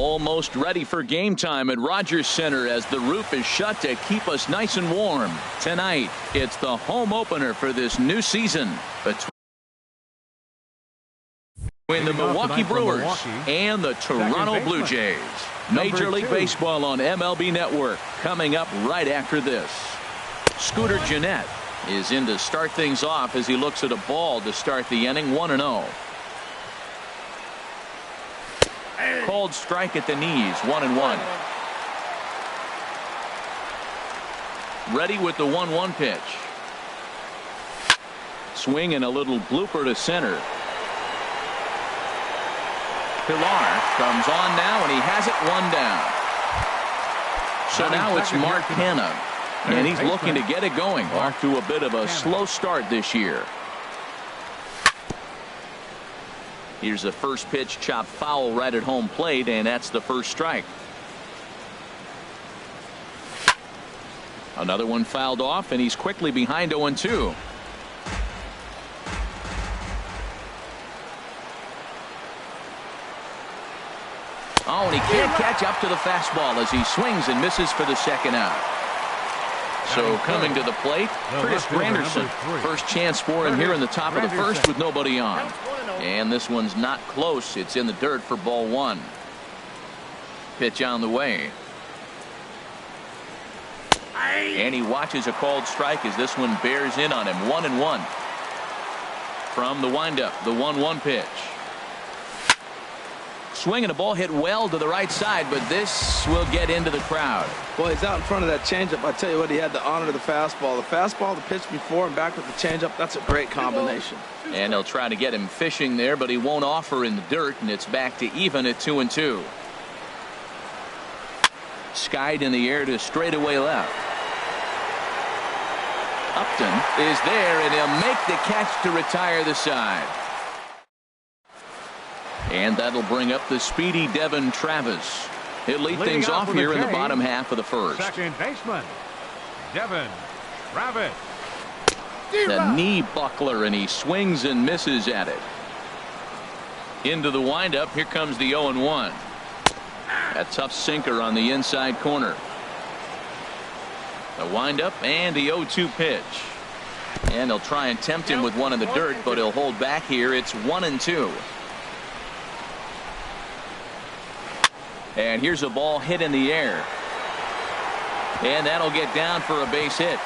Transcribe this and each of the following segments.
Almost ready for game time at Rogers Center as the roof is shut to keep us nice and warm. Tonight, it's the home opener for this new season between the Milwaukee Brewers and the Toronto Blue Jays. Major League Baseball on MLB Network coming up right after this. Scooter Gennett is in to start things off as he looks at a ball to start the inning. 1-0. Called strike at the knees. 1-1. Ready with the 1-1 pitch. Swing and a little blooper to center. Pilar comes on now, and he has it one down. So now it's Mark Hanna, and he's looking to get it going. Off to a bit of a slow start this year. Here's the first pitch, chopped foul right at home plate, and that's the first strike. Another one fouled off, and he's quickly behind 0-2. Oh, and he can't catch up to the fastball as he swings and misses for the second out. So coming to the plate, Curtis Granderson. First chance for him here in the top of the first with nobody on. And this one's not close. It's in the dirt for ball one. Pitch on the way. And he watches a called strike as this one bears in on him. 1-1. From the windup, the 1-1 pitch. Swing and a ball hit well to the right side, but this will get into the crowd. Well, he's out in front of that changeup. I tell you what, he had to honor the fastball. The fastball, the pitch before and back with the changeup, that's a great combination. And they'll try to get him fishing there, but he won't offer in the dirt, and it's back to even at 2-2. Skied in the air to straightaway left. Upton is there, and he'll make the catch to retire the side. And that'll bring up the speedy Devin Travis. He'll lead things off here in the bottom half of the first. Second baseman, Devin Travis. The knee buckler, and he swings and misses at it. Into the windup. Here comes the 0-1. A tough sinker on the inside corner. A windup and the 0-2 pitch. And they'll try and tempt him with one in the dirt, but he'll hold back here. It's 1-2. And here's a ball hit in the air. And that'll get down for a base hit.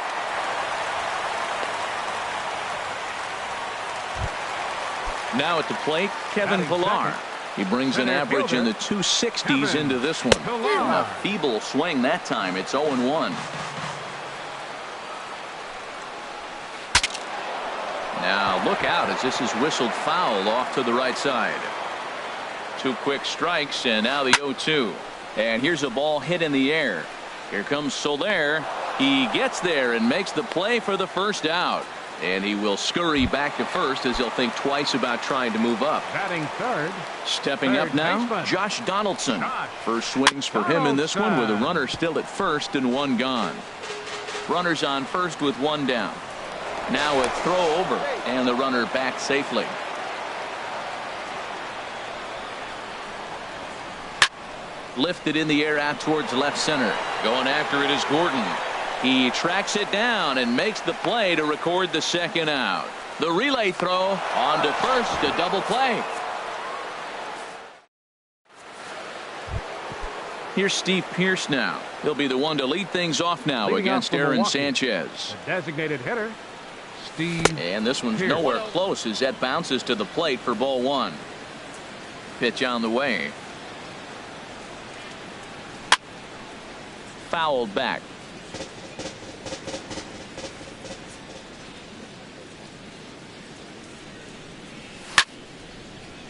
Now at the plate, Kevin Pilar. He brings an average in the 260s into this one. A feeble swing that time. It's 0-1. Now look out as this is whistled foul off to the right side. Two quick strikes, and now the 0-2. And here's a ball hit in the air. Here comes Soler. He gets there and makes the play for the first out. And he will scurry back to first as he'll think twice about trying to move up. Batting third. Stepping up now, Josh Donaldson. First swings for him in this one with a runner still at first and one gone. Runners on first with one down. Now a throw over, and the runner back safely. Lifted in the air out towards left center. Going after it is Gordon. He tracks it down and makes the play to record the second out. The relay throw on to first, a double play. Here's Steve Pearce now. He'll be the one to lead things off now against Aaron Sanchez. The designated hitter, Steve. And this one's nowhere close as that bounces to the plate for ball one. Pitch on the way. Fouled back.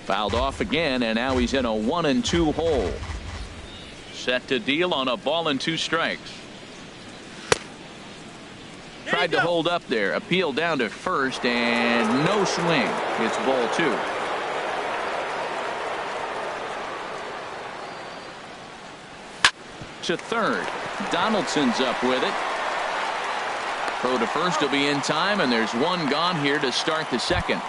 Fouled off again, and now he's in a 1-2 hole. Set to deal on a ball and two strikes. Tried to hold up there. Appeal down to first, and no swing. It's ball two. To third. Donaldson's up with it. Throw to first will be in time, and there's one gone here to start the second.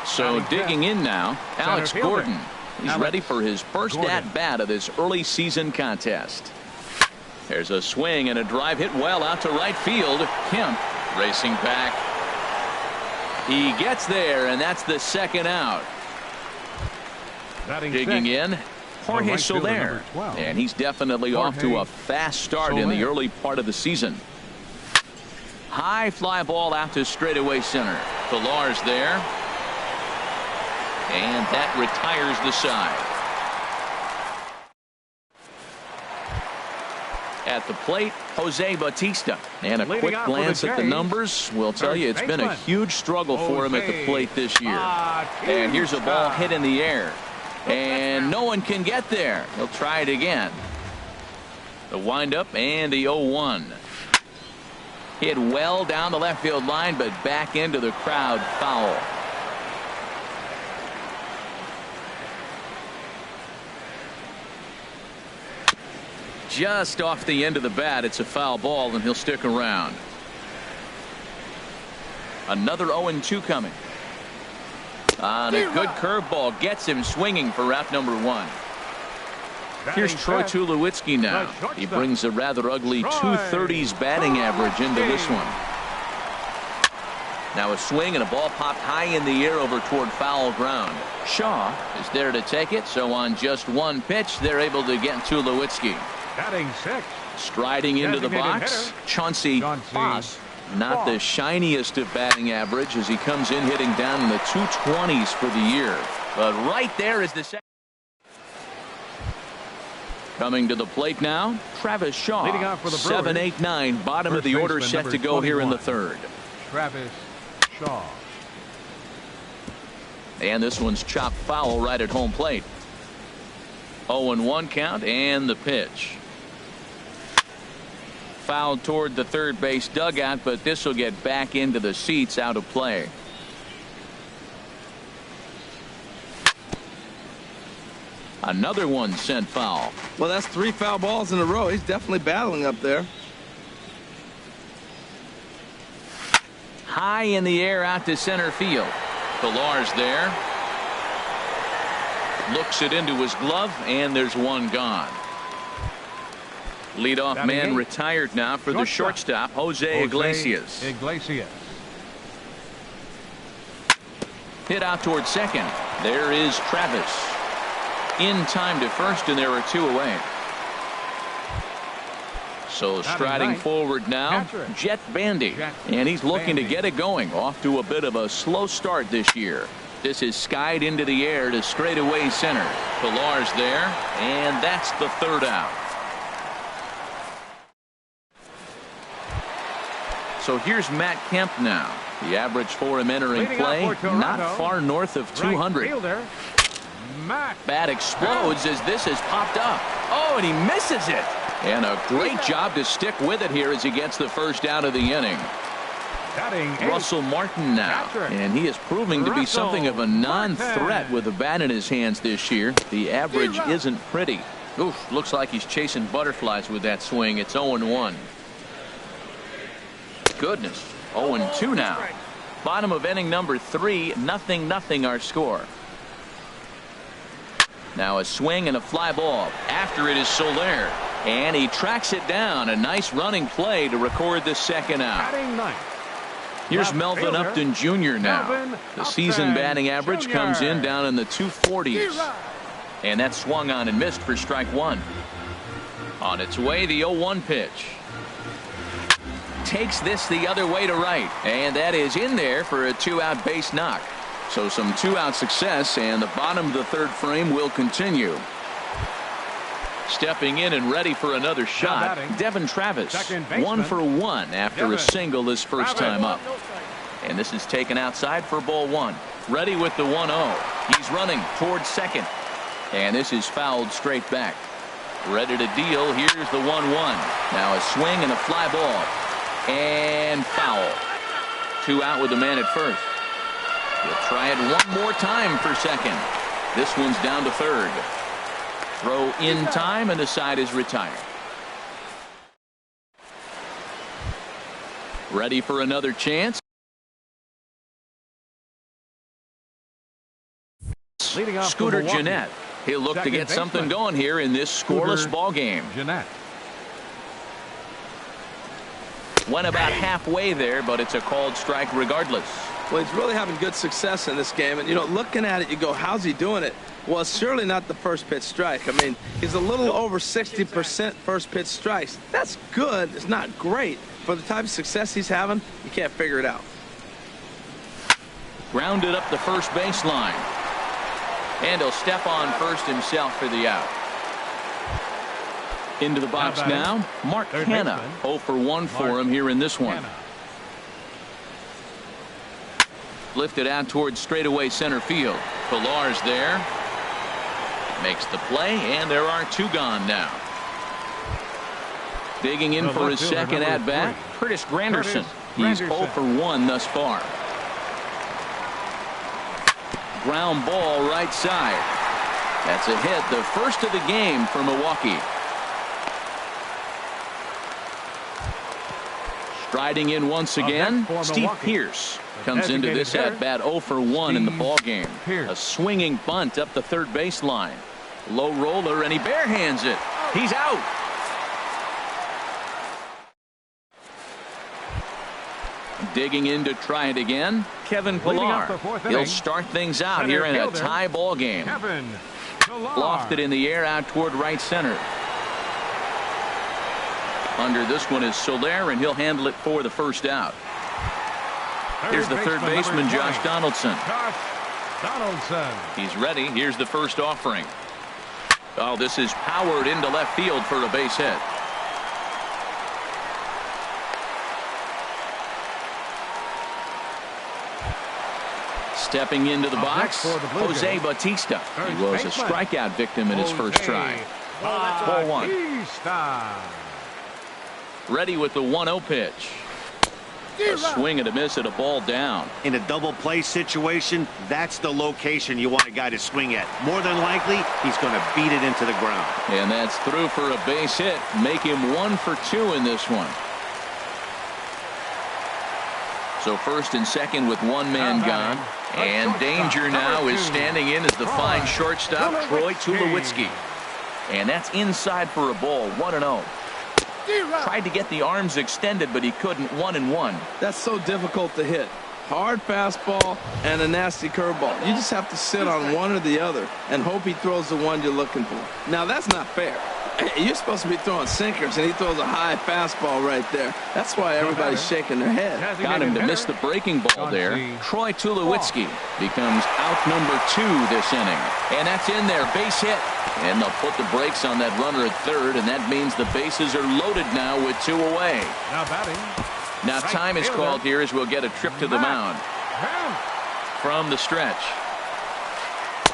So digging in now, Alex Gordon. He's ready for his first at-bat of this early season contest. There's a swing and a drive hit well out to right field. Kemp racing back. He gets there, and that's the second out. Digging in, Jorge Soler. And he's definitely off to a fast start in the early part of the season. High fly ball out to straightaway center. Pilar's there. And that retires the side. At the plate, Jose Bautista. And a quick glance at the numbers will tell you it's been a huge struggle for him at the plate this year. And here's a ball hit in the air. And no one can get there. He'll try it again. The windup and the 0-1. Hit well down the left field line, but back into the crowd, foul. Just off the end of the bat, it's a foul ball, and he'll stick around. Another 0-2 coming. On a good curveball gets him swinging for out number 1. Here's Troy Tulowitzki now. He brings a rather ugly 230s batting average into this one. Now a swing and a ball popped high in the air over toward foul ground. Shaw is there to take it, so on just one pitch they're able to get Tulowitzki. Batting 6. Striding into the box, Chauncey Foss. Not the shiniest of batting average as he comes in hitting down in the 220s for the year. But right there is the second. Coming to the plate now, Travis Shaw. 7-8-9, bottom of the order, set to go here in the third. Travis Shaw. And this one's chopped foul right at home plate. 0-1 count and the pitch. Fouled toward the third base dugout, but this will get back into the seats out of play. Another one sent foul. Well, that's 3 foul balls in a row. He's definitely battling up there. High in the air out to center field. Pilar's there. Looks it into his glove, and there's one gone. Leadoff man retired now for the shortstop, Jose Iglesias. Hit out towards second. There is Travis. In time to first, and there are 2 away. So striding forward now, Jet Bandy. And he's looking to get it going. Off to a bit of a slow start this year. This is skied into the air to straightaway center. Pilar's there, and that's the third out. So here's Matt Kemp now. The average for him entering play, not far north of 200. Bat explodes as this has popped up. Oh, and he misses it. And a great job to stick with it here as he gets the first out of the inning. Russell Martin now, and he is proving to be something of a non-threat with the bat in his hands this year. The average isn't pretty. Oof, looks like he's chasing butterflies with that swing. It's 0-1. Goodness, 0-2 now. Bottom of inning number 3, 0-0 our score. Now a swing and a fly ball. After it is Soler, and he tracks it down. A nice running play to record the second out. Here's Melvin Upton Jr. now. The season batting average comes in down in the 240s. And that swung on and missed for strike 1. On its way, the 0-1 pitch. Takes this the other way to right, and that is in there for a 2-out base knock. So some 2-out success, and the bottom of the third frame will continue. Stepping in and ready for another shot, Devin Travis. 1 for 1 after a single his first time up. And this is taken outside for ball 1. Ready with the 1-0. He's running towards second. And this is fouled straight back. Ready to deal. Here's the 1-1. Now a swing and a fly ball. And foul. 2 out with the man at first. He'll try it one more time for second. This one's down to third. Throw in time, and the side is retired. Ready for another chance. Scooter Gennett. He'll look to get something going here in this scoreless ball game. Went about halfway there, but it's a called strike regardless. Well, he's really having good success in this game. And, you know, looking at it, you go, how's he doing it? Well, it's surely not the first pitch strike. I mean, he's a little over 60% first pitch strikes. That's good. It's not great. For the type of success he's having, you can't figure it out. Grounded up the first baseline. And he'll step on first himself for the out. Into the box now, Mark Hanna. 0 for 1 for him here in this one. Lifted out towards straightaway center field. Pilar's there. Makes the play, and there are 2 gone now. Digging in for his second at-bat, Curtis Granderson. He's 0 for 1 thus far. Ground ball right side. That's a hit, the first of the game for Milwaukee. Striding in once again, Steve Pearce comes into this at-bat 0 for 1 in the ballgame. A swinging bunt up the third baseline. Low roller, and he barehands it. He's out. Digging in to try it again, Kevin Pillar. He'll start things out here in a tie ball game. Lofted in the air out toward right center. Under this one is Soler, and he'll handle it for the first out. Here's the third baseman, Josh Donaldson. He's ready. Here's the first offering. Oh, this is powered into left field for a base hit. Stepping into the box, Jose Bautista. He was a strikeout victim in his first try. Ball 1. Ready with the 1-0 pitch. A swing and a miss at a ball down. In a double play situation, that's the location you want a guy to swing at. More than likely, he's going to beat it into the ground. And that's through for a base hit. Make him 1 for 2 in this one. So first and second with 1 man gone. And danger now is standing in as the fine shortstop, Troy Tulowitzki. And that's inside for a ball, 1-0. Tried to get the arms extended, but he couldn't. 1-1. That's so difficult to hit. Hard fastball and a nasty curveball. You just have to sit on one or the other and hope he throws the one you're looking for. Now, that's not fair. You're supposed to be throwing sinkers, and he throws a high fastball right there. That's why everybody's shaking their head. Got him to miss the breaking ball there. Troy Tulowitzki becomes out number 2 this inning. And that's in there. Base hit. And they'll put the brakes on that runner at third, and that means the bases are loaded now with 2 away. Now time is called here as we'll get a trip to the mound. From the stretch,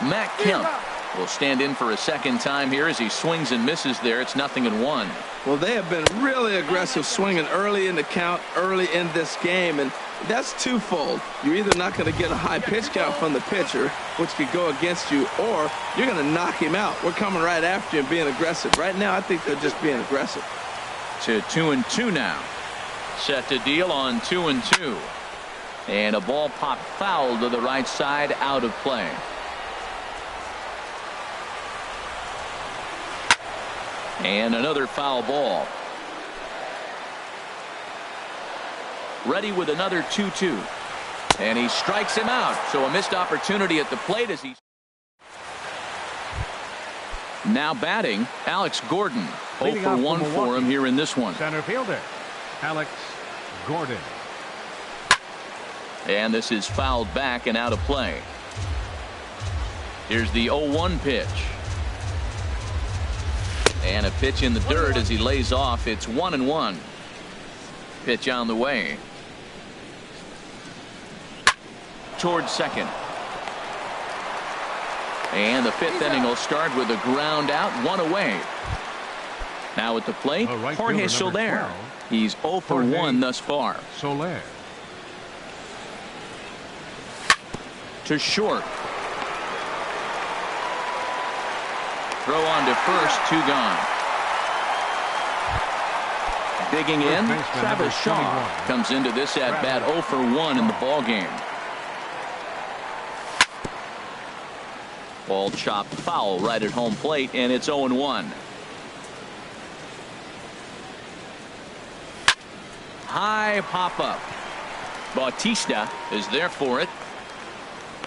Matt Kemp will stand in for a second time here as he swings and misses there. It's 0-1. Well, they have been really aggressive swinging early in the count, early in this game, and that's twofold. You're either not going to get a high pitch count from the pitcher, which could go against you, or you're going to knock him out. We're coming right after you and being aggressive. Right now, I think they're just being aggressive. To 2-2 now. Set to deal on 2-2. And a ball popped foul to the right side, out of play. And another foul ball. Ready with another 2-2. And he strikes him out. So a missed opportunity at the plate as he. Now batting, Alex Gordon. 0 for 1 for him here in this one. Center fielder, Alex Gordon. And this is fouled back and out of play. Here's the 0-1 pitch. And a pitch in the dirt as he lays off. It's 1-1. Pitch on the way. Towards second. And the 5th inning will start with a ground out, 1 away. Now at the plate, Jorge Soler. He's 0 for 1 thus far. Soler. To short. Throw on to first, 2 gone. Digging in, Travis Shaw comes into this at bat 0 for 1 in the ball game. Ball chopped foul right at home plate, and it's 0-1. High pop up. Bautista is there for it.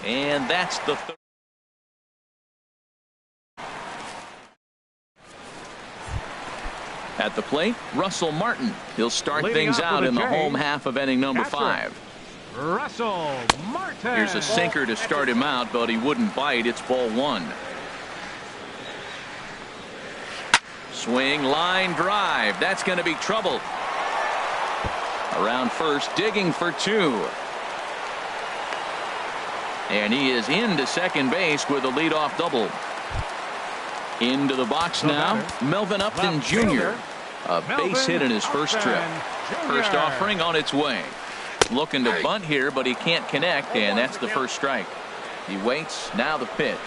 And that's the third. At the plate, Russell Martin. He'll start things out in the home half of inning number 5. Russell Martin. Here's a sinker to start him out, but he wouldn't bite. It's ball 1. Swing, line drive. That's going to be trouble. Around first, digging for 2. And he is into second base with a leadoff double. Into the box now, Melvin Upton Jr. A base hit in his first trip. First offering on its way. Looking to bunt here, but he can't connect, and that's the first strike. He waits, now the pitch.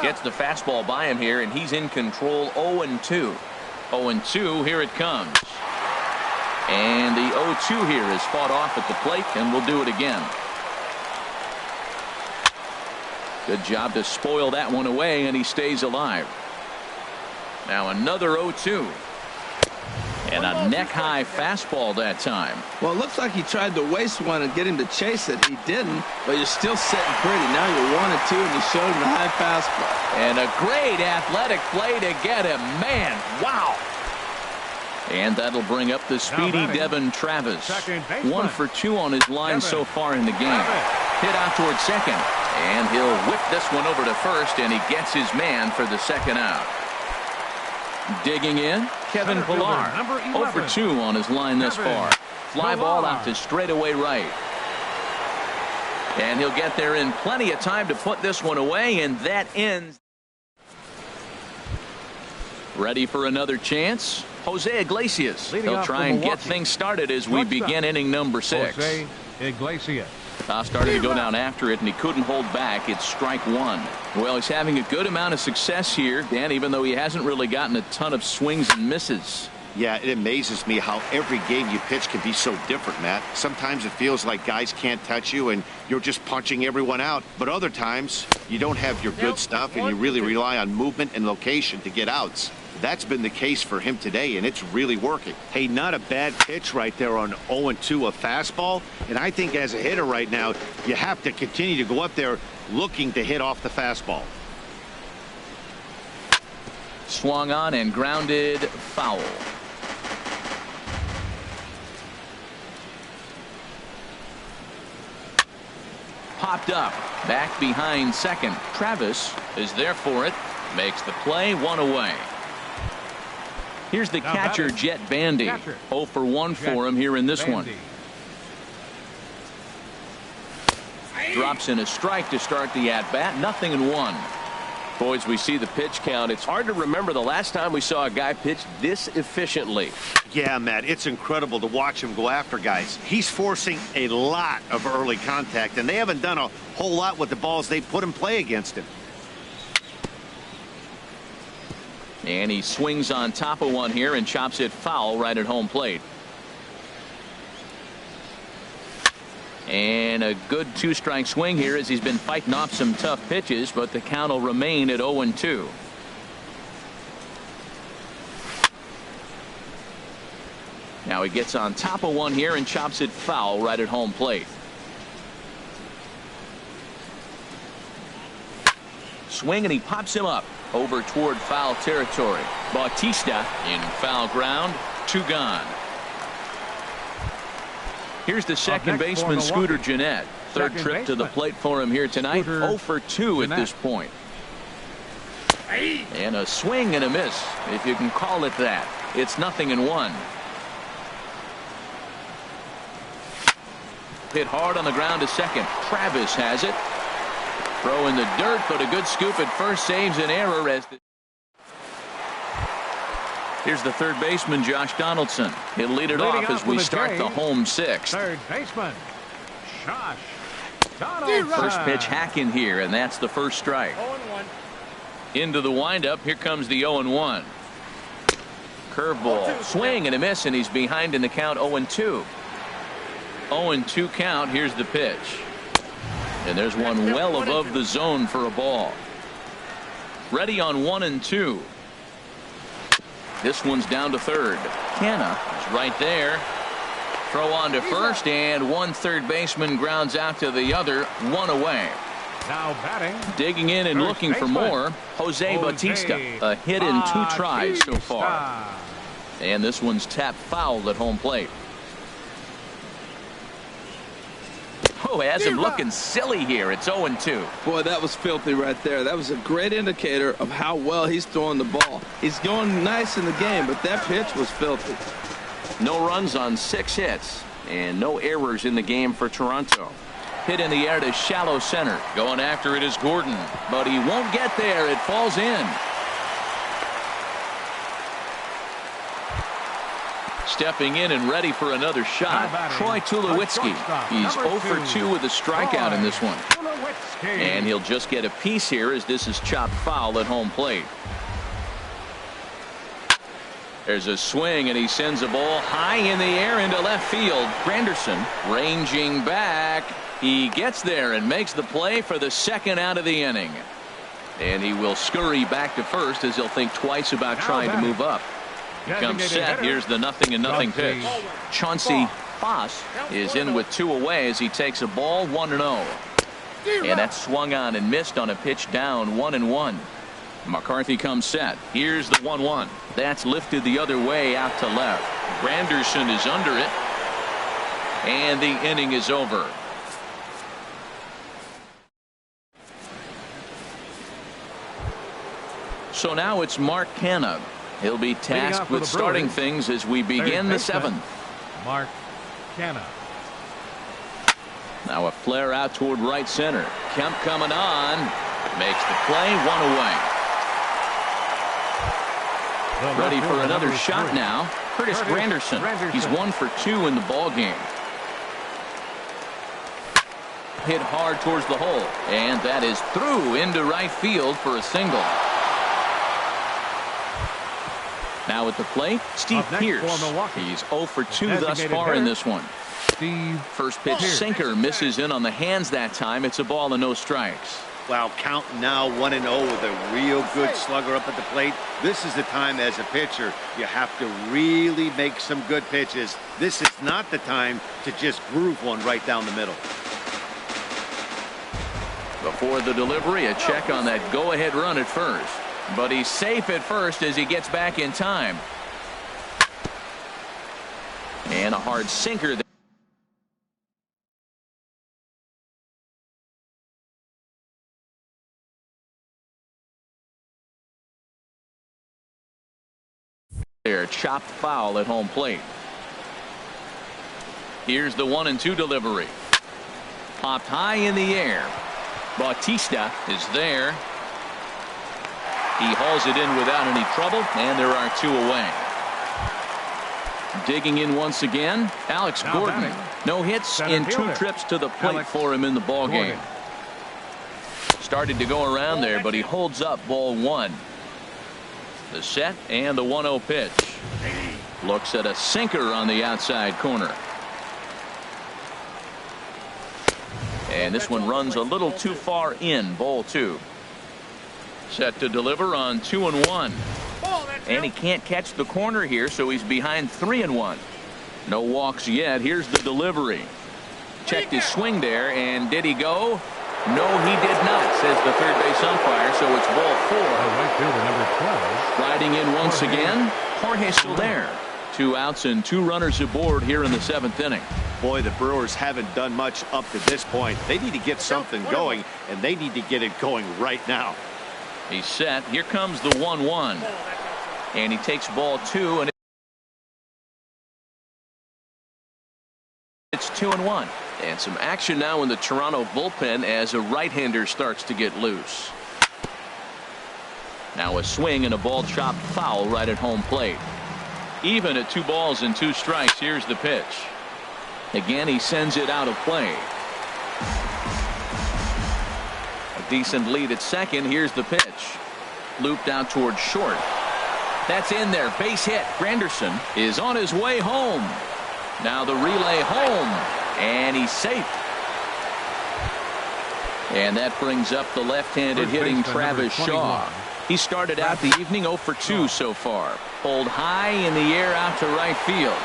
Gets the fastball by him here, and he's in control. 0-2. 0-2, here it comes. And the 0-2 here is fought off at the plate, and we'll do it again. Good job to spoil that one away, and he stays alive. Now another 0-2. And a neck-high fastball that time. Well, it looks like he tried to waste one and get him to chase it. He didn't, but you're still sitting pretty. Now you're 1-2, and you showed him the high fastball. And a great athletic play to get him. Man, wow. And that'll bring up the speedy Devin Travis. 1 for 2 on his line so far in the game. Hit out towards second. And he'll whip this one over to first, and he gets his man for the second out. Digging in, Kevin Pillar. 0 for 2 on his line thus far. Fly ball out to straightaway right. And he'll get there in plenty of time to put this one away, and that ends. Ready for another chance? Jose Iglesias. He'll try and get things started as we begin inning number 6. Jose Iglesias. Started to go down after it, and he couldn't hold back. It's strike 1. Well, he's having a good amount of success here, Dan, even though he hasn't really gotten a ton of swings and misses. Yeah, it amazes me how every game you pitch can be so different, Matt. Sometimes it feels like guys can't touch you and you're just punching everyone out. But other times you don't have your good stuff and you really rely on movement and location to get outs. That's been the case for him today, and it's really working. Hey, not a bad pitch right there on 0-2, a fastball. And I think as a hitter right now, you have to continue to go up there looking to hit off the fastball. Swung on and grounded foul. Popped up. Back behind second. Travis is there for it. Makes the play. 1 away. Here's the catcher, Jet Bandy. 0 for 1 for him here in this one. Drops in a strike to start the at-bat. 0-1. Boys, we see the pitch count. It's hard to remember the last time we saw a guy pitch this efficiently. Yeah, Matt, it's incredible to watch him go after guys. He's forcing a lot of early contact, and they haven't done a whole lot with the balls they put in play against him. And he swings on top of one here and chops it foul right at home plate. And a good 2-strike swing here as he's been fighting off some tough pitches, but the count will remain at 0-2. Now he gets on top of one here and chops it foul right at home plate. Swing, and he pops him up over toward foul territory. Bautista in foul ground. 2 gone. Here's the second baseman, Scooter Gennett. Third trip to the plate for him here tonight. 0 for 2 at this point. And a swing and a miss, if you can call it that. It's 0-1. Hit hard on the ground to second. Travis has it. Throw in the dirt, but a good scoop at first saves an error as the. Here's the third baseman, Josh Donaldson. He'll lead it off as we start the home 6th. Third baseman, Josh Donaldson. First pitch hacking here, and that's the first strike. 0-1. Into the windup, here comes the 0-1. Curveball, swing and a miss, and he's behind in the count. 0-2. 0-2 count. Here's the pitch. And there's one well above the zone for a ball. Ready on 1-2. This one's down to third. Canna is right there. Throw on to first, and one third baseman grounds out to the other, one away. Now batting. Digging in and looking for more, Jose Bautista. A hit in 2 tries so far. And this one's tapped foul at home plate. Oh, has him looking silly here. It's 0-2. Boy, that was filthy right there. That was a great indicator of how well he's throwing the ball. He's going nice in the game, but that pitch was filthy. No runs on 6 hits, and no errors in the game for Toronto. Hit in the air to shallow center. Going after it is Gordon, but he won't get there. It falls in. Stepping in and ready for another shot, Troy Tulowitzki. He's 0 for 2 with a strikeout in this one. And he'll just get a piece here as this is chopped foul at home plate. There's a swing, and he sends a ball high in the air into left field. Granderson ranging back. He gets there and makes the play for the second out of the inning. And he will scurry back to first as he'll think twice about trying to move up. He comes set. Here's the 0-0 pitch. Chauncey Foss is in with 2 away as he takes a ball 1-0. And that's swung on and missed on a pitch down 1-1. McCarthy comes set. Here's the 1-1. That's lifted the other way out to left. Granderson is under it. And the inning is over. So now it's Mark Canna. He'll be tasked with starting things as we begin the 7th. Mark Canna. Now a flare out toward right center. Kemp coming on. Makes the play, 1 away. Ready for another shot now. Curtis Granderson. He's 1 for 2 in the ball game. Hit hard towards the hole, and that is through into right field for a single. Now at the plate, Steve Pearce. He's 0 for 2 thus far in this one. First pitch sinker misses in on the hands that time. It's a ball and no strikes. Wow, count now 1-0 with a real good slugger up at the plate. This is the time as a pitcher you have to really make some good pitches. This is not the time to just groove one right down the middle. Before the delivery, a check on that go-ahead run at first. But he's safe at first as he gets back in time. And a hard sinker there. Chopped foul at home plate. Here's the 1-2 delivery. Popped high in the air. Bautista is there. He hauls it in without any trouble, and there are 2 away. Digging in once again, Alex Gordon. No hits in 2 trips to the plate for him in the ball game. Started to go around there, but he holds up ball 1. The set and the 1-0 pitch. Looks at a sinker on the outside corner. And this one runs a little too far in, ball 2. Set to deliver on 2-1. And he can't catch the corner here, so he's behind 3-1. No walks yet. Here's the delivery. Checked his swing there, and did he go? No, he did not, says the third base umpire, so it's ball 4. Right fielder number 12. Riding in once again, Jorge Soler. 2 outs and 2 runners aboard here in the 7th inning. Boy, the Brewers haven't done much up to this point. They need to get something going, and they need to get it going right now. He's set. Here comes the 1-1. And he takes ball 2, and it's 2-1. And some action now in the Toronto bullpen as a right-hander starts to get loose. Now a swing and a ball chopped foul right at home plate. Even at 2 balls and 2 strikes. Here's the pitch. Again, he sends it out of play. A decent lead at second. Here's the pitch. Looped out towards short. That's in there. Base hit. Granderson is on his way home. Now the relay home. And he's safe. And that brings up the left-handed hitting Travis Shaw. He started out the evening 0 for 2 so far. Pulled high in the air out to right field.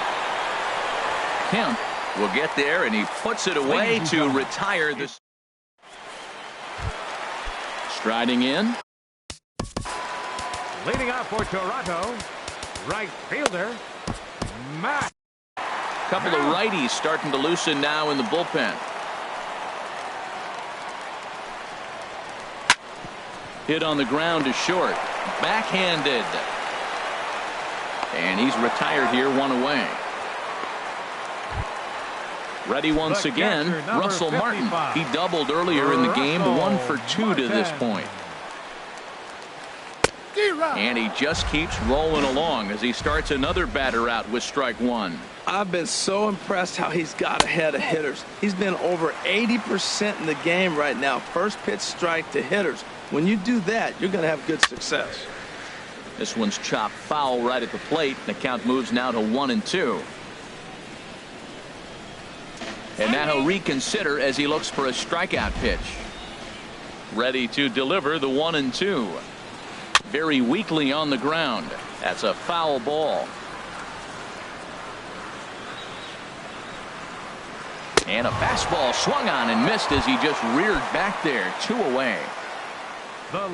Kemp will get there, and he puts it away to retire this. Striding in. Leading off for Toronto, right fielder, Matt. Couple of righties starting to loosen now in the bullpen. Hit on the ground to short. Backhanded. And he's retired here, 1 away. Ready once again, Russell Martin. He doubled earlier in the game, 1 for 2 to this point. And he just keeps rolling along as he starts another batter out with strike 1. I've been so impressed how he's got ahead of hitters. He's been over 80% in the game right now. First pitch strike to hitters. When you do that, you're going to have good success. This one's chopped foul right at the plate. The count moves now to 1-2. And now he'll reconsider as he looks for a strikeout pitch. Ready to deliver the 1-2. Very weakly on the ground. That's a foul ball. And a fastball swung on and missed as he just reared back there. 2 away.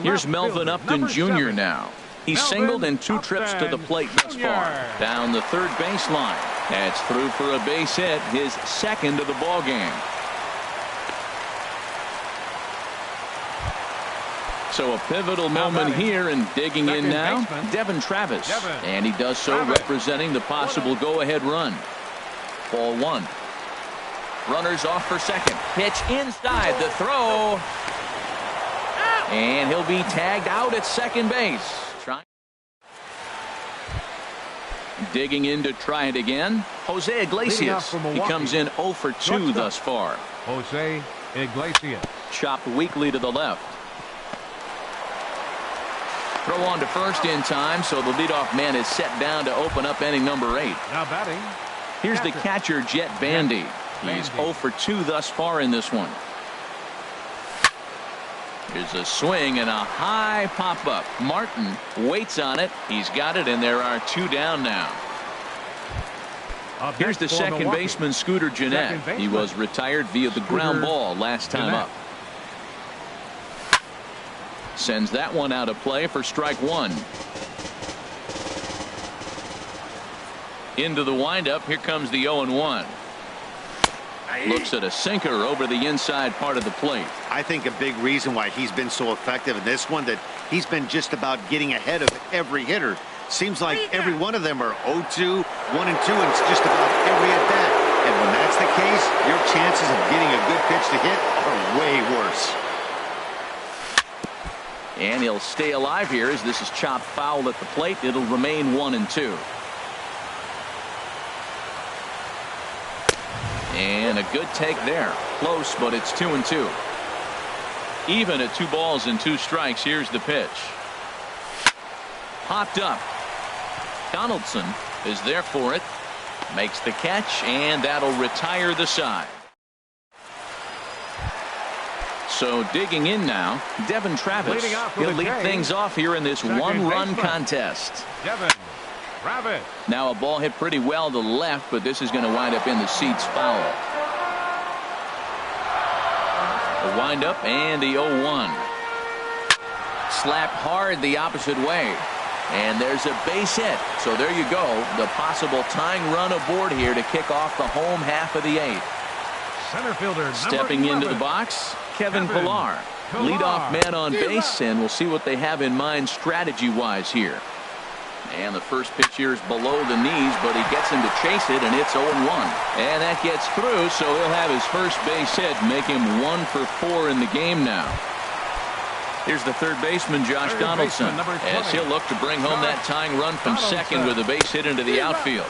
Here's Melvin Upton Jr. now. He singled in 2 trips to the plate thus far. Down the third baseline. That's through for a base hit, his second of the ball game. So a pivotal moment here, and digging in now, Devin Travis. And he does so representing the possible go-ahead run. Ball 1. Runners off for second. Pitch inside. The throw. And he'll be tagged out at second base. Digging in to try it again, Jose Iglesias. He comes in 0 for 2 thus far. Jose Iglesias. Chopped weakly to the left. Throw on to first in time, so the leadoff man is set down to open up inning number 8. Now batting. Here's the catcher, Jet Bandy. He's 0 for 2 thus far in this one. Here's a swing and a high pop-up. Martin waits on it. He's got it, and there are 2 down now. Here's the second baseman, Scooter Gennett. He was retired via the ground ball last time up. Sends that one out of play for strike 1. Into the windup. Here comes the 0-1. Looks at a sinker over the inside part of the plate. I think a big reason why he's been so effective in this one, that he's been just about getting ahead of every hitter. Seems like every one of them are 0-2, 1-2, and it's just about every at bat. And when that's the case, your chances of getting a good pitch to hit are way worse. And he'll stay alive here as this is chopped foul at the plate. It'll remain 1-2. And a good take there. Close, but it's 2-2. Even at 2 balls and 2 strikes. Here's the pitch. Popped up. Donaldson is there for it. Makes the catch, and that'll retire the side. So digging in now, Devin Travis. He'll lead things off here in this 1-run contest. Devin Travis. Now a ball hit pretty well to the left, but this is going to wind up in the seats foul. The windup and the 0-1. Slapped hard the opposite way. And there's a base hit. So there you go. The possible tying run aboard here to kick off the home half of the 8th. Center fielder stepping into the box, Kevin Pillar. Leadoff man on base, and we'll see what they have in mind strategy-wise here. And the first pitch here is below the knees, but he gets him to chase it, and it's 0-1. And that gets through, so he'll have his first base hit, make him 1 for 4 in the game now. Here's the third baseman, Josh Donaldson, as he'll look to bring home that tying run from second with a base hit into the outfield.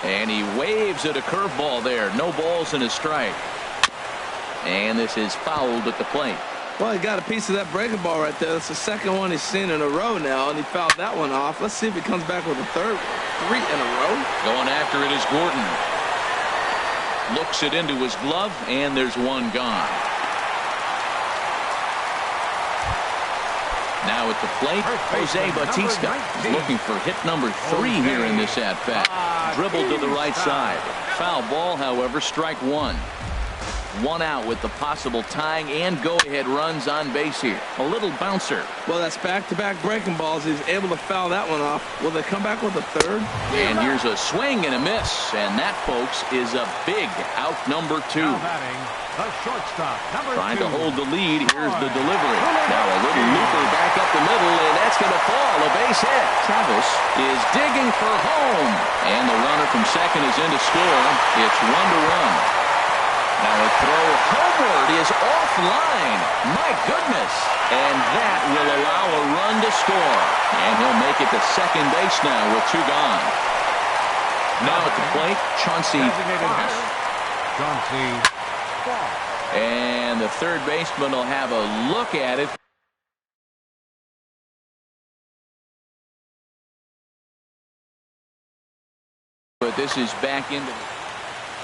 And he waves at a curveball there. No balls and a strike. And this is fouled at the plate. Well, he got a piece of that breaking ball right there. That's the second one he's seen in a row now, and he fouled that one off. Let's see if he comes back with a third one. 3 in a row. Going after it is Gordon. Looks it into his glove, and there's one gone. Now at the plate, Jose Bautista is looking for hit number 3 here in this at-bat. Dribbled to the right side. Foul ball, however, strike 1. 1 out with the possible tying and go-ahead runs on base here. A little bouncer. Well, that's back-to-back breaking balls. He's able to foul that one off. Will they come back with a third? And here's a swing and a miss. And that, folks, is a big out number 2. Now batting, the shortstop, number 2. Trying to hold the lead. Here's the delivery. Now a little looper back up the middle, and that's going to fall. A base hit. Travis is digging for home. And the runner from second is in to score. It's 1-1. Now a throw homeward is offline. My goodness. And that will allow a run to score. And he'll make it to second base now with 2 gone. Now at the plate, Chauncey Fox. Chauncey Fox. And the third baseman will have a look at it. But this is back into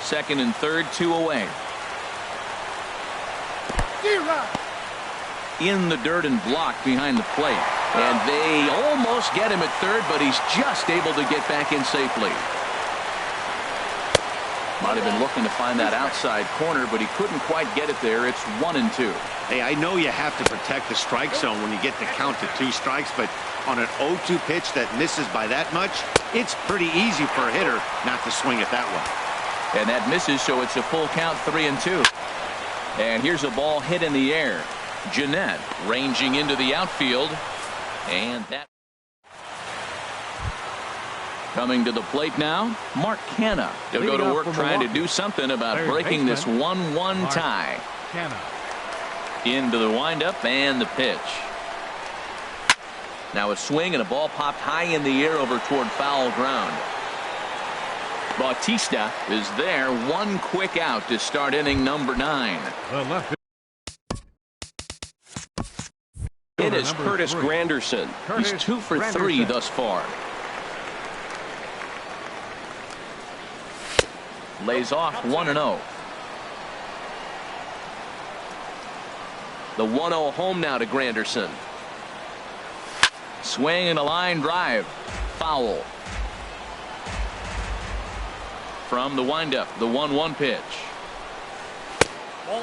second and third, 2 away. In the dirt and blocked behind the plate. And they almost get him at third, but he's just able to get back in safely. Might have been looking to find that outside corner, but he couldn't quite get it there. It's 1-2. Hey, I know you have to protect the strike zone when you get the count to 2 strikes, but on an 0-2 pitch that misses by that much, it's pretty easy for a hitter not to swing at that one. And that misses, so it's a full count, 3-2. And here's a ball hit in the air. Jeanette ranging into the outfield. And that coming to the plate now, Mark Canha. He'll go to work trying to do something about breaking this 1-1 tie. Into the windup and the pitch. Now a swing and a ball popped high in the air over toward foul ground. Bautista is there. 1 quick out to start inning number 9. It is Curtis Granderson. He's 2 for 3 thus far. Lays off 1-0. The 1-0 home now to Granderson. Swing and a line drive. Foul. From the windup, the 1-1 pitch.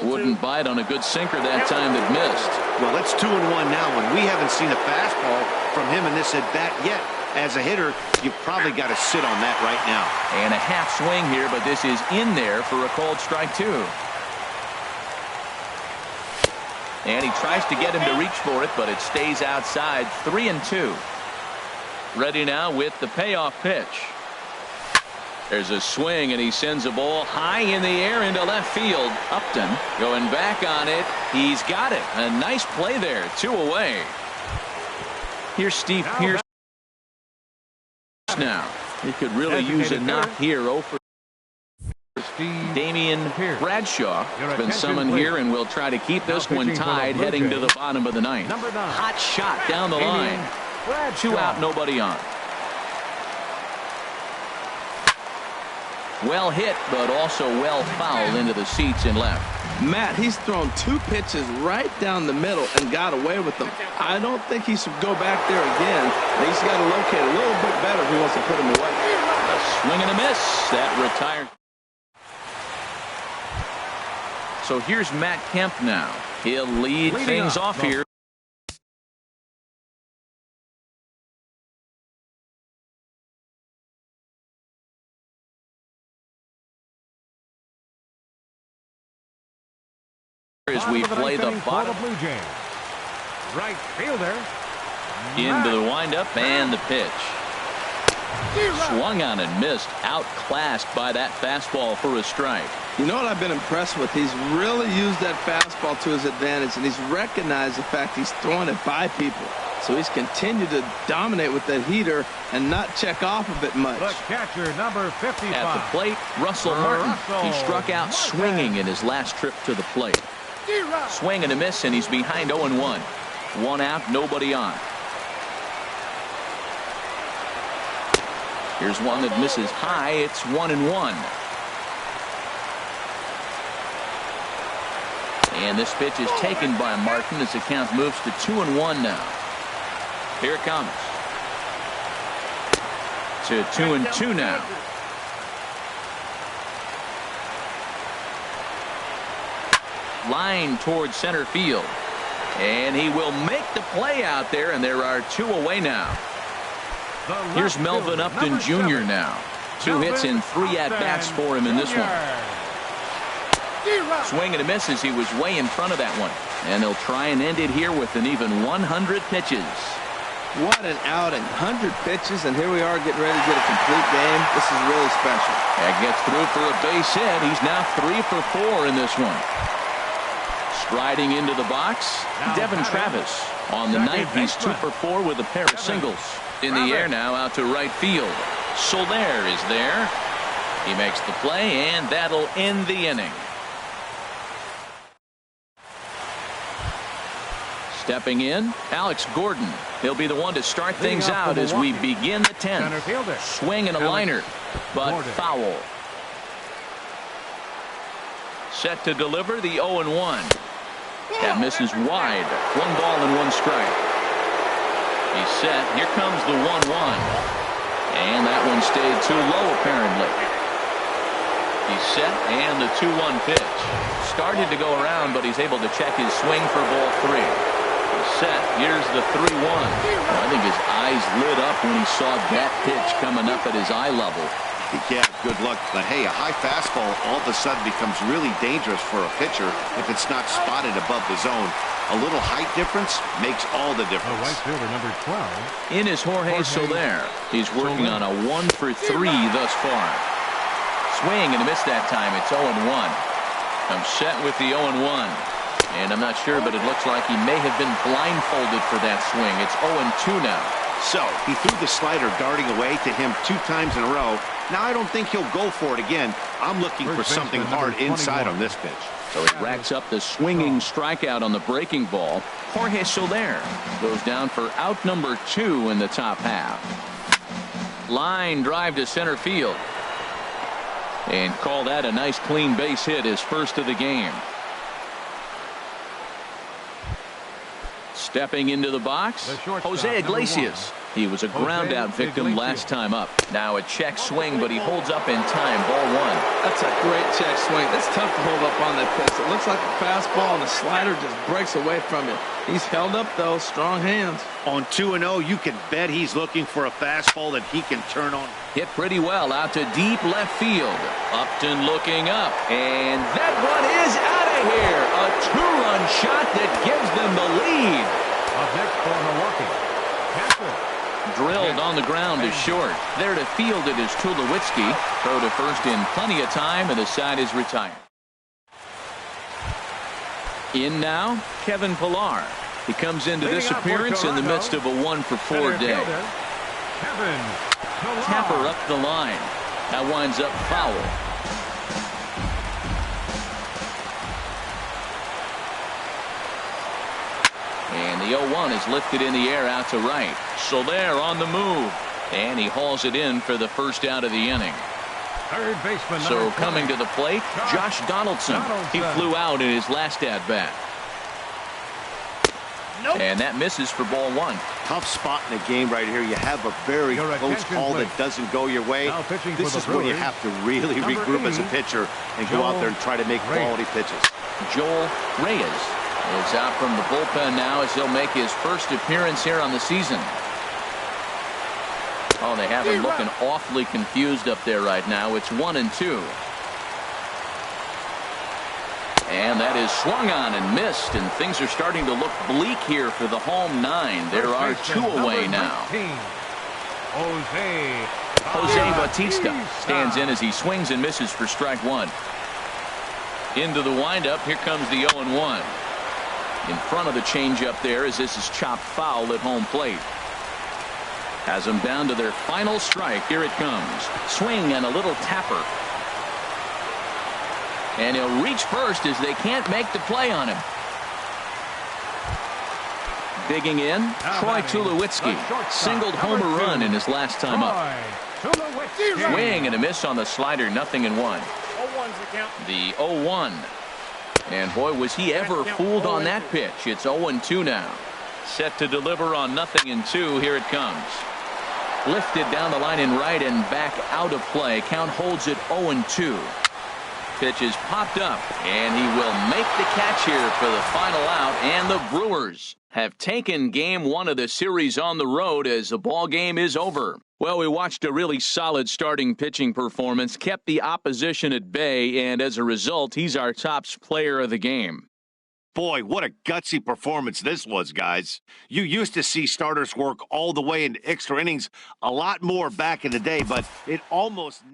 Wouldn't bite on a good sinker that time that missed. Well, it's 2-1 now, and we haven't seen a fastball from him in this at bat yet. As a hitter, you've probably got to sit on that right now. And a half swing here, but this is in there for a called strike 2. And he tries to get him to reach for it, but it stays outside. 3-2. Ready now with the payoff pitch. There's a swing, and he sends a ball high in the air into left field. Upton going back on it. He's got it. A nice play there. 2 away. Here's Steve Pearce now. He could really use a knock here. 0 for Damian Bradshaw has been summoned here, and will try to keep this one tied heading to the bottom of the 9th. Hot shot down the line. 2 out, nobody on. Well hit, but also well fouled into the seats and left. Matt, he's thrown 2 pitches right down the middle and got away with them. I don't think he should go back there again. He's got to locate a little bit better if he wants to put him away. A swing and a miss. That retired. So here's Matt Kemp now. He'll lead things off here. As we play the bottom. Blue Jays. Right fielder. Into the windup and the pitch. Swung on and missed. Outclassed by that fastball for a strike. You know what I've been impressed with? He's really used that fastball to his advantage, and he's recognized the fact he's throwing it by people. So he's continued to dominate with that heater and not check off of it much. The catcher, number 55. At the plate, Russell Martin. He struck out swinging in his last trip to the plate. Swing and a miss, and he's behind 0-1. 1 out, nobody on. Here's one that misses high. It's 1-1. And this pitch is taken by Martin as the count moves to 2-1 now. Here it comes. To 2-2 now. Line towards center field. And he will make the play out there, and there are 2 away now. Here's Melvin Upton Jr. now. 2 hits and 3 at-bats for him in this one. Swing and a miss as he was way in front of that one. And they'll try and end it here with an even 100 pitches. What an outing. 100 pitches, and here we are getting ready to get a complete game. This is really special. That gets through for a base hit. He's now 3 for 4 in this one. Striding into the box, Devin Travis. On the night, he's 2 for 4 with a pair of singles. In the air now, out to right field. Soler is there. He makes the play, and that'll end the inning. Stepping in, Alex Gordon. He'll be the one to start things out as we begin the 10th. Swing and a liner, but foul. Set to deliver the 0-1. That misses wide. 1 ball and 1 strike. He's set. Here comes the 1-1. And that one stayed too low, apparently. He's set, and the 2-1 pitch. Started to go around, but he's able to check his swing for ball 3. He's set. Here's the 3-1. I think his eyes lit up when he saw that pitch coming up at his eye level. Yeah, good luck. But hey, a high fastball all of a sudden becomes really dangerous for a pitcher if it's not spotted above the zone. A little height difference makes all the difference. Right fielder number 12. In is Jorge Soler. He's working on a 1 for 3 thus far. Swing and a miss that time. It's 0-1. I'm set with the 0-1. And I'm not sure, but it looks like he may have been blindfolded for that swing. It's 0-2 now. So he threw the slider darting away to him 2 times in a row. Now I don't think he'll go for it again. I'm looking for something hard inside on this pitch. So he racks up the swinging strikeout on the breaking ball. Jorge Soler goes down for out number 2 in the top half. Line drive to center field. And call that a nice clean base hit, his first of the game. Stepping into the box, Jose Iglesias. He was a ground out victim last time up. Now a check swing, but he holds up in time. Ball 1. That's a great check swing. That's tough to hold up on that pitch. It looks like a fastball, and the slider just breaks away from it. He's held up, though. Strong hands. On 2-0, you can bet he's looking for a fastball that he can turn on. Hit pretty well out to deep left field. Upton looking up, and that one is out of here. A 2-run shot that gives them the lead. Up next for Milwaukee, Castle. Drilled on the ground to short. There to field it is Tulowitzki. Throw to first in plenty of time, and the side is retired. In now, Kevin Pillar. He comes into this appearance in the midst of a 1 for 4 day. Tapper up the line. That winds up foul. And the 0-1 is lifted in the air out to right. Soler on the move. And he hauls it in for the first out of the inning. Third baseman. So coming to the plate, Josh Donaldson. He flew out in his last at-bat. Nope. And that misses for ball 1. Tough spot in the game right here. You have a very close call that doesn't go your way. This is where you have to really regroup as a pitcher and go out there and try to make quality pitches. Joel Reyes is out from the bullpen now as he'll make his first appearance here on the season. Oh, they have him looking awfully confused up there right now. It's 1-2. And that is swung on and missed, and things are starting to look bleak here for the home 9. There are 2 away now. Jose Bautista stands in as he swings and misses for strike 1. Into the windup, here comes the 0-1. In front of the changeup there as this is chopped foul at home plate. Has them down to their final strike. Here it comes. Swing and a little tapper. And he'll reach first as they can't make the play on him. Digging in, Troy Tulowitzki. Singled homer run in his last time up. Swing and a miss on the slider, 0-1. The 0-1. And boy, was he ever fooled on that pitch. It's 0-2 now. Set to deliver on 0-2. Here it comes. Lifted down the line in right and back out of play. Count holds it 0-2. Pitch is popped up, and he will make the catch here for the final out. And the Brewers have taken game one of the series on the road as the ball game is over. Well, we watched a really solid starting pitching performance, kept the opposition at bay, and as a result, he's our top player of the game. Boy, what a gutsy performance this was, guys. You used to see starters work all the way into extra innings a lot more back in the day, but it almost...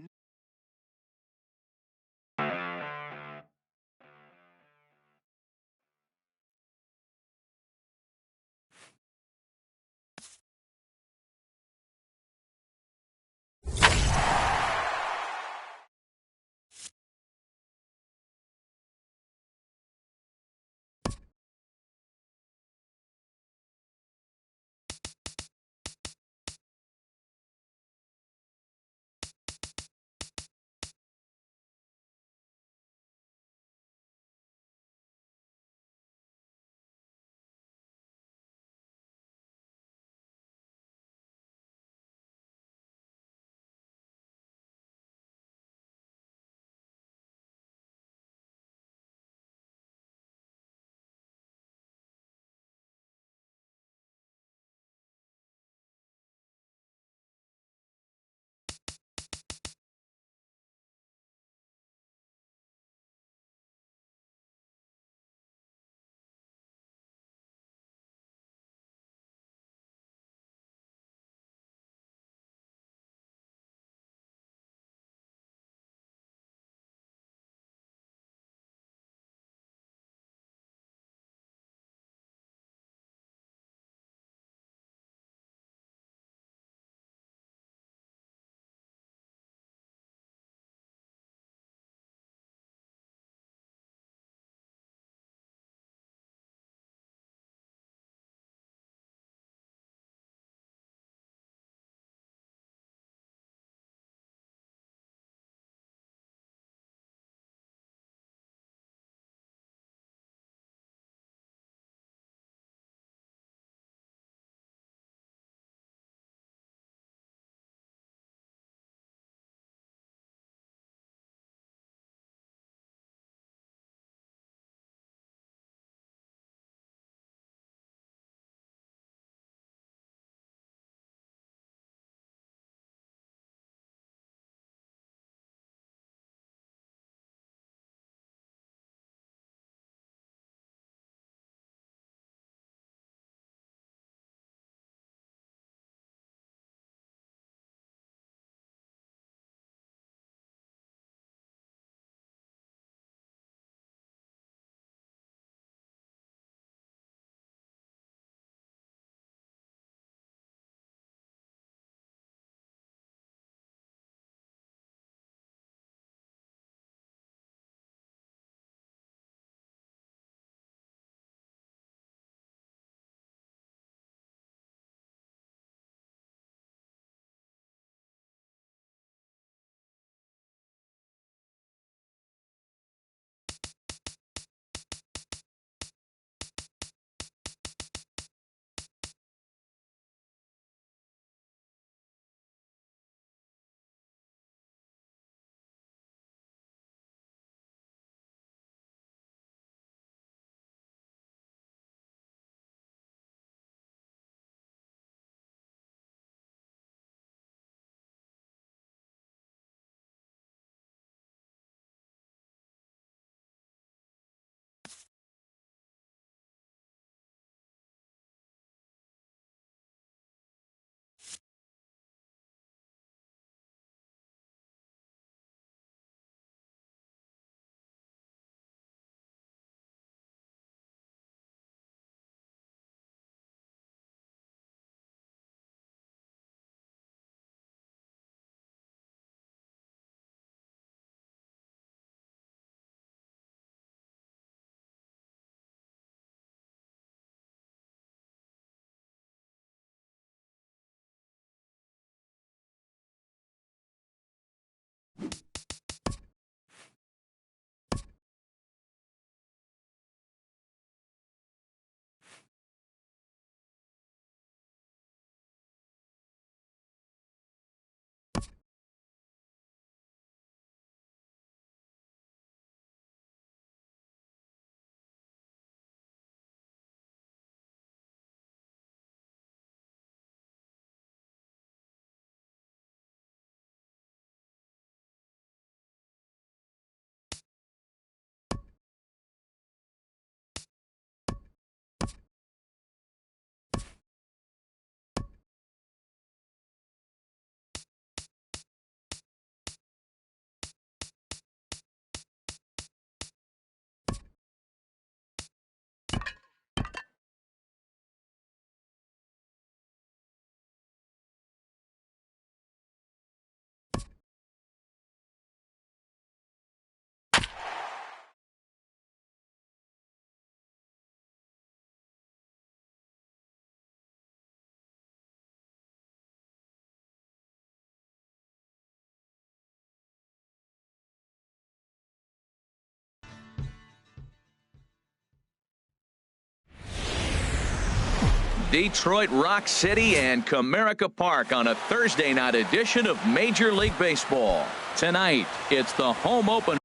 Detroit Rock City and Comerica Park on a Thursday night edition of Major League Baseball. Tonight, it's the home opener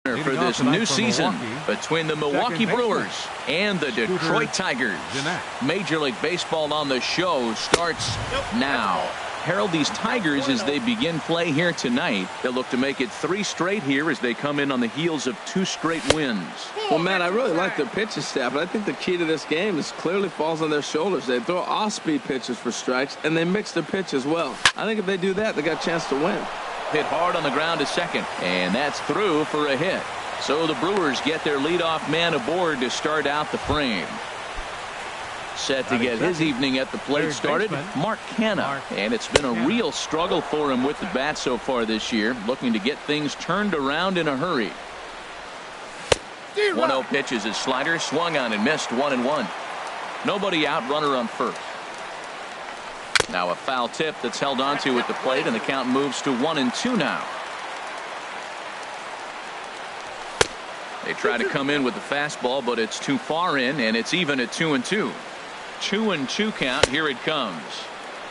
for this new season between the Milwaukee Brewers and the Detroit Tigers. Major League Baseball on the show starts now. Herald, these Tigers, as they begin play here tonight, they'll look to make it 3 straight here as they come in on the heels of 2 straight wins. Well, man, I really like their pitching staff, but I think the key to this game is clearly falls on their shoulders. They throw off-speed pitches for strikes, and they mix their pitch as well. I think if they do that, they got a chance to win. Hit hard on the ground to second, and that's through for a hit. So the Brewers get their leadoff man aboard to start out the frame. Set to get his evening at the plate started, Mark Canha. And it's been a real struggle for him with the bat so far this year, looking to get things turned around in a hurry. 1-0 pitch is his slider, swung on and missed, 1-1. Nobody out, runner on first. Now a foul tip that's held onto at the plate, and the count moves to 1-2 now. They try to come in with the fastball, but it's too far in, and it's even at 2-2. 2-2 count. Here it comes.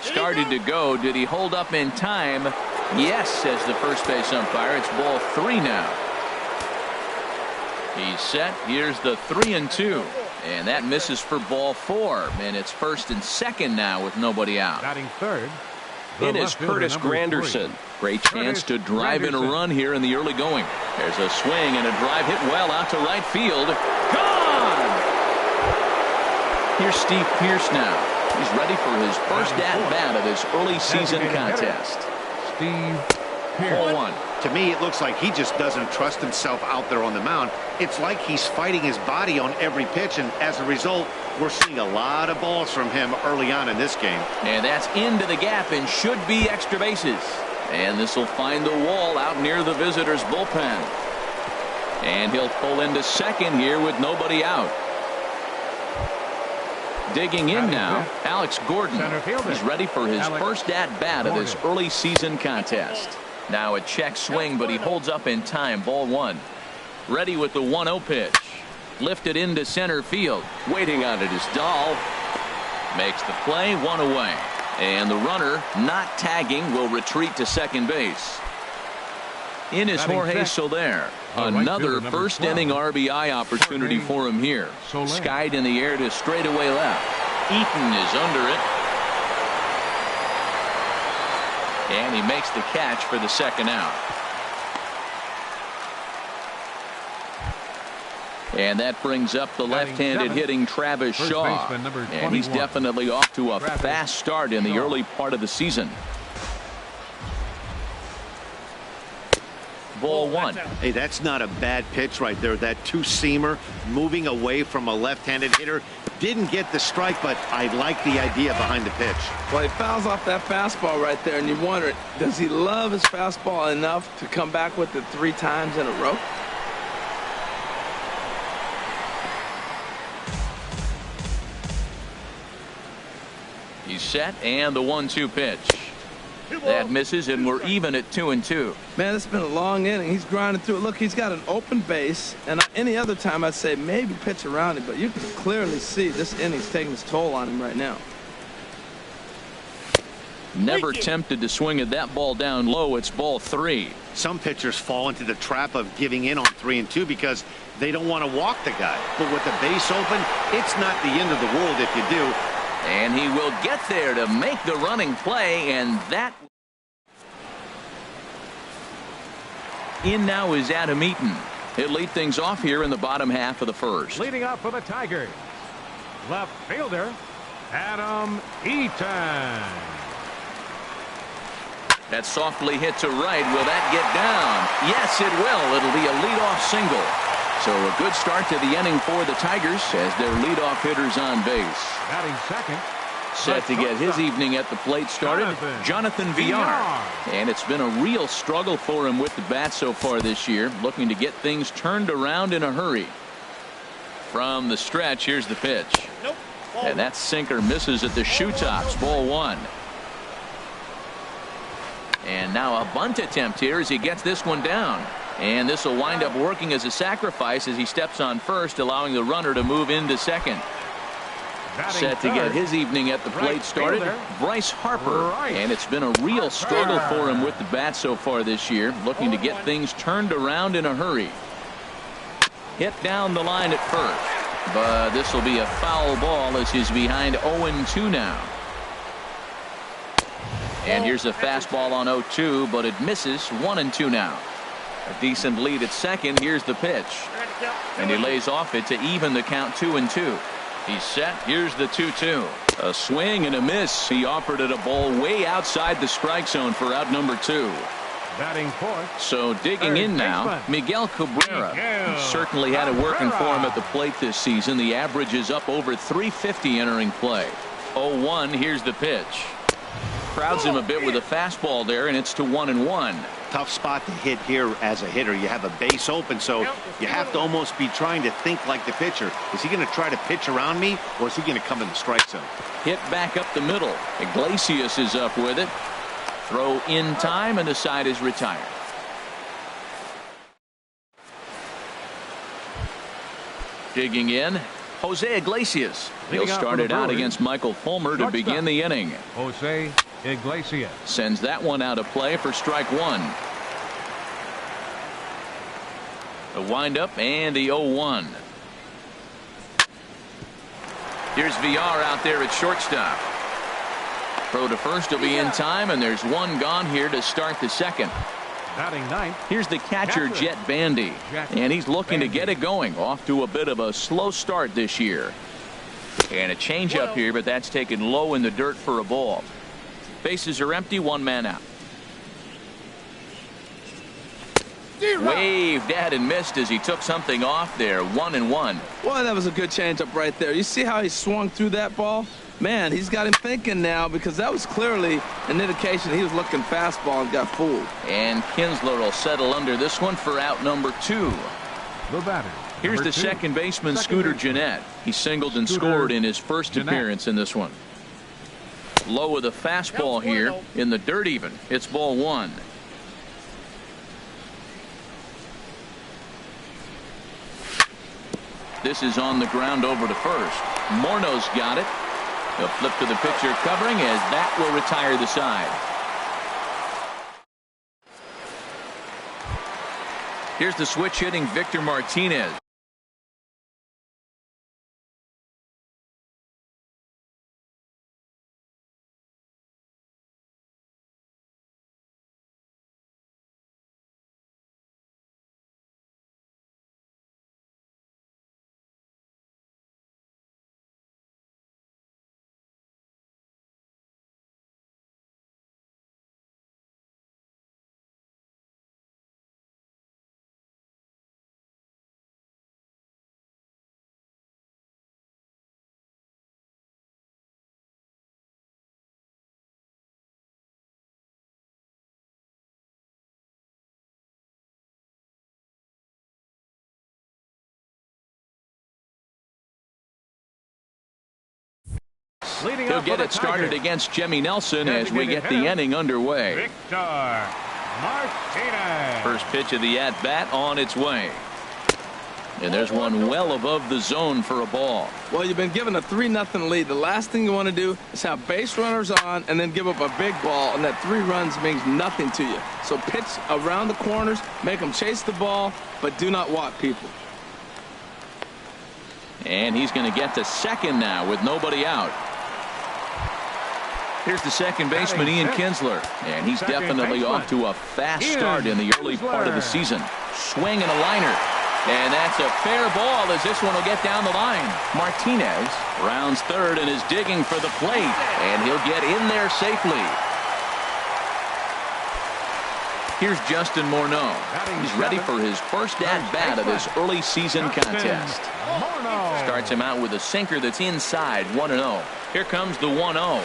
Started to go. Did he hold up in time? Yes, says the first base umpire. It's ball 3 now. He's set. Here's the 3-2. And that misses for ball 4. And it's first and second now with nobody out. Batting third. It is Curtis Granderson. Great chance to drive in a run here in the early going. There's a swing and a drive hit well out to right field. Gone! Here's Steve Pearce now. He's ready for his first at-bat of this early season contest. Steve Pearce. 4-1. To me, it looks like he just doesn't trust himself out there on the mound. It's like he's fighting his body on every pitch, and as a result, we're seeing a lot of balls from him early on in this game. And that's into the gap and should be extra bases. And this will find the wall out near the visitors' bullpen. And he'll pull into second here with nobody out. Digging in now, Alex Gordon. He's ready for his first at-bat of this early season contest. Now a check swing, but he holds up in time. Ball 1. Ready with the 1-0 pitch. Lifted into center field. Waiting on it is Dahl. Makes the play, 1 away. And the runner, not tagging, will retreat to second base. In is Jorge Soler. Another first inning RBI opportunity for him here. Skied in the air to straightaway left. Eaton is under it. And he makes the catch for the second out. And that brings up the left-handed hitting Travis Shaw. And he's definitely off to a fast start in the early part of the season. Ball 1. Hey, that's not a bad pitch right there. That two-seamer moving away from a left-handed hitter. Didn't get the strike, but I like the idea behind the pitch. Well, he fouls off that fastball right there, and you wonder, does he love his fastball enough to come back with it 3 times in a row? He's set, and the 1-2 pitch. That misses, and we're even at 2-2. Man, it's been a long inning. He's grinding through it. Look, he's got an open base, and any other time I'd say maybe pitch around it, but you can clearly see this inning's taking its toll on him right now. Never tempted to swing at that ball down low. It's ball 3. Some pitchers fall into the trap of giving in on 3-2 because they don't want to walk the guy. But with the base open, it's not the end of the world if you do. And he will get there to make the running play, and that in now is Adam Eaton. He'll lead things off here in the bottom half of the first. Leading up for the Tigers, left fielder Adam Eaton. That softly hit to right. Will that get down? Yes, it will. It'll be a leadoff single. So a good start to the inning for the Tigers as their leadoff hitters on base. Batting second. Set to get his evening at the plate started, Jonathan Villar. And it's been a real struggle for him with the bat so far this year, looking to get things turned around in a hurry. From the stretch, here's the pitch. And that sinker misses at the shoe tops. Ball 1. And now a bunt attempt here as he gets this one down. And this will wind up working as a sacrifice as he steps on first, allowing the runner to move into second. Set to get his evening at the plate started, Bryce Harper. And it's been a real struggle for him with the bat so far this year, looking to get things turned around in a hurry. Hit down the line at first, but this will be a foul ball as he's behind 0-2 now. And here's a fastball on 0-2, but it misses. 1-2 now. A decent lead at second. Here's the pitch, and he lays off it to even the count 2-2. He's set. Here's the 2-2. A swing and a miss. He offered it a ball way outside the strike zone for out number 2. Batting fourth. So digging in now, Miguel Cabrera. Certainly had it working for him at the plate this season. The average is up over 350 entering play. 0-1. Here's the pitch. Crowds him a bit with a fastball there, and it's to 1-1. Tough spot to hit here as a hitter. You have a base open, so you have to almost be trying to think like the pitcher. Is he going to try to pitch around me, or is he going to come in the strike zone? Hit back up the middle. Iglesias is up with it. Throw in time, and the side is retired. Digging in, Jose Iglesias. He'll start it out against Michael Fulmer to begin the inning. Jose Iglesias sends that one out of play for strike one. The windup and the 0-1. Here's Villar out there at shortstop. Throw to first will be in time, and there's one gone here to start the second. Batting ninth. Here's the catcher, Jet Bandy, and he's looking to get it going. Off to a bit of a slow start this year. And a changeup here, but that's taken low in the dirt for a ball. Bases are empty, one man out. Waved at and missed as he took something off there. 1-1. Boy, that was a good changeup right there. You see how he swung through that ball? Man, he's got him thinking now, because that was clearly an indication he was looking fastball and got fooled. And Kinsler will settle under this one for out number 2. The batter. Here's the second baseman, Scooter Gennett. He singled and scored in his first appearance in this one. Low with a fastball here in the dirt even. It's ball 1. This is on the ground over to first. Morno's got it. He'll flip to the pitcher covering as that will retire the side. Here's the switch hitting Victor Martinez. He'll get it started against Jimmy Nelson as we get the inning underway. Victor Martinez. First pitch of the at-bat on its way. And there's one well above the zone for a ball. Well, you've been given a 3-0 lead. The last thing you want to do is have base runners on and then give up a big ball, and that 3 runs means nothing to you. So pitch around the corners, make them chase the ball, but do not walk people. And he's going to get to second now with nobody out. Here's the second baseman, Ian Kinsler, and he's definitely off to a fast start in the early part of the season. Swing and a liner, and that's a fair ball as this one will get down the line. Martinez rounds third and is digging for the plate, and he'll get in there safely. Here's Justin Morneau. He's ready for his first at-bat of this early season contest. Starts him out with a sinker that's inside. 1-0. Here comes the 1-0.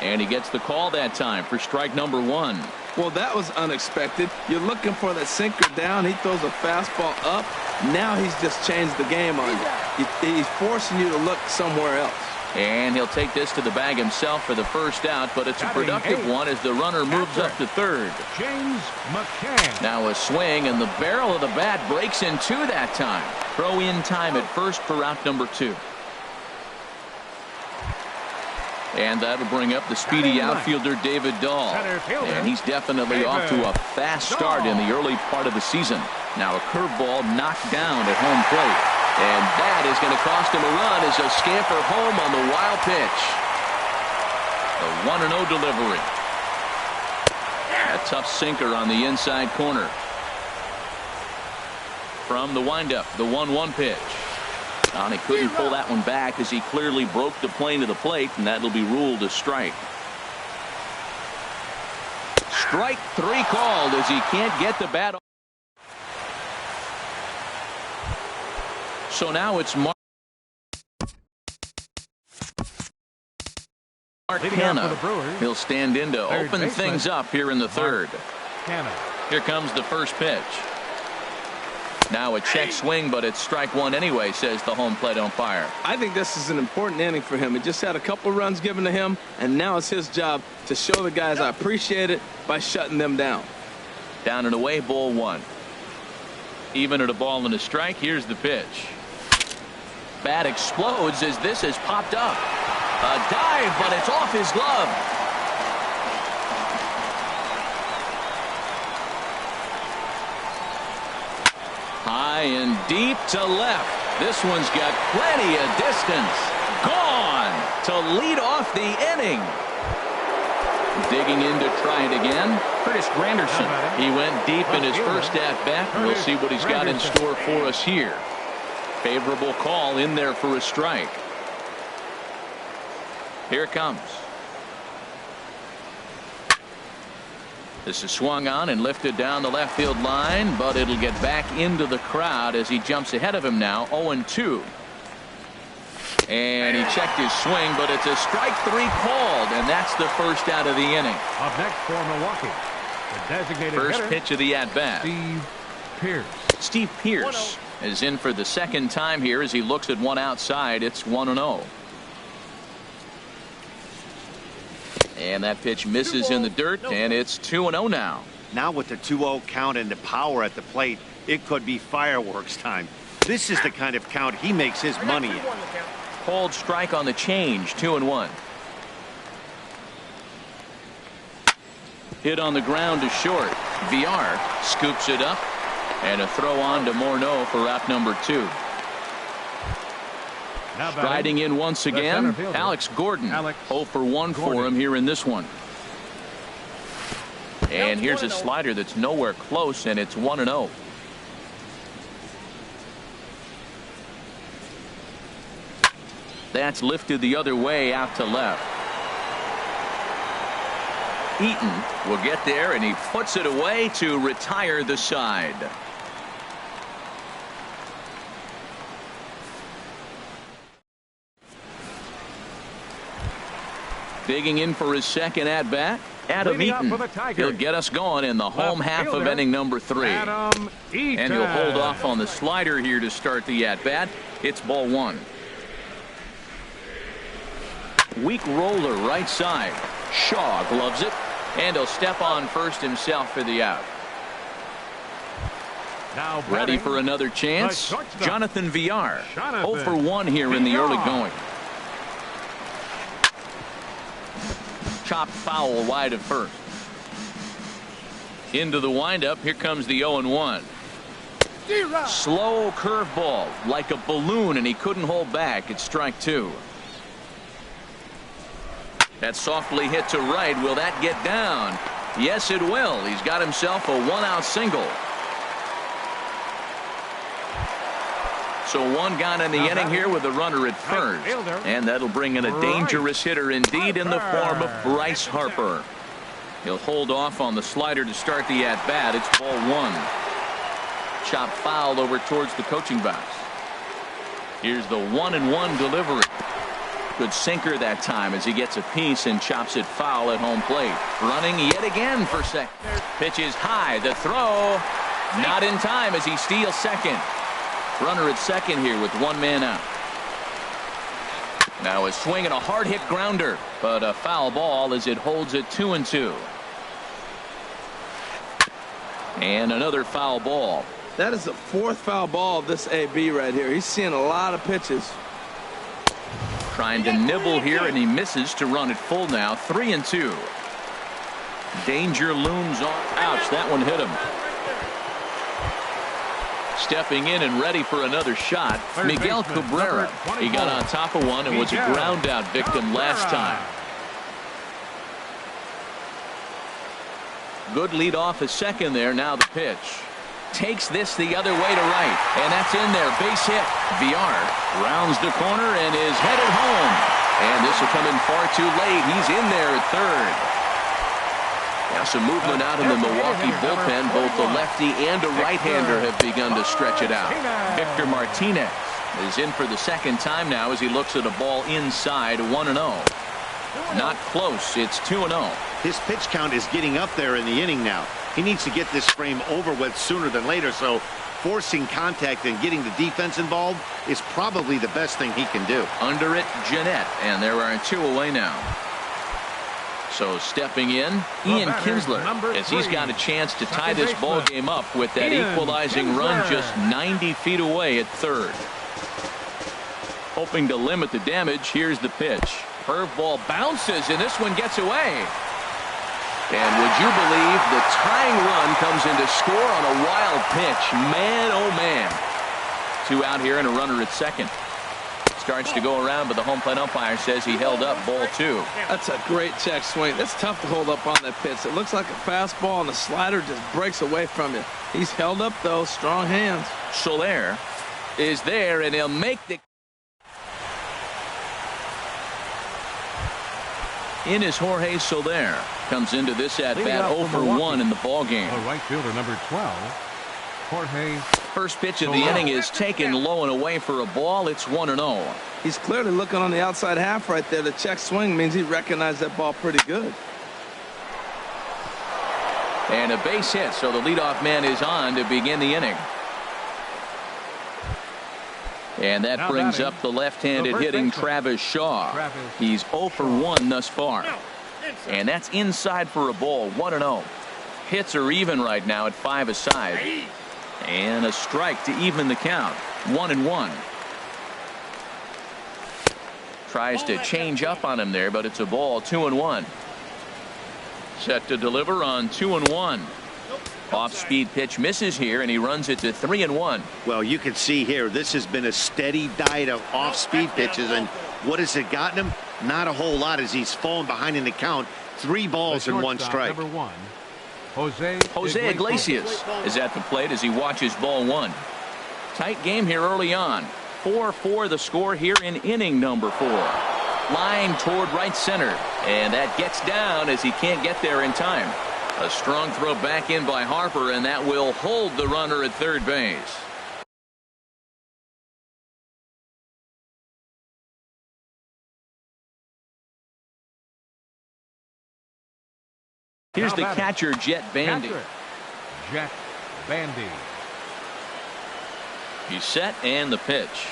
And he gets the call that time for strike number 1. Well, that was unexpected. You're looking for that sinker down. He throws a fastball up. Now he's just changed the game on you. He's forcing you to look somewhere else. And he'll take this to the bag himself for the first out, but it's a productive one as the runner moves up to third. James McCann. Now a swing, and the barrel of the bat breaks in two that time. Throw in time at first for out number 2. And that'll bring up the speedy outfielder David Dahl. And he's definitely off to a fast start in the early part of the season. Now a curveball knocked down at home plate. And that is going to cost him a run as he'll scamper home on the wild pitch. The 1-0 delivery. A tough sinker on the inside corner. From the windup, the 1-1 pitch. And he couldn't pull that one back as he clearly broke the plane to the plate, and that'll be ruled a strike. Strike 3 called as he can't get the bat. So now it's Mark Canna. He'll stand in to open things up here in the third. Here comes the first pitch. Now a check swing, but it's strike 1 anyway, says the home plate umpire. I think this is an important inning for him. He just had a couple runs given to him, and now it's his job to show the guys I appreciate it by shutting them down. Down and away, ball 1. Even at a ball and a strike, here's the pitch. Bat explodes as this has popped up. A dive, but it's off his glove. High and deep to left. This one's got plenty of distance. Gone to lead off the inning. Digging in to try it again, Curtis Granderson. He went deep in his first at-bat. We'll see what he's got in store for us here. Favorable call in there for a strike. Here it comes. This is swung on and lifted down the left field line, but it'll get back into the crowd as he jumps ahead of him now. 0-2. And he checked his swing, but it's a strike 3 called, and that's the first out of the inning. Up next for Milwaukee, the designated first hitter, pitch of the at-bat. Steve Pearce. Steve Pearce is in for the second time here as he looks at one outside. It's 1-0. And that pitch misses in the dirt, and it's 2-0 now. Now with the 2-0 count and the power at the plate, it could be fireworks time. This is the kind of count he makes his money in. Cold strike on the change, 2-1. Hit on the ground to short. VR scoops it up, and a throw on to Morneau for out number 2. Striding in once again, Alex Gordon. 0 for 1 for him here in this one. And here's a slider that's nowhere close, and it's 1-0. That's lifted the other way out to left. Eaton will get there, and he puts it away to retire the side. Digging in for his second at-bat, Adam Eaton. He'll get us going in the home half of inning number 3. And he'll hold off on the slider here to start the at-bat. It's ball 1. Weak roller right side. Shaw gloves it, and he'll step on first himself for the out. Now ready for another chance. Jonathan VR. 0 for 1 here in the early going. Chopped foul wide of first. Into the windup. Here comes the 0-1. Slow curveball like a balloon, and he couldn't hold back. It's strike 2. That softly hit to right. Will that get down? Yes, it will. He's got himself a 1-out single. So 1 gone in the inning here with a runner at first. And that'll bring in a dangerous hitter indeed in the form of Bryce Harper. He'll hold off on the slider to start the at-bat. It's ball 1. Chop foul over towards the coaching box. Here's the 1-1 delivery. Good sinker that time as he gets a piece and chops it foul at home plate. Running yet again for second. Pitch is high. The throw not in time as he steals second. Runner at second here with 1 man out. Now a swing and a hard hit grounder, but a foul ball as it holds it 2-2. And another foul ball. That is the fourth foul ball of this AB right here. He's seeing a lot of pitches. Trying to nibble here, and he misses to run it full now. 3-2. Danger looms on. Ouch, that one hit him. Stepping in and ready for another shot, Miguel Cabrera. He got on top of one and was a ground out victim last time. Good lead off his second there. Now the pitch. Takes this the other way to right, and that's in there. Base hit. Villar rounds the corner and is headed home. And this will come in far too late. He's in there at third. Now some movement out in the Milwaukee bullpen. Both the lefty and a right-hander have begun to stretch it out. Victor Martinez is in for the second time now as he looks at a ball inside. 1-0. Not close. It's 2-0. His pitch count is getting up there in the inning now. He needs to get this frame over with sooner than later, so forcing contact and getting the defense involved is probably the best thing he can do. Under it, Jeanette, and there are 2 away now. So stepping in, Ian Kinsler, as he's got a chance to tie this ball game up with that equalizing run just 90 feet away at third. Hoping to limit the damage, here's the pitch. Curveball bounces, and this one gets away. And would you believe the tying run comes in to score on a wild pitch? Man, oh man. 2 out here and a runner at second. Starts to go around, but the home plate umpire says he held up ball 2. That's a great check swing. That's tough to hold up on that pitch. It looks like a fastball, and the slider just breaks away from you. He's held up, though. Strong hands. Soler is there, and he'll make the... In is Jorge Soler. Comes into this at bat 0 for 1 in the ball game. Right fielder number 12. Jorge. First pitch of the inning is taken low and away for a ball. It's 1-0. He's clearly looking on the outside half right there. The check swing means he recognized that ball pretty good. And a base hit, so the leadoff man is on to begin the inning. And that brings up the left-handed hitting Travis Shaw. He's 0 for 1 thus far. And that's inside for a ball. 1-0. Hits are even right now at 5 aside. And a strike to even the count. 1-1. Tries to change up on him there, but it's a ball. 2-1. Set to deliver on 2-1. Off-speed pitch misses here, and he runs it to 3-1. Well, you can see here, this has been a steady diet of off-speed pitches, and what has it gotten him? Not a whole lot as he's fallen behind in the count. 3 balls and 1 strike. Number 1. Jose Iglesias is at the plate as he watches ball 1. Tight game here early on. 4-4 the score here in inning number 4. Line toward right center, and that gets down as he can't get there in time. A strong throw back in by Harper, and that will hold the runner at third base. Here's the catcher, Jet Bandy. Jet Bandy. He's set, and the pitch.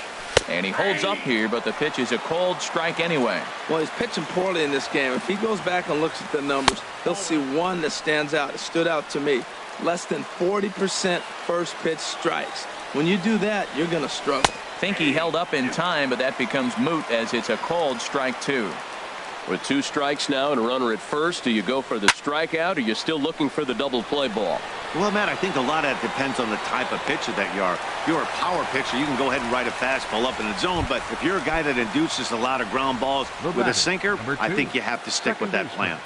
And he holds up here, but the pitch is a called strike anyway. Well, he's pitching poorly in this game. If he goes back and looks at the numbers, he'll see one that stands out. It stood out to me. Less than 40% first pitch strikes. When you do that, you're going to struggle. Think he held up in time, but that becomes moot as it's a called strike 2. With 2 strikes now and a runner at first, do you go for the strikeout, or are you still looking for the double play ball? Well, Matt, I think a lot of that depends on the type of pitcher that you are. If you're a power pitcher, you can go ahead and ride a fastball up in the zone, but if you're a guy that induces a lot of ground balls with a sinker, I think you have to stick with that plan.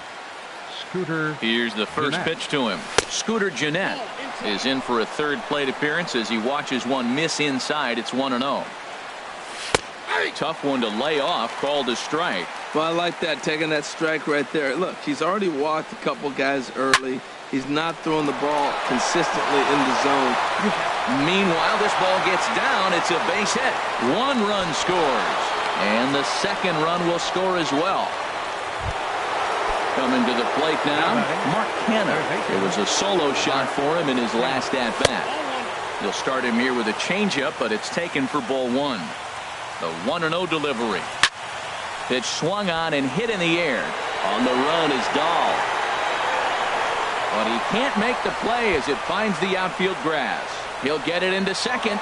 Scooter. Here's the first pitch to him. Scooter Jeanette is in for a third plate appearance as he watches one miss inside. It's 1-0. Tough one to lay off, called a strike. Well, I like that, taking that strike right there. Look, he's already walked a couple guys early. He's not throwing the ball consistently in the zone. Meanwhile, this ball gets down. It's a base hit. 1 run scores. And the second run will score as well. Coming to the plate now, Mark Canha. It was a solo shot for him in his last at-bat. He'll start him here with a changeup, but it's taken for ball 1. The 1-0 delivery. Pitch swung on and hit in the air. On the run is Dahl. But he can't make the play as it finds the outfield grass. He'll get it into second.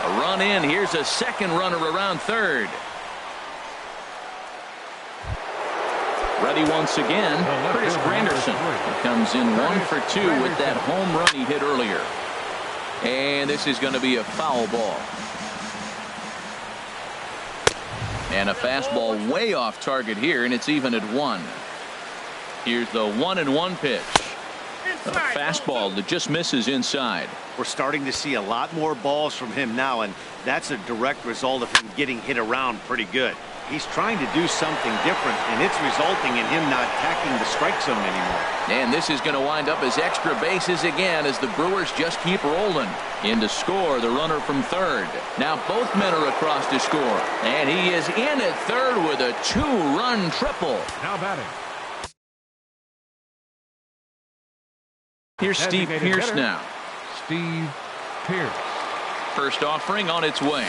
A run in. Here's a second runner around third. Ready once again, Curtis Granderson. He comes in 1 for 2 with that home run he hit earlier. And this is going to be a foul ball. And a fastball way off target here, and it's even at 1. Here's the 1-1 pitch. A fastball that just misses inside. We're starting to see a lot more balls from him now, and that's a direct result of him getting hit around pretty good. He's trying to do something different, and it's resulting in him not attacking the strike zone anymore. And this is going to wind up as extra bases again as the Brewers just keep rolling. In to score, the runner from third. Now both men are across to score. And he is in at third with a 2-run triple. Now batting. Here's Steve Pearce now. Steve Pearce. First offering on its way.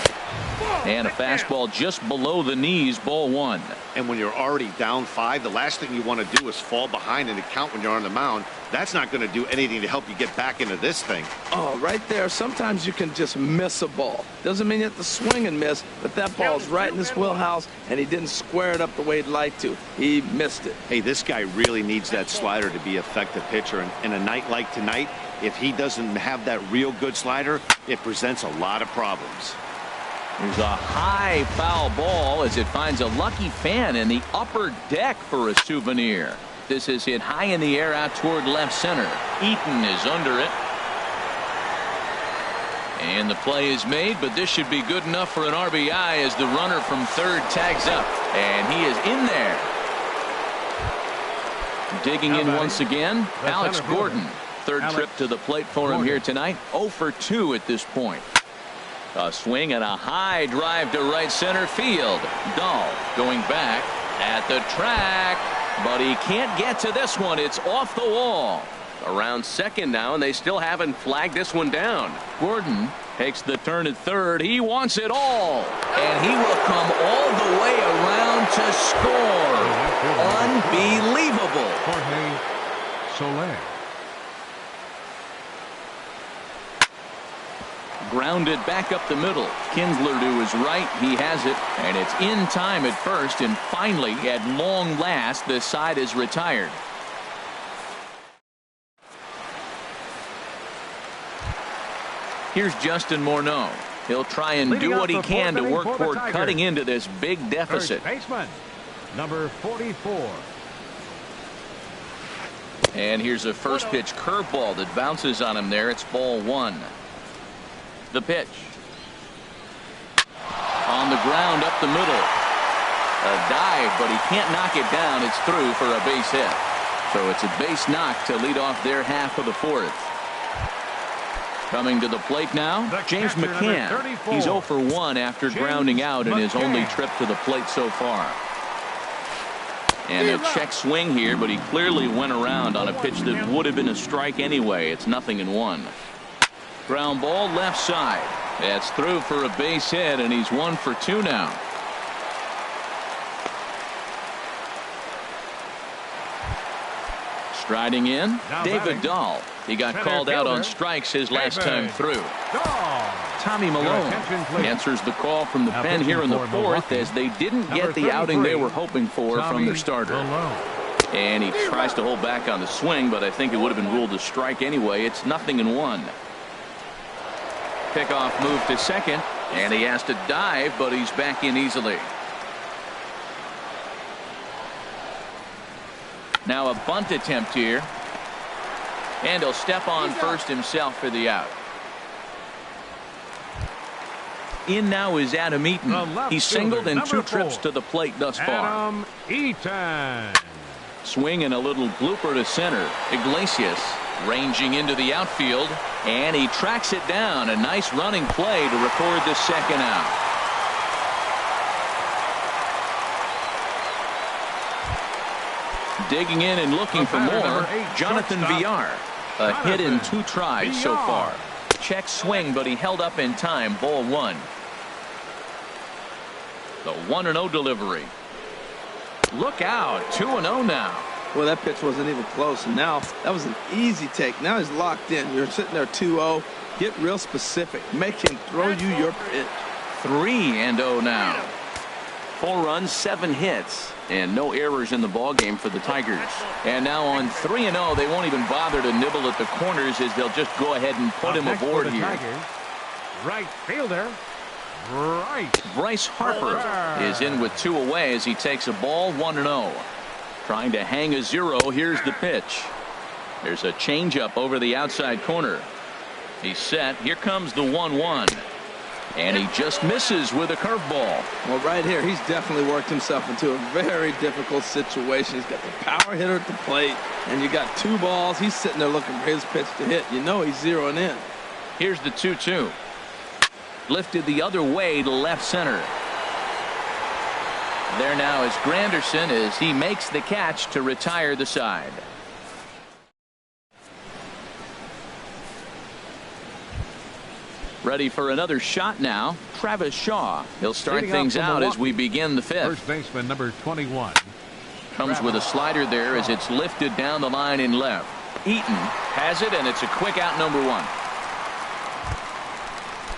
And a fastball just below the knees, ball 1. And when you're already down 5, the last thing you want to do is fall behind in the count when you're on the mound. That's not going to do anything to help you get back into this thing. Oh, right there. Sometimes you can just miss a ball. Doesn't mean you have to swing and miss, but that ball's right in his wheelhouse, and he didn't square it up the way he'd like to. He missed it. Hey, this guy really needs that slider to be an effective pitcher. And in a night like tonight, if he doesn't have that real good slider, it presents a lot of problems. There's a high foul ball as it finds a lucky fan in the upper deck for a souvenir. This is hit high in the air out toward left center. Eaton is under it. And the play is made, but this should be good enough for an RBI as the runner from third tags up. And he is in there. Digging in once again, Alex Gordon. Third trip to the plate for him here tonight. 0 for 2 at this point. A swing and a high drive to right center field. Dahl going back at the track, but he can't get to this one. It's off the wall. Around second now, and they still haven't flagged this one down. Gordon takes the turn at third. He wants it all, and he will come all the way around to score. Unbelievable. Jorge Soler. Grounded back up the middle. Kinsler to his right. He has it. And it's in time at first. And finally, at long last, the side is retired. Here's Justin Morneau. He'll try and do what he can to work toward cutting into this big deficit. First baseman, number 44. And here's a first pitch curveball that bounces on him there. It's ball 1. The pitch. On the ground up the middle. A dive, but he can't knock it down. It's through for a base hit. So it's a base knock to lead off their half of the 4th. Coming to the plate now, James McCann. He's 0 for 1 after grounding out in his only trip to the plate so far. And a check swing here, but he clearly went around on a pitch that would have been a strike anyway. It's 0-1. Ground ball left side. That's through for a base hit, and he's 1 for 2 now. Striding in, David Dahl. He got called out on strikes his last time through. Tommy Malone answers the call from the pen here in the 4th as they didn't get the outing they were hoping for from their starter. And he tries to hold back on the swing, but I think it would have been ruled a strike anyway. It's 0-1. Pickoff move to second, and he has to dive, but he's back in easily. Now a bunt attempt here, and he'll step on first himself for the out. In now is Adam Eaton. He's singled in 2 trips to the plate thus far. Adam Eaton. Swing and a little blooper to center. Iglesias ranging into the outfield, and he tracks it down. A nice running play to record the second out. Digging in and looking for more, Jonathan Villar. A hit in 2 tries so far. Check swing, but he held up in time. Ball 1. The 1-0 delivery. Look out. 2-0 now. Well, that pitch wasn't even close, and now that was an easy take. Now he's locked in. You're sitting there 2-0. Get real specific. Make him throw you your pitch. 3-0 now. 4 runs, 7 hits, and no errors in the ballgame for the Tigers. And now on 3-0, they won't even bother to nibble at the corners as they'll just go ahead and put him aboard here. Tigers, right fielder, Bryce Harper is in with 2 away as he takes a ball 1-0. Trying to hang a 0. Here's the pitch. There's a changeup over the outside corner. He's set. Here comes the 1-1. And he just misses with a curveball. Well, right here, he's definitely worked himself into a very difficult situation. He's got the power hitter at the plate, and you got 2 balls. He's sitting there looking for his pitch to hit. You know he's zeroing in. Here's the 2-2. Lifted the other way to left center. There now is Granderson as he makes the catch to retire the side. Ready for another shot now. Travis Shaw. He'll start things out as we begin the 5th. First baseman number 21. Comes with a slider there as it's lifted down the line in left. Eaton has it, and it's a quick out, number 1.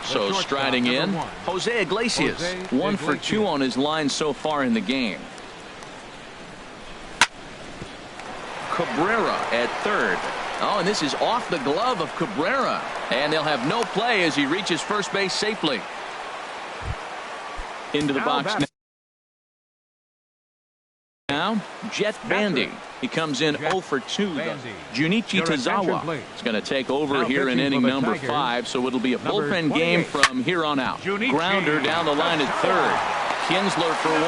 So striding in, Jose Iglesias. 1 for 2 on his line so far in the game. Cabrera at third. Oh, and this is off the glove of Cabrera. And they'll have no play as he reaches first base safely. Into the box now. Jet Bandy. He comes in 0 for 2. Junichi Tozawa is going to take over here in inning number 5, so it'll be a bullpen game from here on out. Grounder down the line at third. Kinsler for 1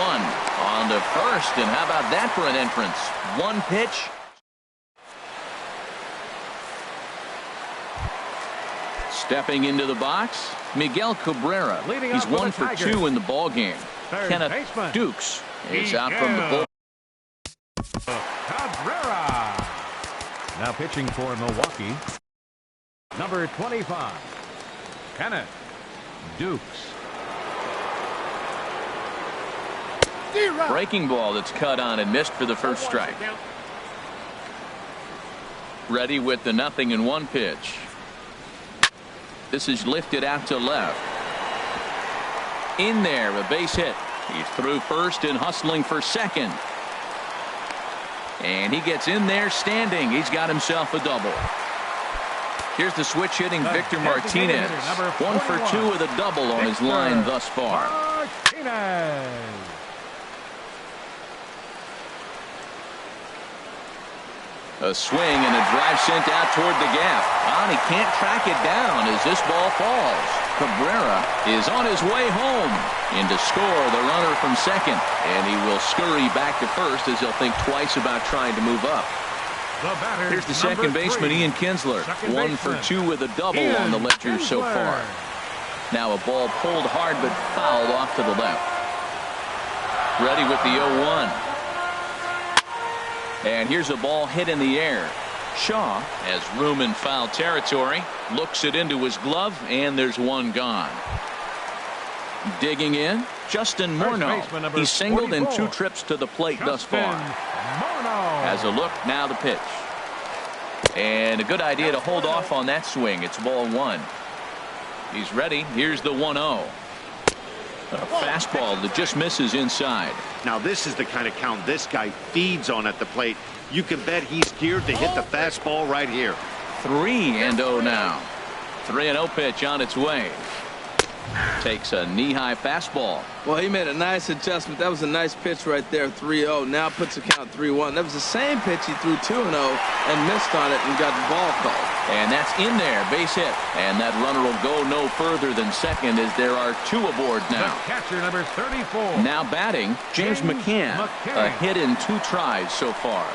on to first, and how about that for an entrance? 1 pitch. Stepping into the box, Miguel Cabrera. He's 1 for 2 in the ball game. Kenneth Dukes is out from the bullpen. Cabrera. Now pitching for Milwaukee, number 25, Kenneth Dukes. Breaking ball that's cut on and missed for the first strike. Ready with the 0-1 pitch. This is lifted out to left. In there, a base hit. He's through first and hustling for second. And he gets in there standing. He's got himself a double. Here's the switch hitting Victor Martinez. 1 for 2 with a double on his line thus far. Martinez. A swing and a drive sent out toward the gap. And he can't track it down as this ball falls. Cabrera is on his way home. In to score the runner from second. And he will scurry back to first as he'll think twice about trying to move up. Here's the second baseman, Ian Kinsler. 1 for 2 with a double on the ledger so far. Now a ball pulled hard but fouled off to the left. Ready with the 0-1. And here's a ball hit in the air. Shaw has room in foul territory. Looks it into his glove, and there's 1 gone. Digging in, Justin Morneau. He's singled in 2 trips to the plate thus far. Has a look, now the pitch. And a good idea to hold off on that swing. It's ball 1. He's ready. Here's the 1-0. A fastball that just misses inside. Now this is the kind of count this guy feeds on at the plate. You can bet he's geared to hit the fastball right here. 3-0 now. 3-0 pitch on its way. Takes a knee-high fastball. Well, he made a nice adjustment. That was a nice pitch right there, 3-0. Now puts the count 3-1. That was the same pitch he threw 2-0 and missed on it and got the ball called. And that's in there, base hit. And that runner will go no further than second as there are 2 aboard now. The catcher, number 34. Now batting, James McCann. A hit in 2 tries so far.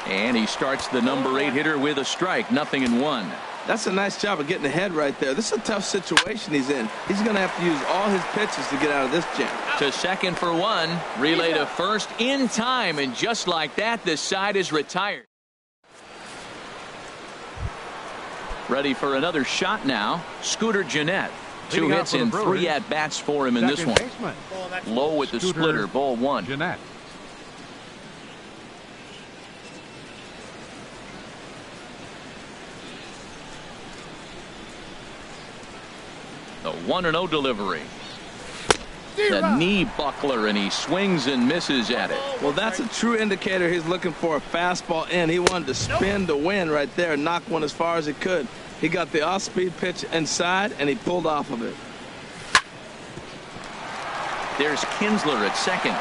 And he starts the number 8 hitter with a strike, 0-1. That's a nice job of getting ahead right there. This is a tough situation he's in. He's going to have to use all his pitches to get out of this jam. To second for 1. Relay to first in time. And just like that, this side is retired. Ready for another shot now. Scooter Gennett. 2 hits and 3 at-bats for him in this one. Low with the splitter, ball 1. Jeanette. The 1-0 delivery. The knee buckler, and he swings and misses at it. Well, that's a true indicator he's looking for a fastball in. He wanted to spin to win right there, knock one as far as he could. He got the off-speed pitch inside, and he pulled off of it. There's Kinsler at second.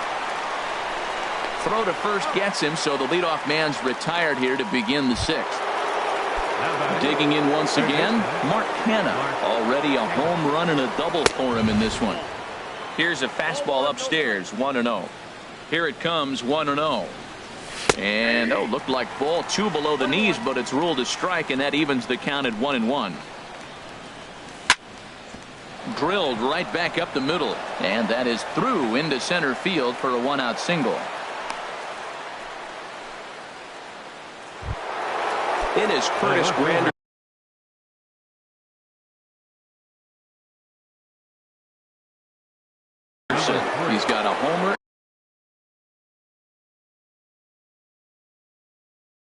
Throw to first gets him, so the leadoff man's retired here to begin the 6th. Digging in once again, Mark Hanna. Already a home run and a double for him in this one. Here's a fastball upstairs, 1-0. Here it comes, 1-0. And, looked like ball 2 below the knees, but it's ruled a strike, and that evens the count at 1-1. Drilled right back up the middle, and that is through into center field for a 1-out single. It is Curtis Granderson. He's got a homer.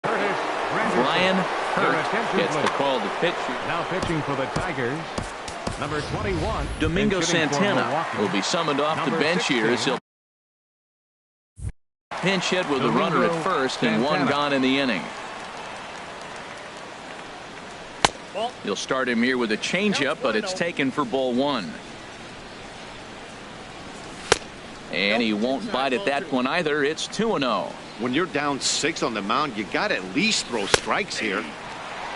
Brian Hurt gets the call to pitch. Now pitching for the Tigers, number 21. Domingo Santana will be summoned off the bench here as he'll pinch hit with a runner at first and 1 gone in the inning. You'll start him here with a changeup, but it's taken for ball 1. And he won't bite at that one either. It's 2-0. When you're down 6 on the mound, you got to at least throw strikes here.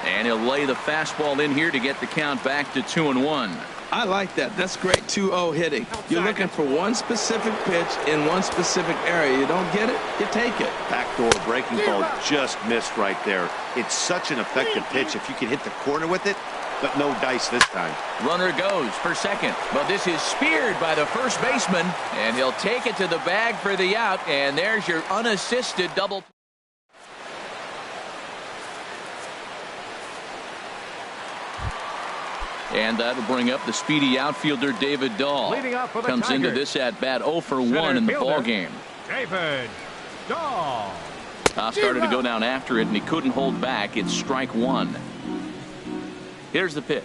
And he'll lay the fastball in here to get the count back to 2-1. I like that. That's great 2-0 hitting. You're looking for one specific pitch in one specific area. You don't get it, you take it. Backdoor breaking ball just missed right there. It's such an effective pitch if you can hit the corner with it, but no dice this time. Runner goes for second, but this is speared by the first baseman, and he'll take it to the bag for the out, and there's your unassisted double. And that'll bring up the speedy outfielder David Dahl. Comes into this at bat 0 for 1 in the ball game. David Dahl started to go down after it, and he couldn't hold back. It's strike 1. Here's the pitch.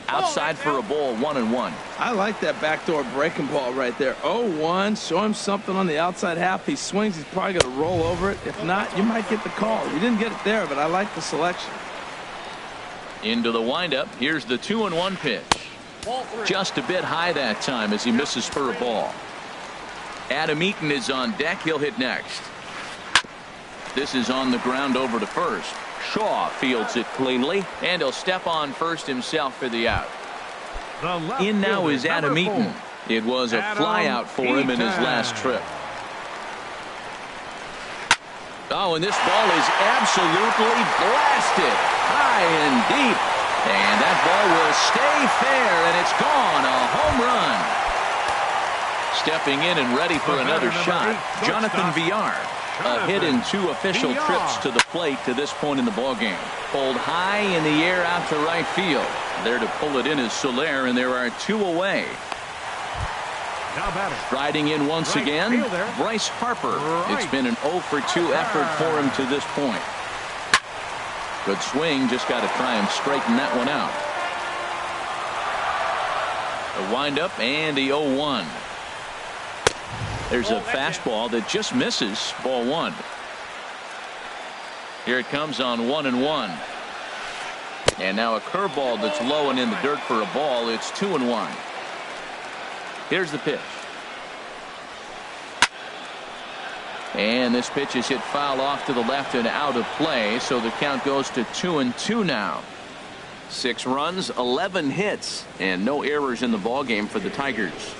Outside for a ball, 1-1. I like that backdoor breaking ball right there. 0-1. Show him something on the outside half. He swings. He's probably going to roll over it. If not, you might get the call. You didn't get it there, but I like the selection. Into the windup. Here's the 2-1 pitch. Just a bit high that time as he misses for a ball. Adam Eaton is on deck. He'll hit next. This is on the ground over to first. Shaw fields it cleanly, and he'll step on first himself for the out. In now is Adam Eaton. It was a fly out for him in his last trip. And this ball is absolutely blasted high and deep, and that ball will stay fair, and it's gone. A home run. Stepping in and ready for another shot, Jonathan Villar. A hit in 2 official trips to the plate to this point in the ballgame. Pulled high in the air out to right field. There to pull it in is Soler, and there are 2 away. Striding in once again, Bryce Harper. It's been an 0 for 2 effort for him to this point. Good swing, just got to try and straighten that one out. The windup and the 0-1. There's a fastball that just misses, ball 1. Here it comes on 1-1. And now a curveball that's low and in the dirt for a ball. It's 2-1. Here's the pitch. And this pitch is hit foul off to the left and out of play, so the count goes to 2-2 now. 6 runs, 11 hits, and no errors in the ballgame for the Tigers.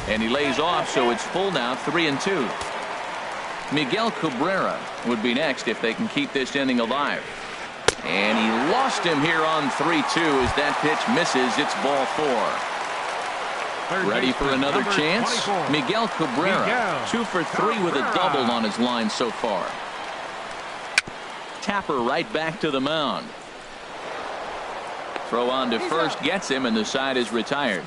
And he lays off, so it's full now, 3-2. Miguel Cabrera would be next if they can keep this inning alive. And he lost him here on 3-2 as that pitch misses. It's ball 4. Ready for another chance? Miguel Cabrera, 2 for 3 with a double on his line so far. Tapper right back to the mound. Throw on to first gets him, and the side is retired.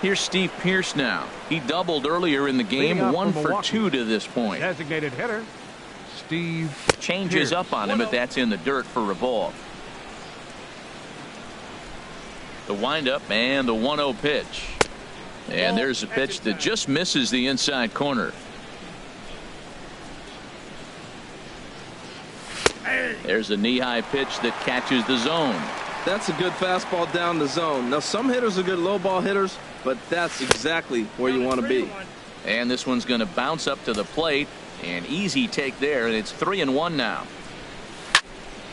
Here's Steve Pearce now. He doubled earlier in the game, 1 for 2 to this point. Designated hitter, Steve Changes Pearce. up on him, but that's in the dirt for a ball. The windup and the 1-0 pitch. And there's a pitch that just misses the inside corner. There's a knee-high pitch that catches the zone. That's a good fastball down the zone. Now, some hitters are good low ball hitters, but that's exactly where you want to be. And this one's going to bounce up to the plate. An easy take there, and it's 3-1 now.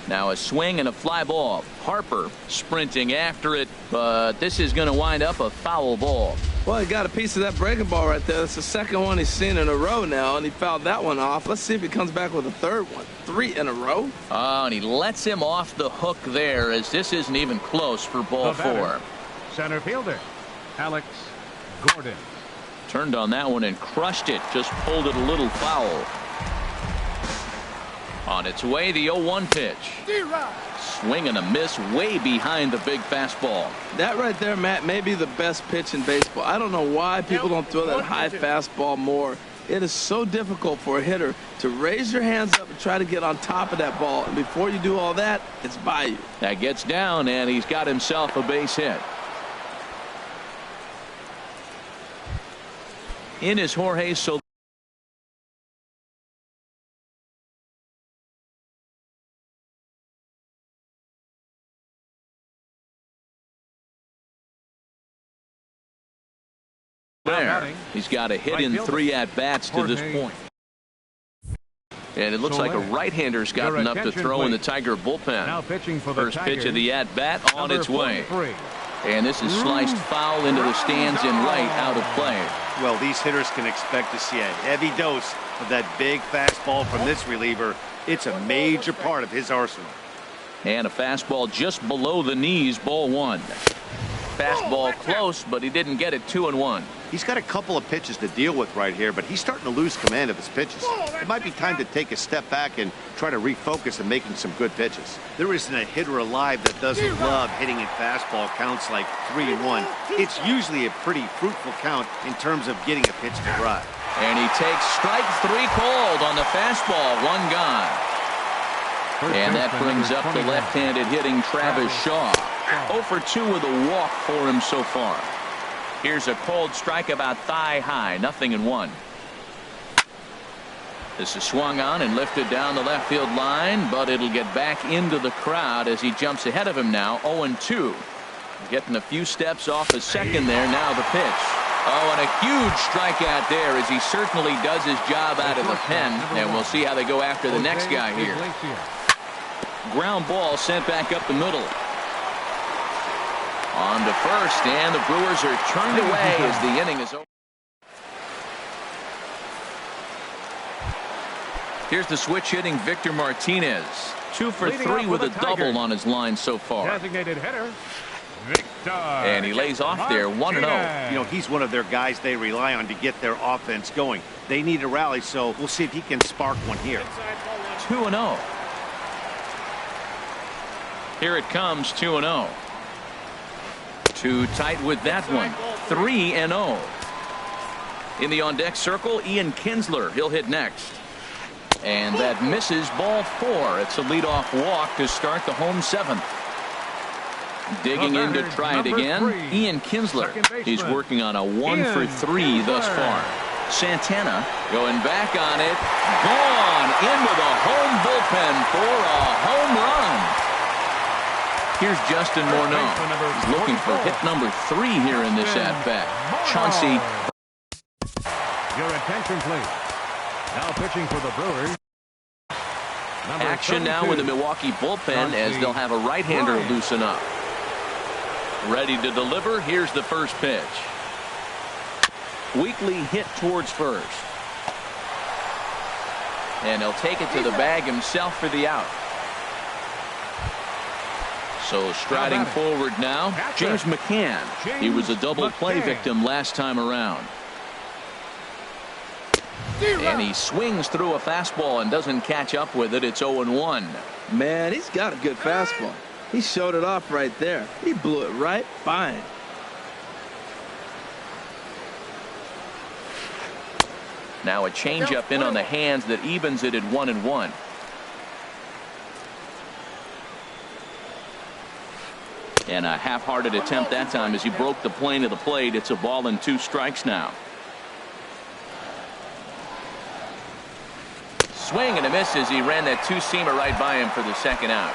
Now a swing and a fly ball. Harper sprinting after it, but this is going to wind up a foul ball. Well, he got a piece of that breaking ball right there. That's the second one he's seen in a row now, and he fouled that one off. Let's see if he comes back with a third one. 3 in a row. Oh, and he lets him off the hook there, as this isn't even close for ball 4. Center fielder, Alex Gordon. Turned on that one and crushed it. Just pulled it a little foul. On its way, the 0-1 pitch. Swing and a miss way behind the big fastball. That right there, Matt, may be the best pitch in baseball. I don't know why people don't throw that high fastball more. It is so difficult for a hitter to raise your hands up and try to get on top of that ball. And before you do all that, it's by you. That gets down, and he's got himself a base hit. In is Jorge Soler. He's got a hit in 3 at-bats to this point. And it looks like a right-hander's gotten up to throw in the Tiger bullpen. Now pitching for the First pitch of the at-bat on its way. 43. And this is sliced foul into the stands and right, out of play. Well, these hitters can expect to see a heavy dose of that big fastball from this reliever. It's a major part of his arsenal. And a fastball just below the knees, ball 1. Fastball close, but he didn't get it. 2-1. He's got a couple of pitches to deal with right here, but he's starting to lose command of his pitches. It might be time to take a step back and try to refocus on making some good pitches. There isn't a hitter alive that doesn't love hitting in fastball counts like 3-1. It's usually a pretty fruitful count in terms of getting a pitch to drive. And he takes strike 3 called on the fastball. 1 gone. And that brings up the left-handed hitting Travis Shaw. 0 for 2 with a walk for him so far. Here's a cold strike about thigh high. 0-1. This is swung on and lifted down the left field line, but it'll get back into the crowd as he jumps ahead of him now. 0-2. Getting a few steps off a second there. Now the pitch. Oh, and a huge strikeout there, as he certainly does his job out of the pen. And we'll see how they go after the next guy here. Ground ball sent back up the middle. On to first, and the Brewers are turned away as the inning is over. Here's the switch hitting Victor Martinez. 2 for 3 with a double on his line so far. Designated hitter, Victor. And he lays off there, 1-0. You know, he's one of their guys they rely on to get their offense going. They need a rally, so we'll see if he can spark one here. 2-0. Here it comes, 2-0. Too tight with that one. 3-0. In the on-deck circle, Ian Kinsler. He'll hit next. And that misses, ball 4. It's a leadoff walk to start the home 7th. Digging in to try it again, Ian Kinsler. He's working on a 1 for 3 thus far. Santana going back on it. Gone into the home bullpen for a home run. Here's Justin Morneau. He's looking for hit number 3 here in this at-bat. Chauncey. Your attention, please. Now pitching for the Brewers. Action now with the Milwaukee bullpen as they'll have a right-hander loosen up. Ready to deliver. Here's the first pitch. Weakly hit towards first. And he'll take it to the bag himself for the out. So striding forward now, James McCann. He was a double play victim last time around. And he swings through a fastball and doesn't catch up with it. It's 0-1. Man, he's got a good fastball. He showed it off right there. He blew it right fine. Now a changeup in on the hands that evens it at 1-1. And a half-hearted attempt that time as he broke the plane of the plate. It's a ball and 2 strikes now. Swing and a miss as he ran that 2-seamer right by him for the second out.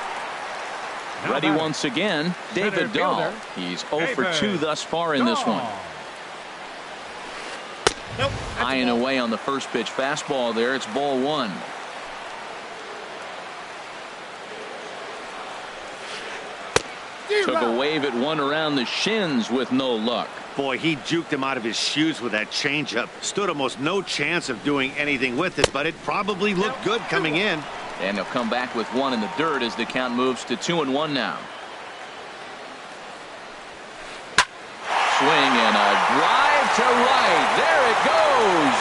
Ready once again, David Dahl. He's 0 for 2 thus far in this one. High and away on the first pitch fastball there. It's ball 1. Took a wave at one around the shins with no luck. Boy, he juked him out of his shoes with that changeup. Stood almost no chance of doing anything with it, but it probably looked good coming in. And he'll come back with 1 in the dirt as the count moves to 2-1 now. Swing and a drive to right. There it goes.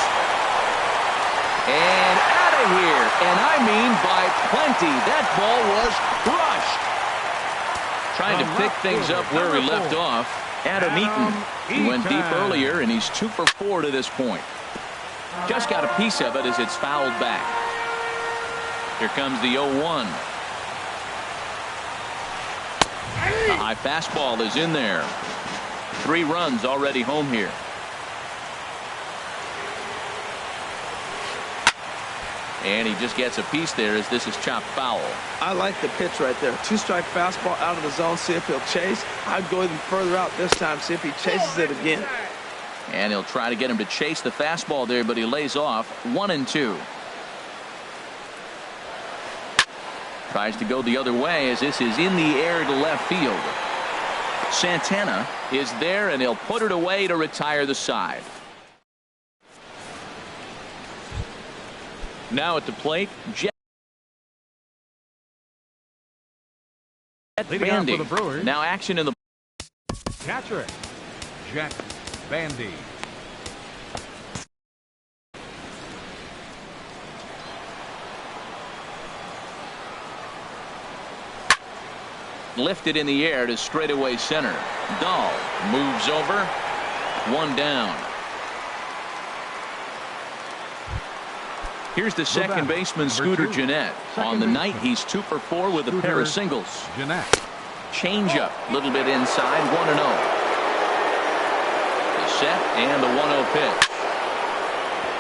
And out of here. And I mean by plenty. That ball was crushed. Trying to pick things up where we left off. Adam Eaton. He went deep earlier, and he's 2 for 4 to this point. Just got a piece of it as it's fouled back. Here comes the 0-1. A high fastball is in there. 3 runs already home here. And he just gets a piece there as this is chopped foul. I like the pitch right there. 2-strike fastball out of the zone. See if he'll chase. I'd go even further out this time. See if he chases it again. And he'll try to get him to chase the fastball there, but he lays off. 1-2. Tries to go the other way as this is in the air to left field. Santana is there, and he'll put it away to retire the side. Now at the plate, Jet Bandy. Now action in the catcher, Jet Bandy. Lifted in the air to straightaway center. Dahl moves over. 1 down. Here's the second baseman, Scooter Gennett. On the night, he's 2 for 4 with a pair of singles. Changeup, a little bit inside, 1-0. The set and the 1-0 pitch.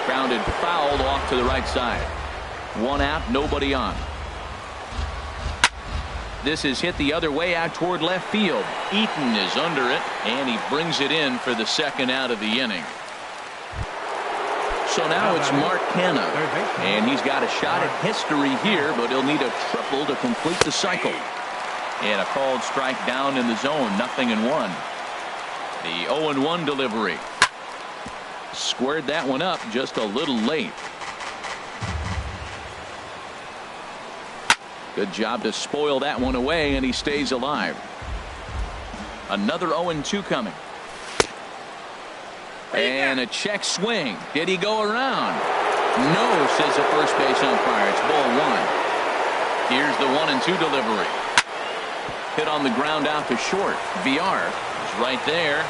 Grounded fouled off to the right side. 1 out, nobody on. This is hit the other way out toward left field. Eaton is under it, and he brings it in for the second out of the inning. So now it's Mark Canha, and he's got a shot at history here, but he'll need a triple to complete the cycle. And a called strike down in the zone, 0-1. The 0-1 delivery. Squared that one up just a little late. Good job to spoil that one away, and he stays alive. Another 0-2 coming. And a check swing. Did he go around? No, says the first base umpire. It's ball 1. Here's the 1-2 delivery. Hit on the ground out to short. VR is right there.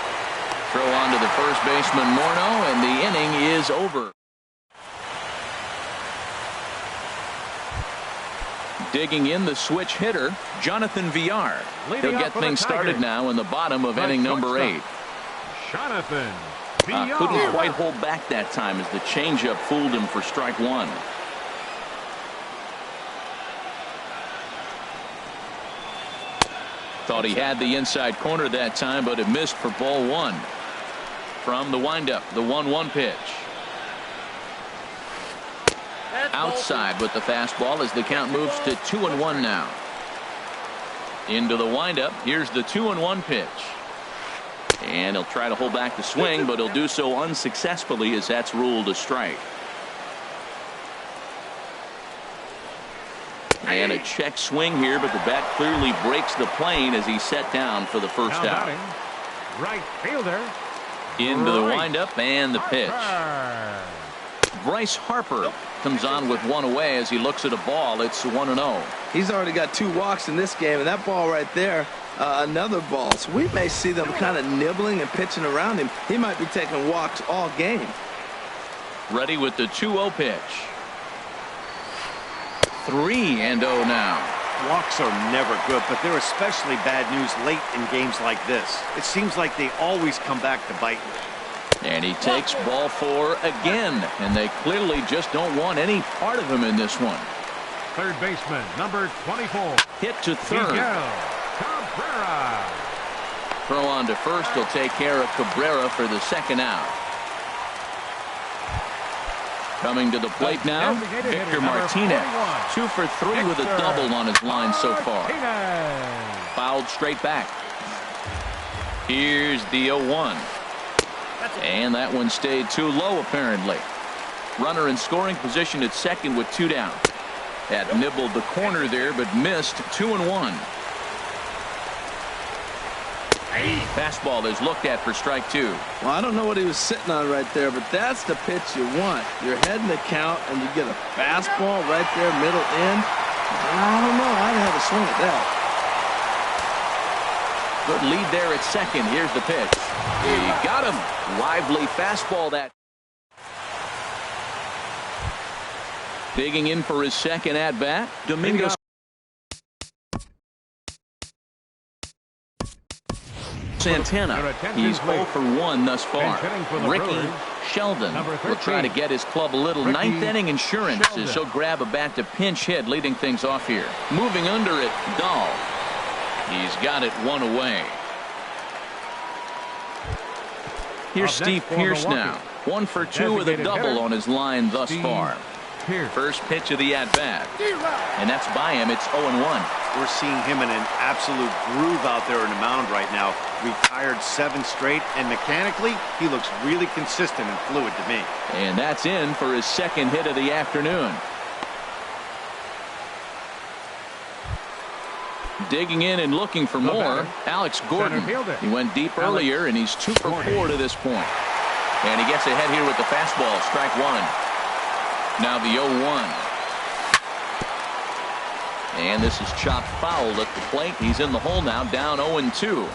Throw on to the first baseman Morneau, and the inning is over. Digging in the switch hitter, Jonathan VR. He'll get things started now in the bottom of inning number 8. Jonathan. Couldn't quite hold back that time as the changeup fooled him for strike 1. Thought he had the inside corner that time, but it missed for ball 1. From the windup, the 1-1 pitch. Outside with the fastball as the count moves to 2-1 now. Into the windup. Here's the 2-1 pitch. And he'll try to hold back the swing, but he'll do so unsuccessfully as that's ruled a strike. And a check swing here, but the bat clearly breaks the plane as he's set down for the first out. Right fielder. Into the windup and the pitch. Bryce Harper comes on with one away as he looks at a ball. It's 1-0. He's already got 2 walks in this game, and that ball right there, another ball. So we may see them kind of nibbling and pitching around him. He might be taking walks all game. Ready with the 2-0 pitch. 3-0 now. Walks are never good, but they're especially bad news late in games like this. It seems like they always come back to bite you. And he takes ball 4 again, and they clearly just don't want any part of him in this one. Third baseman, number 24. Hit to third. Miguel Cabrera. Throw on to first. He'll take care of Cabrera for the second out. Coming to the plate now, Victor Martinez. 2 for 3 with a double on his line so far. Fouled straight back. Here's the 0-1. And that one stayed too low, apparently. Runner in scoring position at second with 2 down. That nibbled the corner there, but missed. 2-1. Fastball is looked at for strike 2. Well, I don't know what he was sitting on right there, but that's the pitch you want. You're heading the count, and you get a fastball right there, middle in. I don't know. I'd have a swing at that. Good lead there at second. Here's the pitch. He got him. Lively fastball that. Digging in for his second at-bat, Domingo Santana. He's 0 for 1 thus far. Ricky Sheldon will try to get his club a little ninth inning insurance as he'll grab a bat to pinch hit, leading things off here. Moving under it, Dahl. He's got it 1 away. Here's Steve Pearce now. 1 for 2 with a double on his line thus far. First pitch of the at-bat. And that's by him. It's 0-1. We're seeing him in an absolute groove out there in the mound right now. Retired 7 straight, and mechanically, he looks really consistent and fluid to me. And that's in for his second hit of the afternoon. Digging in and looking for more, Alex Gordon. He went deep earlier, and he's 2 for 4 to this point. And he gets ahead here with the fastball, strike 1. Now the 0-1. And this is chopped foul at the plate. He's in the hole now, down 0-2.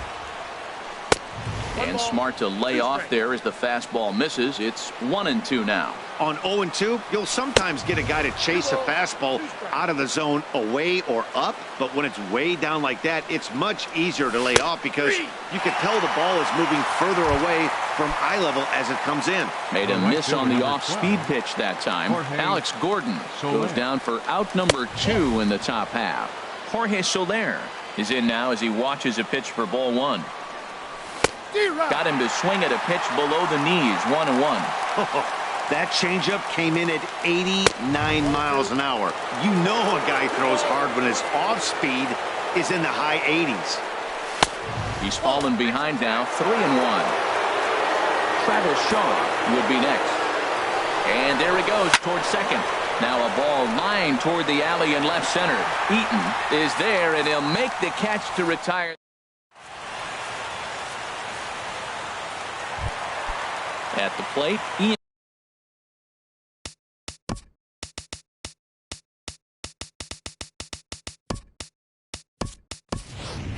And smart to lay off there as the fastball misses. It's 1-2 now. On 0-2, you'll sometimes get a guy to chase a fastball out of the zone away or up, but when it's way down like that, it's much easier to lay off because you can tell the ball is moving further away from eye level as it comes in. Made a miss on the off-speed pitch that time. Alex Gordon goes down for out number 2 in the top half. Jorge Soler is in now as he watches a pitch for ball 1. Got him to swing at a pitch below the knees, 1-1. That changeup came in at 89 miles an hour. You know a guy throws hard when his off speed is in the high 80s. He's fallen behind now, 3-1. Travis Shaw would be next. And there he goes towards second. Now a ball lined toward the alley in left center. Eaton is there, and he'll make the catch to retire. At the plate, Ian.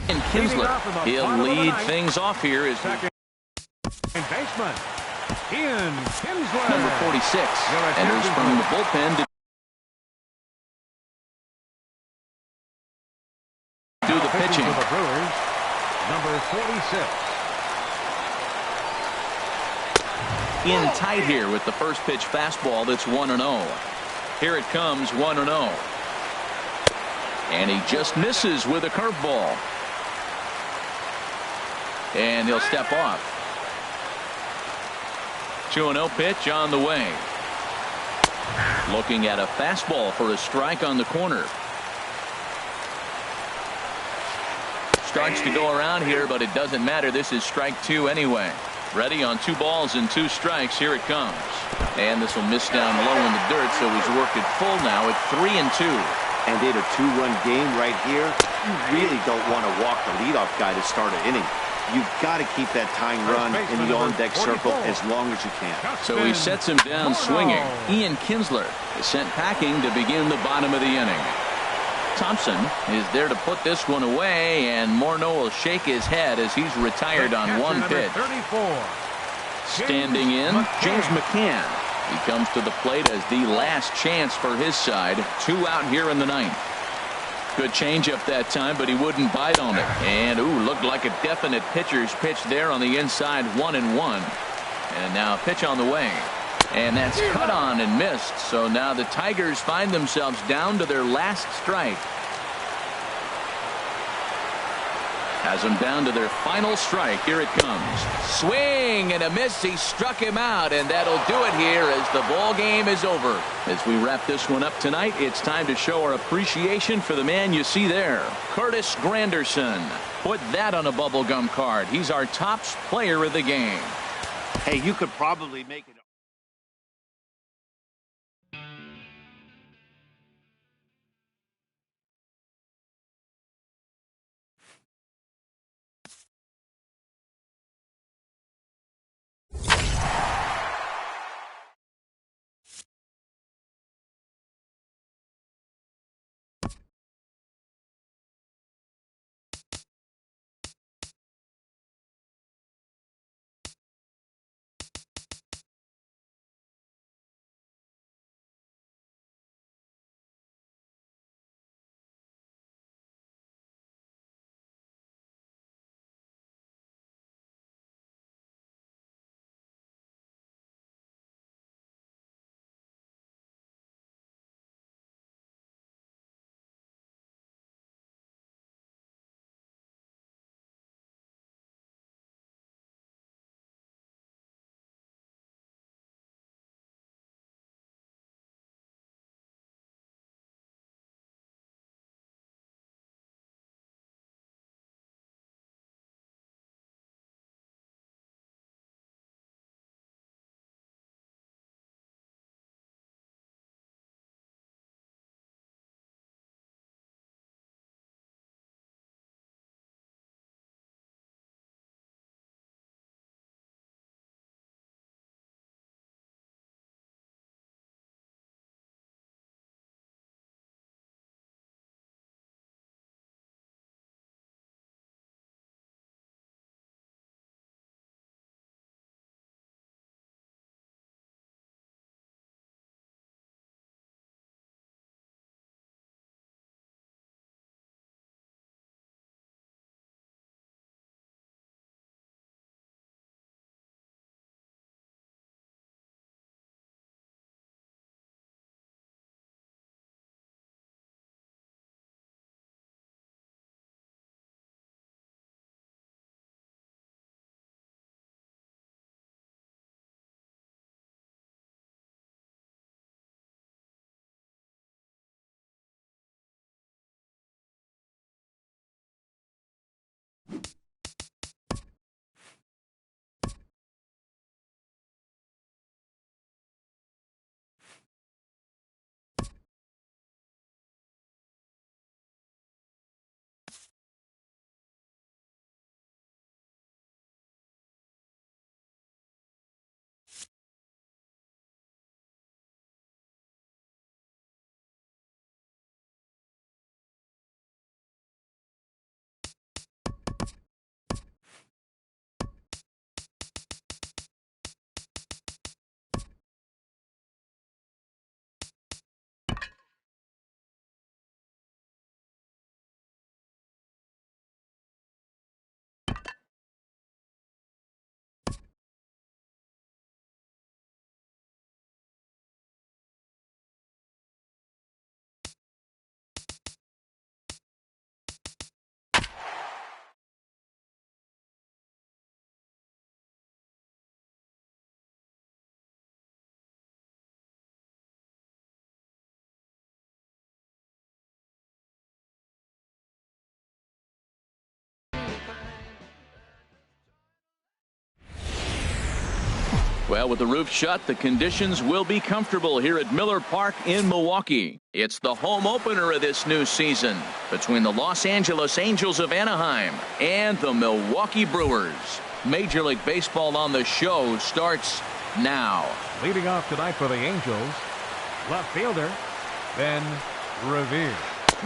And Kinsler, he'll lead things off here as second baseman Ian Kinsler, number 46 enters from the bullpen to do the pitching. For the Brewers, number 46. In tight here with the first pitch fastball. That's 1-0. Here it comes, 1-0. And he just misses with a curveball. And he'll step off. 2-0 pitch on the way. Looking at a fastball for a strike on the corner. Starts to go around here, but it doesn't matter. This is strike 2 anyway. Ready on 2 balls and 2 strikes. Here it comes. And this will miss down low in the dirt, so he's worked it full now at 3-2. And in a 2-run game right here, you really don't want to walk the leadoff guy to start an inning. You've got to keep that tying run in the on-deck circle as long as you can. So he sets him down swinging. Ian Kinsler is sent packing to begin the bottom of the inning. Thompson is there to put this one away, and Morneau will shake his head as he's retired on one pitch. Standing in, James McCann. He comes to the plate as the last chance for his side. 2 out here in the ninth. Good changeup that time, but he wouldn't bite on it. And, ooh, looked like a definite pitcher's pitch there on the inside, 1-1. And now a pitch on the way. And that's cut on and missed. So now the Tigers find themselves down to their last strike. Has them down to their final strike. Here it comes. Swing and a miss. He struck him out, and that'll do it here as the ball game is over. As we wrap this one up tonight, it's time to show our appreciation for the man you see there, Curtis Granderson. Put that on a bubblegum card. He's our top player of the game. Hey, you could probably make it. Well, with the roof shut, the conditions will be comfortable here at Miller Park in Milwaukee. It's the home opener of this new season between the Los Angeles Angels of Anaheim and the Milwaukee Brewers. Major League Baseball on the show starts now. Leading off tonight for the Angels, left fielder Ben Revere.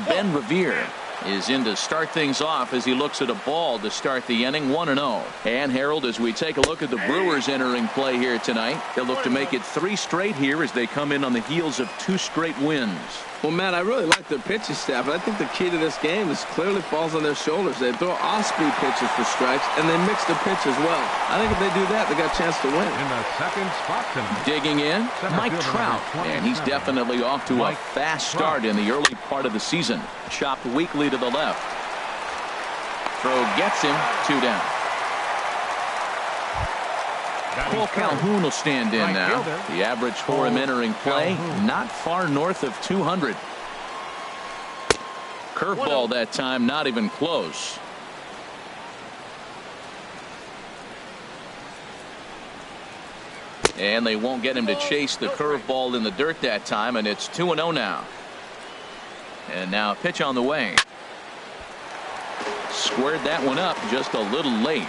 Ben Revere is in to start things off as he looks at a ball to start the inning, 1-0. And Harold, as we take a look at the Brewers entering play here tonight, they'll look to make it 3 straight here as they come in on the heels of 2 straight wins. Well, Matt, I really like their pitching staff, and I think the key to this game is clearly falls on their shoulders. They throw off-speed pitches for strikes, and they mix the pitch as well. I think if they do that, they got a chance to win. In the second spot tonight. Digging in, Mike Trout, and he's definitely off to a fast start in the early part of the season. Chopped weakly to the left. Throw gets him, 2 down. Cole Calhoun will stand in now. The average for him entering play, not far north of 200. Curveball that time, not even close. And they won't get him to chase the curveball in the dirt that time, and it's 2-0 now. And now a pitch on the way. Squared that one up just a little late.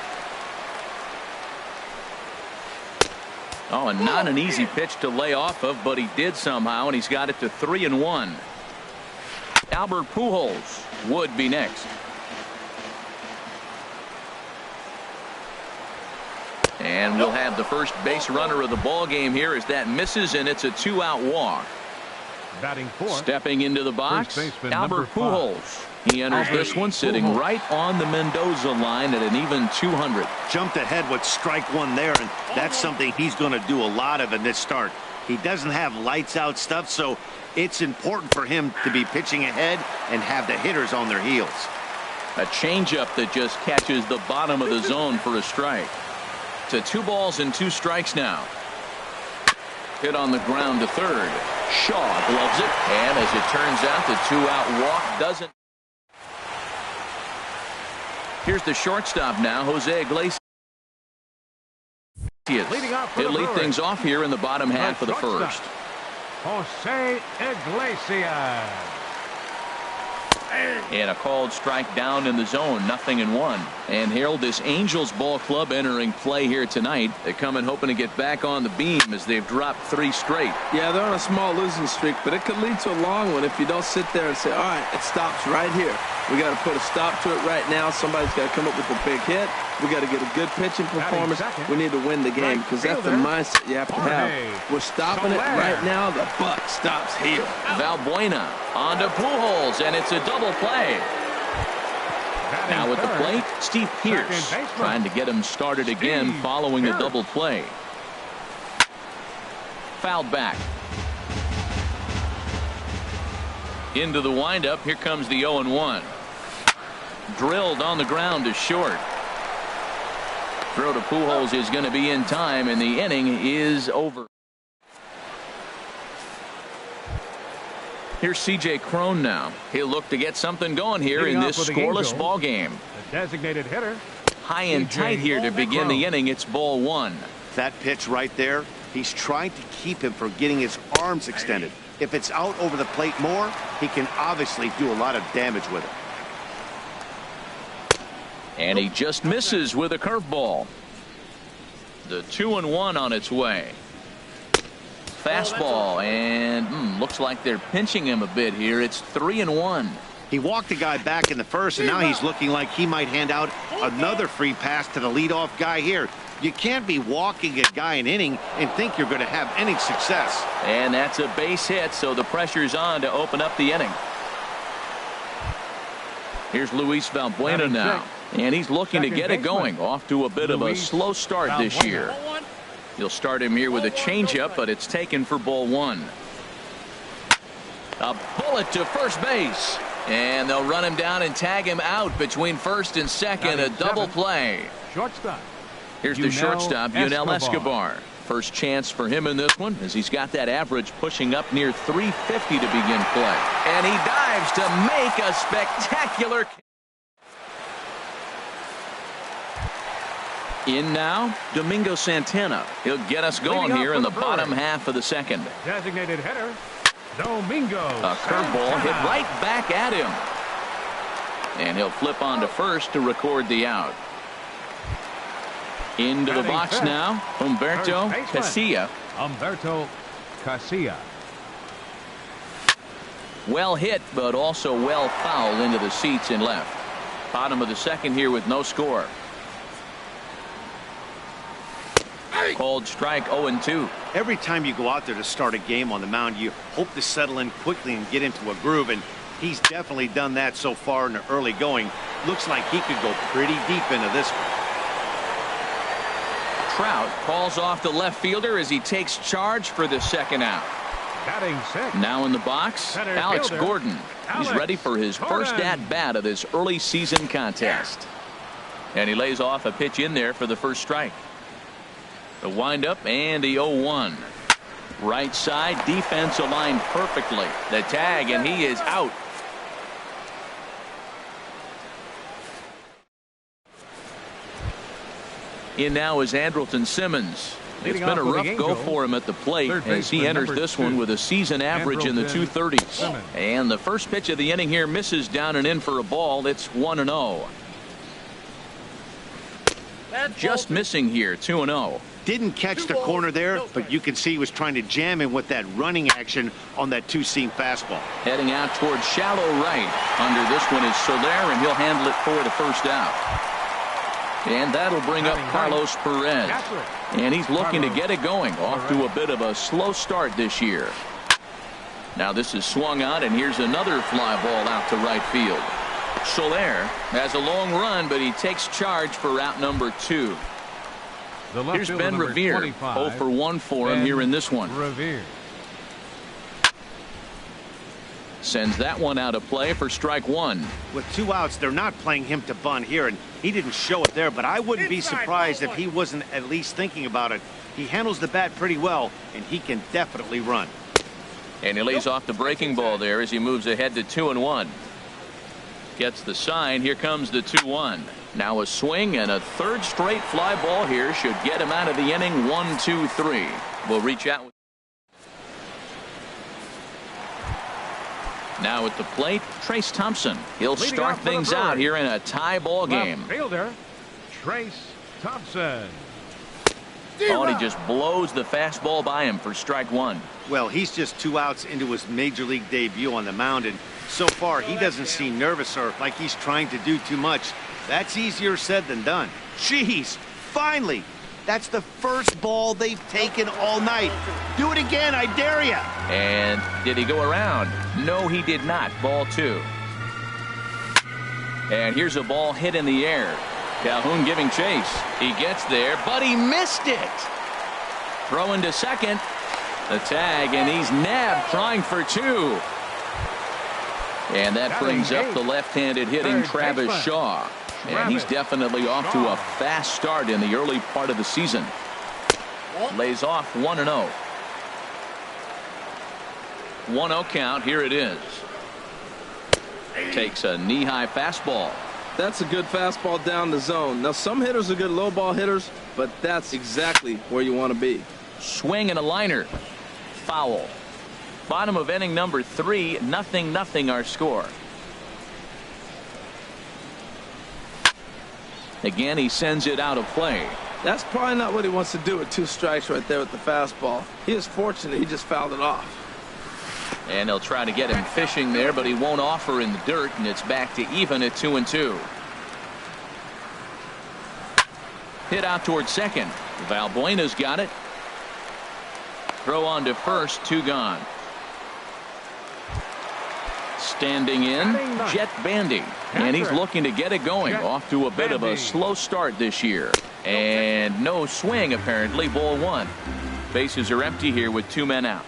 Oh, and not an easy pitch to lay off of, but he did somehow, and he's got it to 3-1. Albert Pujols would be next. And we'll have the first base runner of the ball game here as that misses, and it's a 2-out walk. Batting fourth. Stepping into the box, Albert Pujols. He enters this one sitting right on the Mendoza line at an even 200. Jumped ahead with strike 1 there, and that's something he's going to do a lot of in this start. He doesn't have lights out stuff, so it's important for him to be pitching ahead and have the hitters on their heels. A changeup that just catches the bottom of the zone for a strike. To 2 balls and 2 strikes now. Hit on the ground to third. Shaw gloves it, and as it turns out, the 2-out walk doesn't. Here's the shortstop now, Jose Iglesias. He'll lead things off here in the bottom half of the first. Jose Iglesias. And a called strike down in the zone, 0-1. And Harold, this Angels ball club entering play here tonight. They come in hoping to get back on the beam as they've dropped 3 straight. Yeah, they're on a small losing streak, but it could lead to a long one if you don't sit there and say, all right, it stops right here. We got to put a stop to it right now. Somebody's got to come up with a big hit. We got to get a good pitching performance. We need to win the game because that's the mindset you have to have. We're stopping it right now. The buck stops here. Valbuena onto Pujols, and it's a double play. Now at the plate, Steve Pearce trying to get him started again following a double play. Fouled back. Into the windup. Here comes the 0-1. Drilled on the ground to short. Throw to Pujols is going to be in time, and the inning is over. Here's C.J. Cron now. He'll look to get something going here in this scoreless ball game. The designated hitter. High and tight here to begin the inning. It's ball 1. That pitch right there, he's trying to keep him from getting his arms extended. If it's out over the plate more, he can obviously do a lot of damage with it. And he just misses with a curveball. The 2-1 on its way. Fastball, and looks like they're pinching him a bit here. It's 3-1. He walked the guy back in the first, and now he's looking like he might hand out another free pass to the leadoff guy here. You can't be walking a guy an inning and think you're going to have any success. And that's a base hit, so the pressure's on to open up the inning. Here's Luis Valbuena now, and he's looking to get it going. Off to a bit of a slow start this year. You'll start him here with a changeup, but it's taken for ball 1. A bullet to first base, and they'll run him down and tag him out between first and second. A double play. Shortstop. Here's the shortstop, Yunel Escobar. First chance for him in this one as he's got that average pushing up near 350 to begin play. And he dives to make a spectacular. In now, Domingo Santana. He'll get us going here in the bottom half of the second. Designated hitter, Domingo. A curveball hit right back at him. And he'll flip on to first to record the out. Into the box now, Humberto Casilla. Humberto Casilla. Well hit, but also well fouled into the seats in left. Bottom of the second here with no score. Called strike 0-2. Every time you go out there to start a game on the mound, you hope to settle in quickly and get into a groove, and he's definitely done that so far in the early going. Looks like he could go pretty deep into this one. Trout calls off the left fielder as he takes charge for the second out. Batting sixth. Now in the box, Center Alex fielder, Gordon. He's Alex ready for his first Gordon. at-bat of this early season contest. And he lays off a pitch in there for the first strike. The windup and the 0-1. Right side, defense aligned perfectly. The tag, and he is out. In now is Andrelton Simmons. It's been a rough go for him at the plate as he enters this one with a season average in the 230s. And the first pitch of the inning here misses down and in for a ball. It's 1-0. Just missing here, 2-0. Didn't catch the corner there, but you can see he was trying to jam him with that running action on that two-seam fastball. Heading out towards shallow right. Under this one is Soler, and he'll handle it for the first out. And that'll bring up Carlos Perez. And he's looking to get it going. Off to a bit of a slow start this year. Now this is swung out, and here's another fly ball out to right field. Soler has a long run, but he takes charge for out number 2. Here's Ben Revere. 0 for 1 for him here in this one. Revere. Sends that one out of play for strike 1. With 2 outs, they're not playing him to bunt here, and he didn't show it there, but I wouldn't be surprised if he wasn't at least thinking about it. He handles the bat pretty well, and he can definitely run. And he lays off the breaking ball there as he moves ahead to 2-1. Gets the sign. Here comes the 2-1. Now a swing and a third straight fly ball here should get him out of the inning. 1-2-3. We'll reach out. Now at the plate, Trace Thompson. He'll start things out here in a tie ball game. Fielder, Trace Thompson. Oh, and he just blows the fastball by him for strike 1. Well, he's just 2 outs into his major league debut on the mound, and so far he doesn't seem nervous or like he's trying to do too much. That's easier said than done. Jeez, finally. That's the first ball they've taken all night. Do it again, I dare ya. And did he go around? No, he did not. Ball 2. And here's a ball hit in the air. Calhoun giving chase. He gets there, but he missed it. Throwing to second. The tag, and he's nabbed trying for 2. And that brings up the left-handed hitting Travis Shaw. And he's definitely off to a fast start in the early part of the season. Lays off 1-0. 1-0 count. Here it is. Takes a knee-high fastball. That's a good fastball down the zone. Now some hitters are good low ball hitters, but that's exactly where you want to be. Swing and a liner. Foul. Bottom of inning number 3. 0-0 our score. Again, he sends it out of play. That's probably not what he wants to do with 2 strikes right there with the fastball. He is fortunate he just fouled it off. And they'll try to get him fishing there, but he won't offer in the dirt, and it's back to even at 2-2. Hit out towards second. Valbuena's got it. Throw on to first, 2 gone. Standing in, Jet Bandy. And he's looking to get it going. Off to a bit of a slow start this year. And no swing, apparently. Ball 1. Bases are empty here with 2 men out.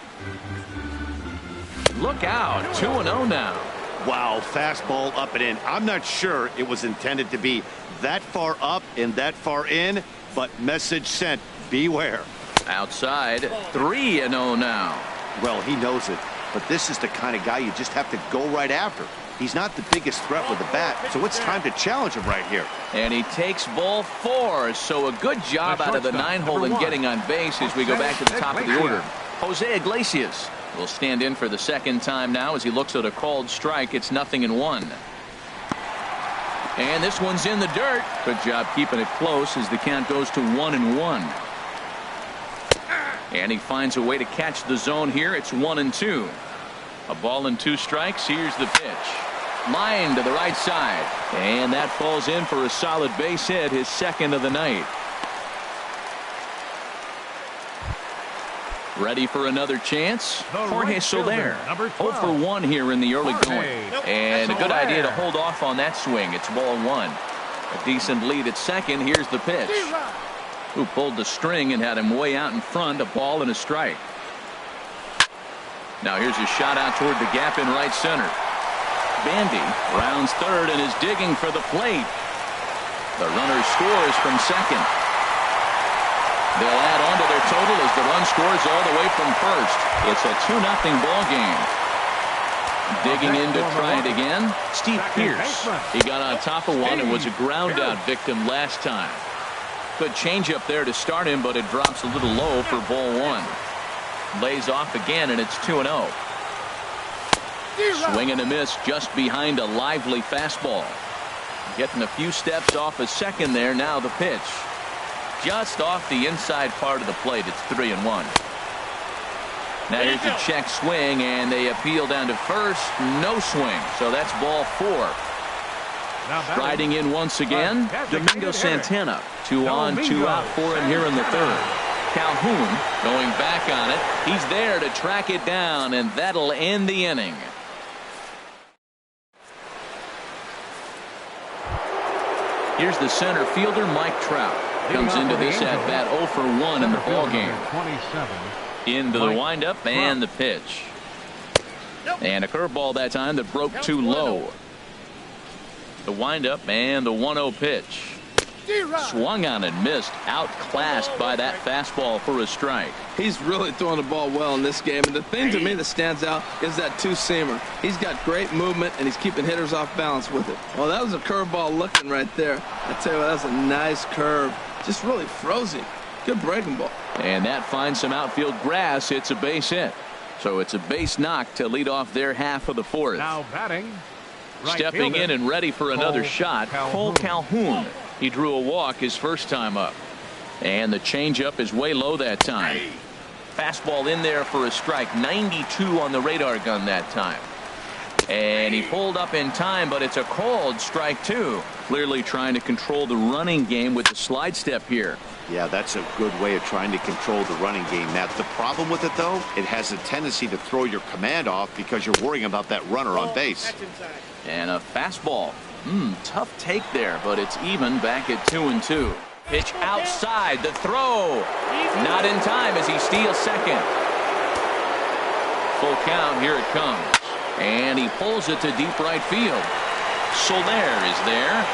Look out. 2-0 now. Wow, fastball up and in. I'm not sure it was intended to be that far up and that far in, but message sent. Beware. Outside, 3-0 now. Well, he knows it, but this is the kind of guy you just have to go right after. He's not the biggest threat with the bat, so it's time to challenge him right here. And he takes ball 4. So a good job out of the 9-hole in getting on base as we go back to the top of the order. Jose Iglesias will stand in for the second time now as he looks at a called strike. It's 0-1. And this one's in the dirt. Good job keeping it close as the count goes to 1-1. And he finds a way to catch the zone here. It's 1-2. A ball and 2 strikes. Here's the pitch. Line to the right side. And that falls in for a solid base hit, his second of the night. Ready for another chance? Jorge Soler. 0 for 1 here in the early going. And a good idea to hold off on that swing. It's ball 1. A decent lead at second. Here's the pitch. Who pulled the string and had him way out in front. A ball and a strike. Now here's a shot out toward the gap in right center. Bandy rounds third and is digging for the plate. The runner scores from second. They'll add on to their total as the run scores all the way from first. It's a 2-0 ball game. Digging in to try it again. Steve Pearce. He got on top of one and was a ground out victim last time. Good changeup there to start him, but it drops a little low for ball 1. Lays off again, and it's 2-0. Swing and a miss just behind a lively fastball. Getting a few steps off a second there. Now the pitch. Just off the inside part of the plate. It's 3-1. Now here's a check swing, and they appeal down to first. No swing. So that's ball 4. Striding in once again, Domingo Santana. 2 on, 2 out for him here in the third. Calhoun going back on it. He's there to track it down, and that'll end the inning. Here's the center fielder, Mike Trout. Comes into this at bat 0 for 1 in the ball game. Into the windup and the pitch. And a curveball that time that broke too low. The windup and the 1-0 pitch. Swung on and missed. Outclassed by that fastball for a strike. He's really throwing the ball well in this game. And the thing to me that stands out is that two-seamer. He's got great movement, and he's keeping hitters off balance with it. Well, that was a curveball looking right there. I tell you what, that's a nice curve. Just really frozen. Good breaking ball. And that finds some outfield grass. It's a base hit. So it's a base knock to lead off their half of the fourth. Now batting. Stepping in and ready for another shot, Cole Calhoun. He drew a walk his first time up. And the changeup is way low that time. Fastball in there for a strike. 92 on the radar gun that time. And he pulled up in time, but it's a called strike 2. Clearly trying to control the running game with the slide step here. Yeah, that's a good way of trying to control the running game, Matt. The problem with it, though, it has a tendency to throw your command off because you're worrying about that runner on base. And a fastball. Tough take there, but it's even back at 2-2. Pitch outside, the throw. Not in time as he steals second. Full count, here it comes. And he pulls it to deep right field. Soler is there.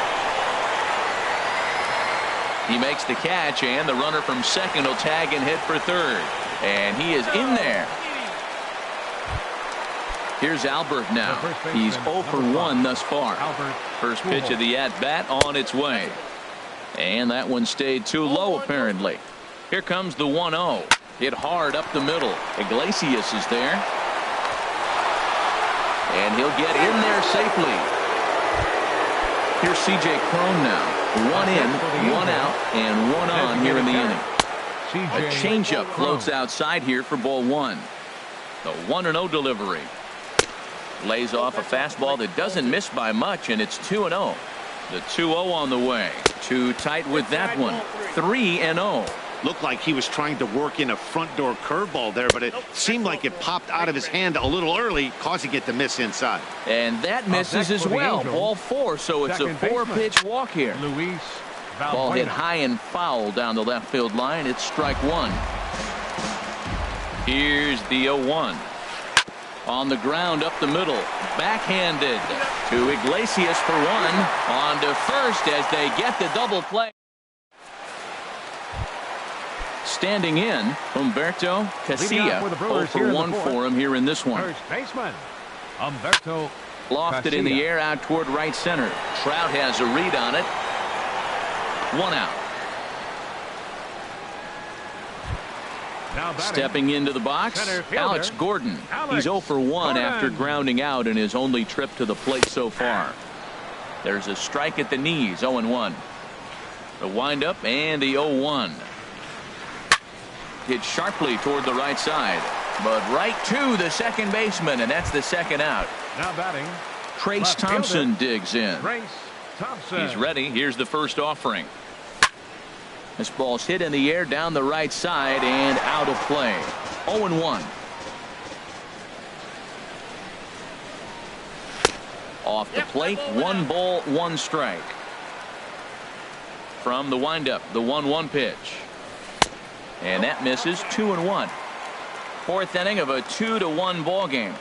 He makes the catch, and the runner from second will tag and hit for third. And he is in there. Here's Albert now. He's 0 for 1 thus far. First pitch of the at-bat on its way. And that one stayed too low, apparently. Here comes the 1-0. Hit hard up the middle. Iglesias is there. And he'll get in there safely. Here's C.J. Cron now. 1 in, 1 out, and 1 on here in the inning. A changeup floats outside here for ball 1. The 1-0 delivery. Lays off a fastball that doesn't miss by much, and it's 2-0. The 2-0 on the way. Too tight with that one. 3-0. Looked like he was trying to work in a front door curveball there, but it seemed like it popped out of his hand a little early, causing it to miss inside. And that misses as well. Ball 4, so it's a 4-pitch walk here. Ball hit high and foul down the left field line. It's strike 1. Here's the 0-1. On the ground up the middle. Backhanded to Iglesias for 1. On to first as they get the double play. Standing in, Humberto Casilla. 0 for 1 for him here in this one. First baseman, Humberto Lofted in the air out toward right center. Trout has a read on it. 1 out. Now stepping into the box, Alex Gordon. He's 0 for 1 after grounding out in his only trip to the plate so far. There's a strike at the knees. 0-1. The windup and the 0-1. Hit sharply toward the right side, but right to the second baseman, and that's the second out. Now batting, Trace Thompson digs in. Trace Thompson. He's ready. Here's the first offering. This ball's hit in the air down the right side and out of play. 0-1. Off the plate, 1 ball, 1 strike. From the windup, the 1-1 pitch. And that misses. 2-1. 4th inning of a 2-1 ball game.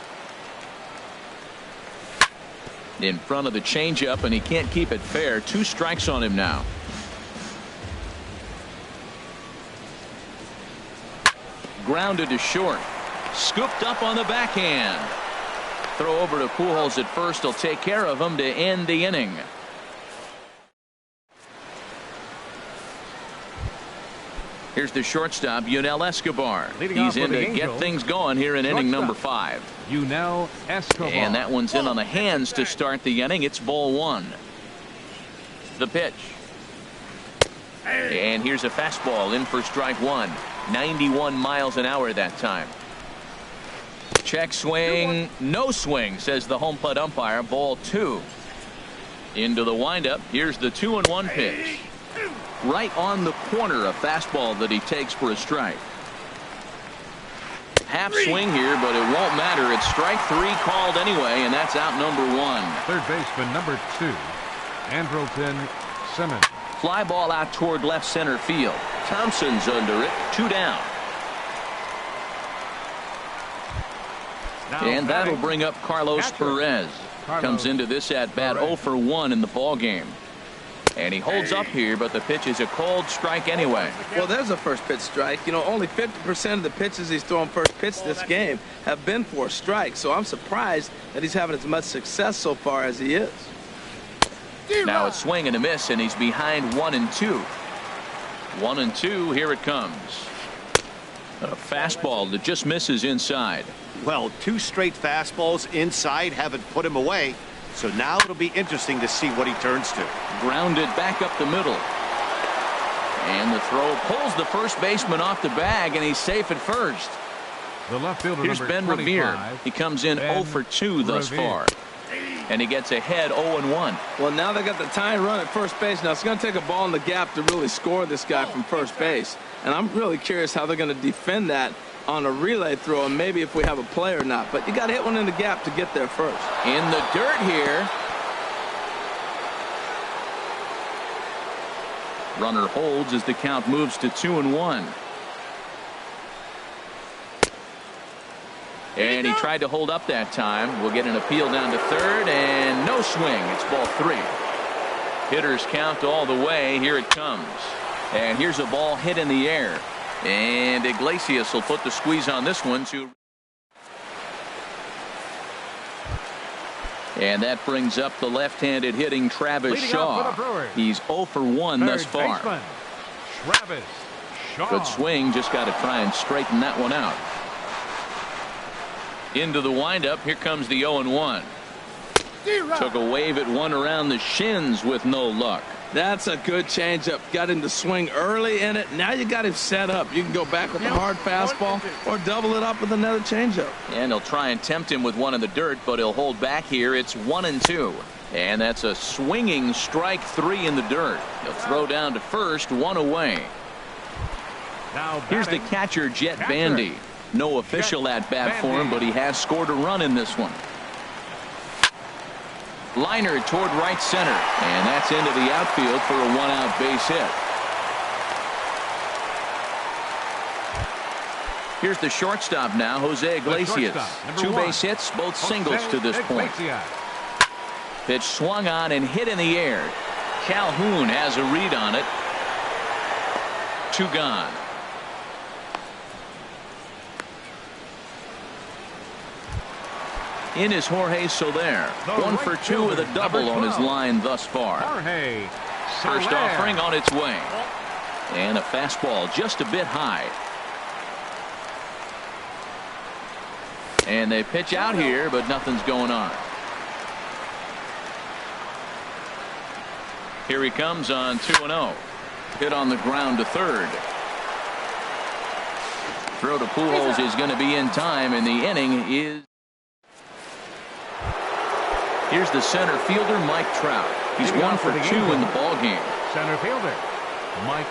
In front of the changeup, and he can't keep it fair. 2 strikes on him now. Grounded to short. Scooped up on the backhand. Throw over to Pujols at first. He'll take care of him to end the inning. Here's the shortstop, Yunel Escobar. He's in to get things going here in inning number 5. Yunel Escobar. And that one's in on the hands to start the inning. It's ball 1. The pitch. And here's a fastball in for strike 1. 91 miles an hour that time. Check swing. No swing, says the home plate umpire. Ball 2. Into the windup. Here's the 2-1 pitch. Right on the corner, a fastball that he takes for a strike. Half swing here, but it won't matter. It's strike 3 called anyway, and that's out number 1. Third baseman number 2, Andrelton Simmons. Fly ball out toward left center field. Thompson's under it. 2 down. And that'll bring up Carlos Perez. Comes into this at bat 0 for 1 in the ball game. And he holds up here, but the pitch is a cold strike anyway. Well, there's a first pitch strike. You know, only 50% of the pitches he's throwing first pitch this game have been for a strike. So I'm surprised that he's having as much success so far as he is. Now a swing and a miss, and he's behind 1-2. 1-2. Here it comes. A fastball that just misses inside. Well, 2 straight fastballs inside haven't put him away. So now it'll be interesting to see what he turns to. Grounded back up the middle. And the throw pulls the first baseman off the bag, and he's safe at first. The left fielder, here's Ben Revere. He comes in 0 for 2 thus far. And he gets ahead 0-1. Well, now they got the tying run at first base. Now it's going to take a ball in the gap to really score this guy from first base. And I'm really curious how they're going to defend that on a relay throw, and maybe if we have a play or not. But you got to hit one in the gap to get there first. In the dirt here. Runner holds as the count moves to 2-1. And he tried to hold up that time. We'll get an appeal down to third, and no swing. It's ball 3. Hitters count all the way. Here it comes. And here's a ball hit in the air. And Iglesias will put the squeeze on this one to. And that brings up the left-handed hitting Travis Shaw. He's 0 for 1 thus far. Travis Shaw. Good swing. Just got to try and straighten that one out. Into the windup. Here comes the 0-1. Took a wave at one around the shins with no luck. That's a good changeup. Got him to swing early in it. Now you got him set up. You can go back with a hard fastball or double it up with another changeup. And he'll try and tempt him with one in the dirt, but he'll hold back here. It's 1-2. And that's a swinging strike 3 in the dirt. He'll throw down to first, 1 away. Now here's the catcher, Jet Bandy. No official at-bat for him, but he has scored a run in this one. Liner toward right center, and that's into the outfield for a 1-out base hit. Here's the shortstop now, Jose Iglesias. 2 base hits, both singles to this point. Pitch swung on and hit in the air. Calhoun has a read on it. 2 gone. In is Jorge Soler. 1 for 2 with a double on his line thus far. First offering on its way. And a fastball just a bit high. And they pitch out here, but nothing's going on. Here he comes on 2-0. Hit on the ground to third. Throw to Pujols is going to be in time, and the inning is. Here's the center fielder, Mike Trout. He's 1 for 2 in the ball game. Center fielder, Mike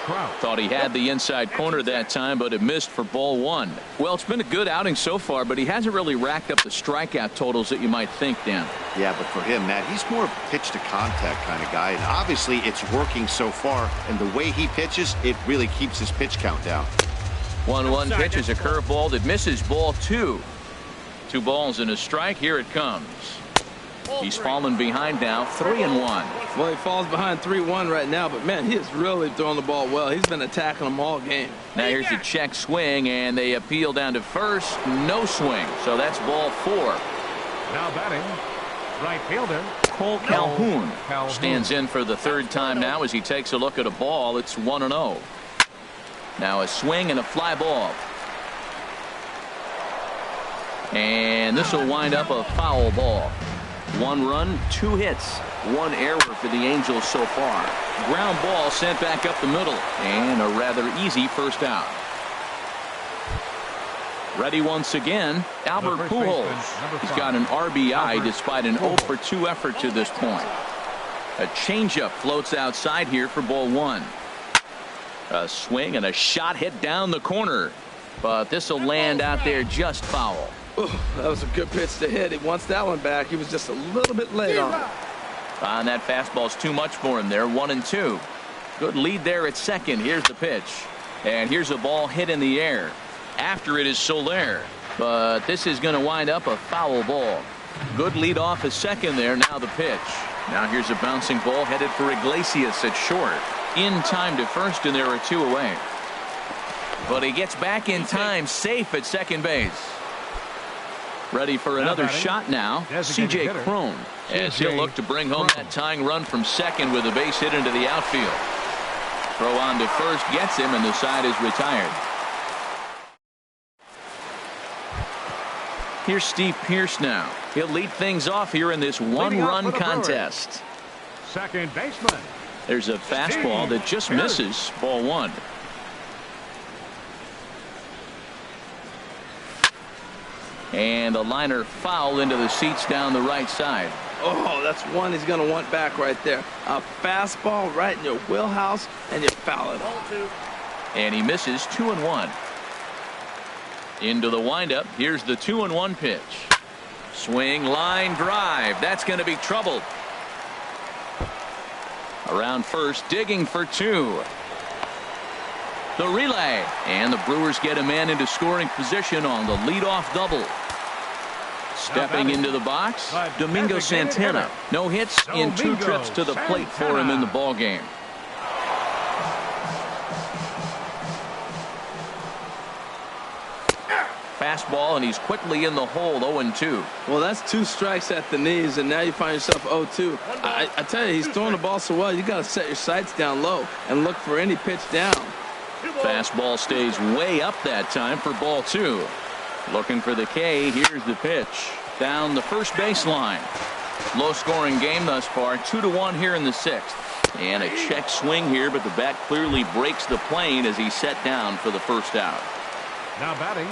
Trout. Thought he had the inside corner that time, but it missed for ball 1. Well, it's been a good outing so far, but he hasn't really racked up the strikeout totals that you might think, Dan. Yeah, but for him, Matt, he's more of a pitch to contact kind of guy, and obviously it's working so far, and the way he pitches, it really keeps his pitch count down. 1-1 pitch is a curveball that misses ball 2. 2 balls and a strike. Here it comes. He's fallen behind now, 3-1. Well, he falls behind 3-1 right now, but man, he is really throwing the ball well. He's been attacking them all game. Now here's a check swing, and they appeal down to first. No swing, so that's ball 4. Now batting, right fielder Cole Calhoun stands in for the third time now as he takes a look at a ball. It's 1-0. Now a swing and a fly ball. And this will wind up a foul ball. 1 run, 2 hits, 1 error for the Angels so far. Ground ball sent back up the middle, and a rather easy first out. Ready once again, Albert Pujols. He's got an RBI despite an 0 for 2 effort to this point. A changeup floats outside here for ball 1. A swing and a shot hit down the corner, but this will land out there just foul. Ooh, that was a good pitch to hit. He wants that one back. He was just a little bit late on it. And that fastball's too much for him there. 1-2. Good lead there at second. Here's the pitch. And here's a ball hit in the air. After it is Soler. But this is going to wind up a foul ball. Good lead off at second there. Now the pitch. Now here's a bouncing ball headed for Iglesias at short. In time to first, and there are 2 away. But he gets back in time, safe at second base. Ready for another shot now, C.J. Cron, as he'll look to bring home that tying run from second with a base hit into the outfield. Throw on to first gets him, and the side is retired. Here's Steve Pearce now. He'll lead things off here in this 1-run contest. Second baseman. There's a fastball that just misses ball 1. And a liner foul into the seats down the right side. Oh, that's one he's going to want back right there. A fastball right in your wheelhouse, and you foul it. And he misses 2-1. Into the windup. Here's the 2-1 pitch. Swing, line drive. That's going to be trouble. Around first, digging for 2. The relay, and the Brewers get a man into scoring position on the leadoff double. Stepping into the box, Domingo Santana. No hits in 2 trips to the plate for him in the ball game. Fastball, and he's quickly in the hole. 0-2. Well, that's 2 strikes at the knees, and now you find yourself 0-2. I tell you, he's throwing the ball so well, you got to set your sights down low and look for any pitch down. Fastball stays way up that time for ball 2. Looking for the K. Here's the pitch. Down the first baseline. Low scoring game thus far. 2-1 here in the 6th. And a check swing here, but the bat clearly breaks the plane as he's set down for the first out. Now batting,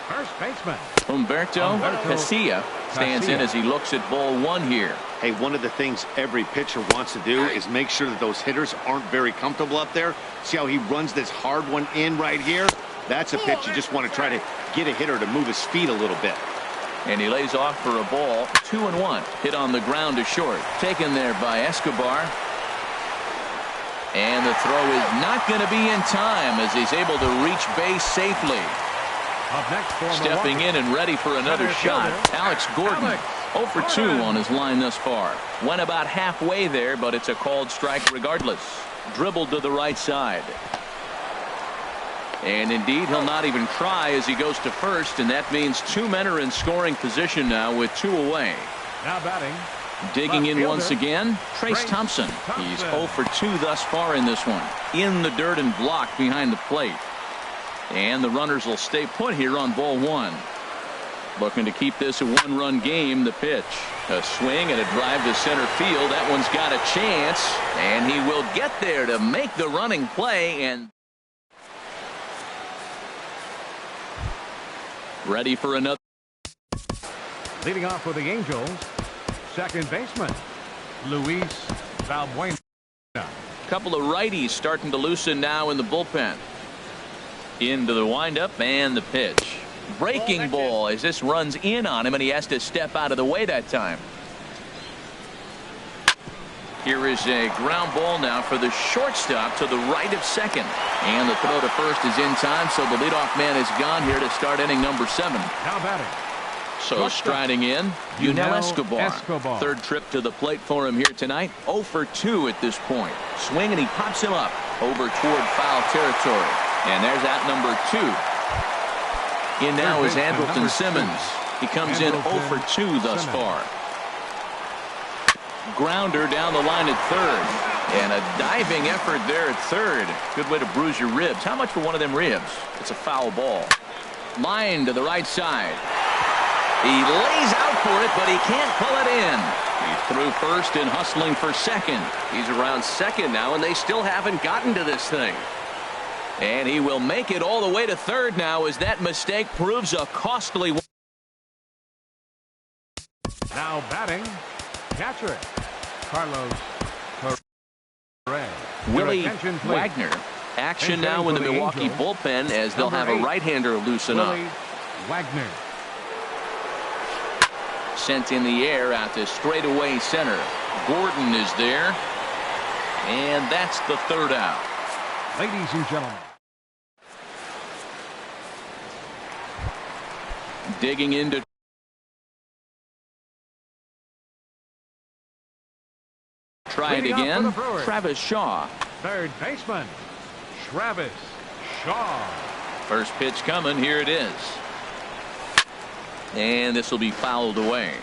first baseman Humberto Casilla stands in as he looks at ball 1 here. Hey, one of the things every pitcher wants to do is make sure that those hitters aren't very comfortable up there. See how he runs this hard one in right here? That's a pitch you just want to try to get a hitter to move his feet a little bit. And he lays off for a ball. 2-1. Hit on the ground to short. Taken there by Escobar. And the throw is not going to be in time as he's able to reach base safely. Up next, stepping in and ready for another shot, Alex Gordon. 0 for 2 on his line thus far. Went about halfway there, but it's a called strike regardless. Dribbled to the right side. And indeed, he'll not even try as he goes to first, and that means 2 men are in scoring position now with 2 away. Now batting. Digging in once again, Trace Thompson. He's 0 for 2 thus far in this one. In the dirt and blocked behind the plate. And the runners will stay put here on ball 1. Looking to keep this a 1-run game. The pitch. A swing and a drive to center field. That one's got a chance. And he will get there to make the running play. And ready for another. Leading off for the Angels, second baseman, Luis Valbuena. Couple of righties starting to loosen now in the bullpen. Into the windup and the pitch. Breaking ball as this runs in on him, and he has to step out of the way that time. Here is a ground ball now for the shortstop to the right of second. And the throw to first is in time, so the leadoff man is gone here to start inning number 7. Now batting. So striding in, Yunel Escobar. Third trip to the plate for him here tonight. 0 for 2 at this point. Swing, and he pops him up over toward foul territory. And there's out number 2. In now is Andrelton Simmons. He comes in 0 for 2 thus far. Grounder down the line at third. And a diving effort there at third. Good way to bruise your ribs. How much for one of them ribs? It's a foul ball. Line to the right side. He lays out for it, but he can't pull it in. He threw first and hustling for second. He's around second now, and they still haven't gotten to this thing. And he will make it all the way to third now as that mistake proves a costly one. Now batting, catcher, Carlos Correa. Willie Wagner. Action now in the Milwaukee bullpen as they'll have a right-hander loosen up. Wagner. Sent in the air out to straightaway center. Gordon is there. And that's the third out. Ladies and gentlemen. Digging into. Try it again. Travis Shaw. Third baseman, Travis Shaw. First pitch coming. Here it is. And this will be fouled away.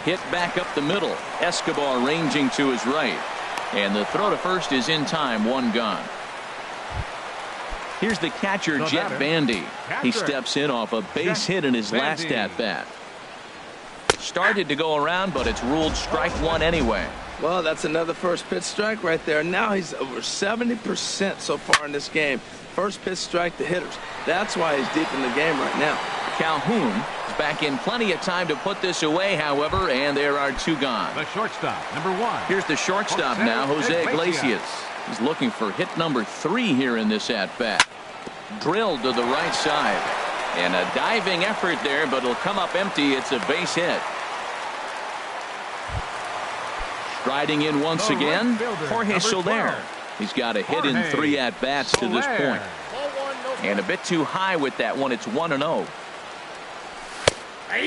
Hit back up the middle. Escobar ranging to his right. And the throw to first is in time. 1 gone. Here's the catcher, Jet Bandy. He steps in off a base hit in his last at-bat. Started to go around, but it's ruled strike 1 anyway. Well, that's another first pitch strike right there. Now he's over 70% so far in this game. First pitch strike to hitters. That's why he's deep in the game right now. Calhoun is back in plenty of time to put this away, however, and there are 2 gone. The shortstop, number 1. Here's the shortstop now, Jose Iglesias. He's looking for hit number 3 here in this at-bat. Drilled to the right side. And a diving effort there, but it'll come up empty. It's a base hit. Striding in once again, Jorge Soler. He's got a hit in 3 at-bats to this point. And a bit too high with that one. It's 1-0.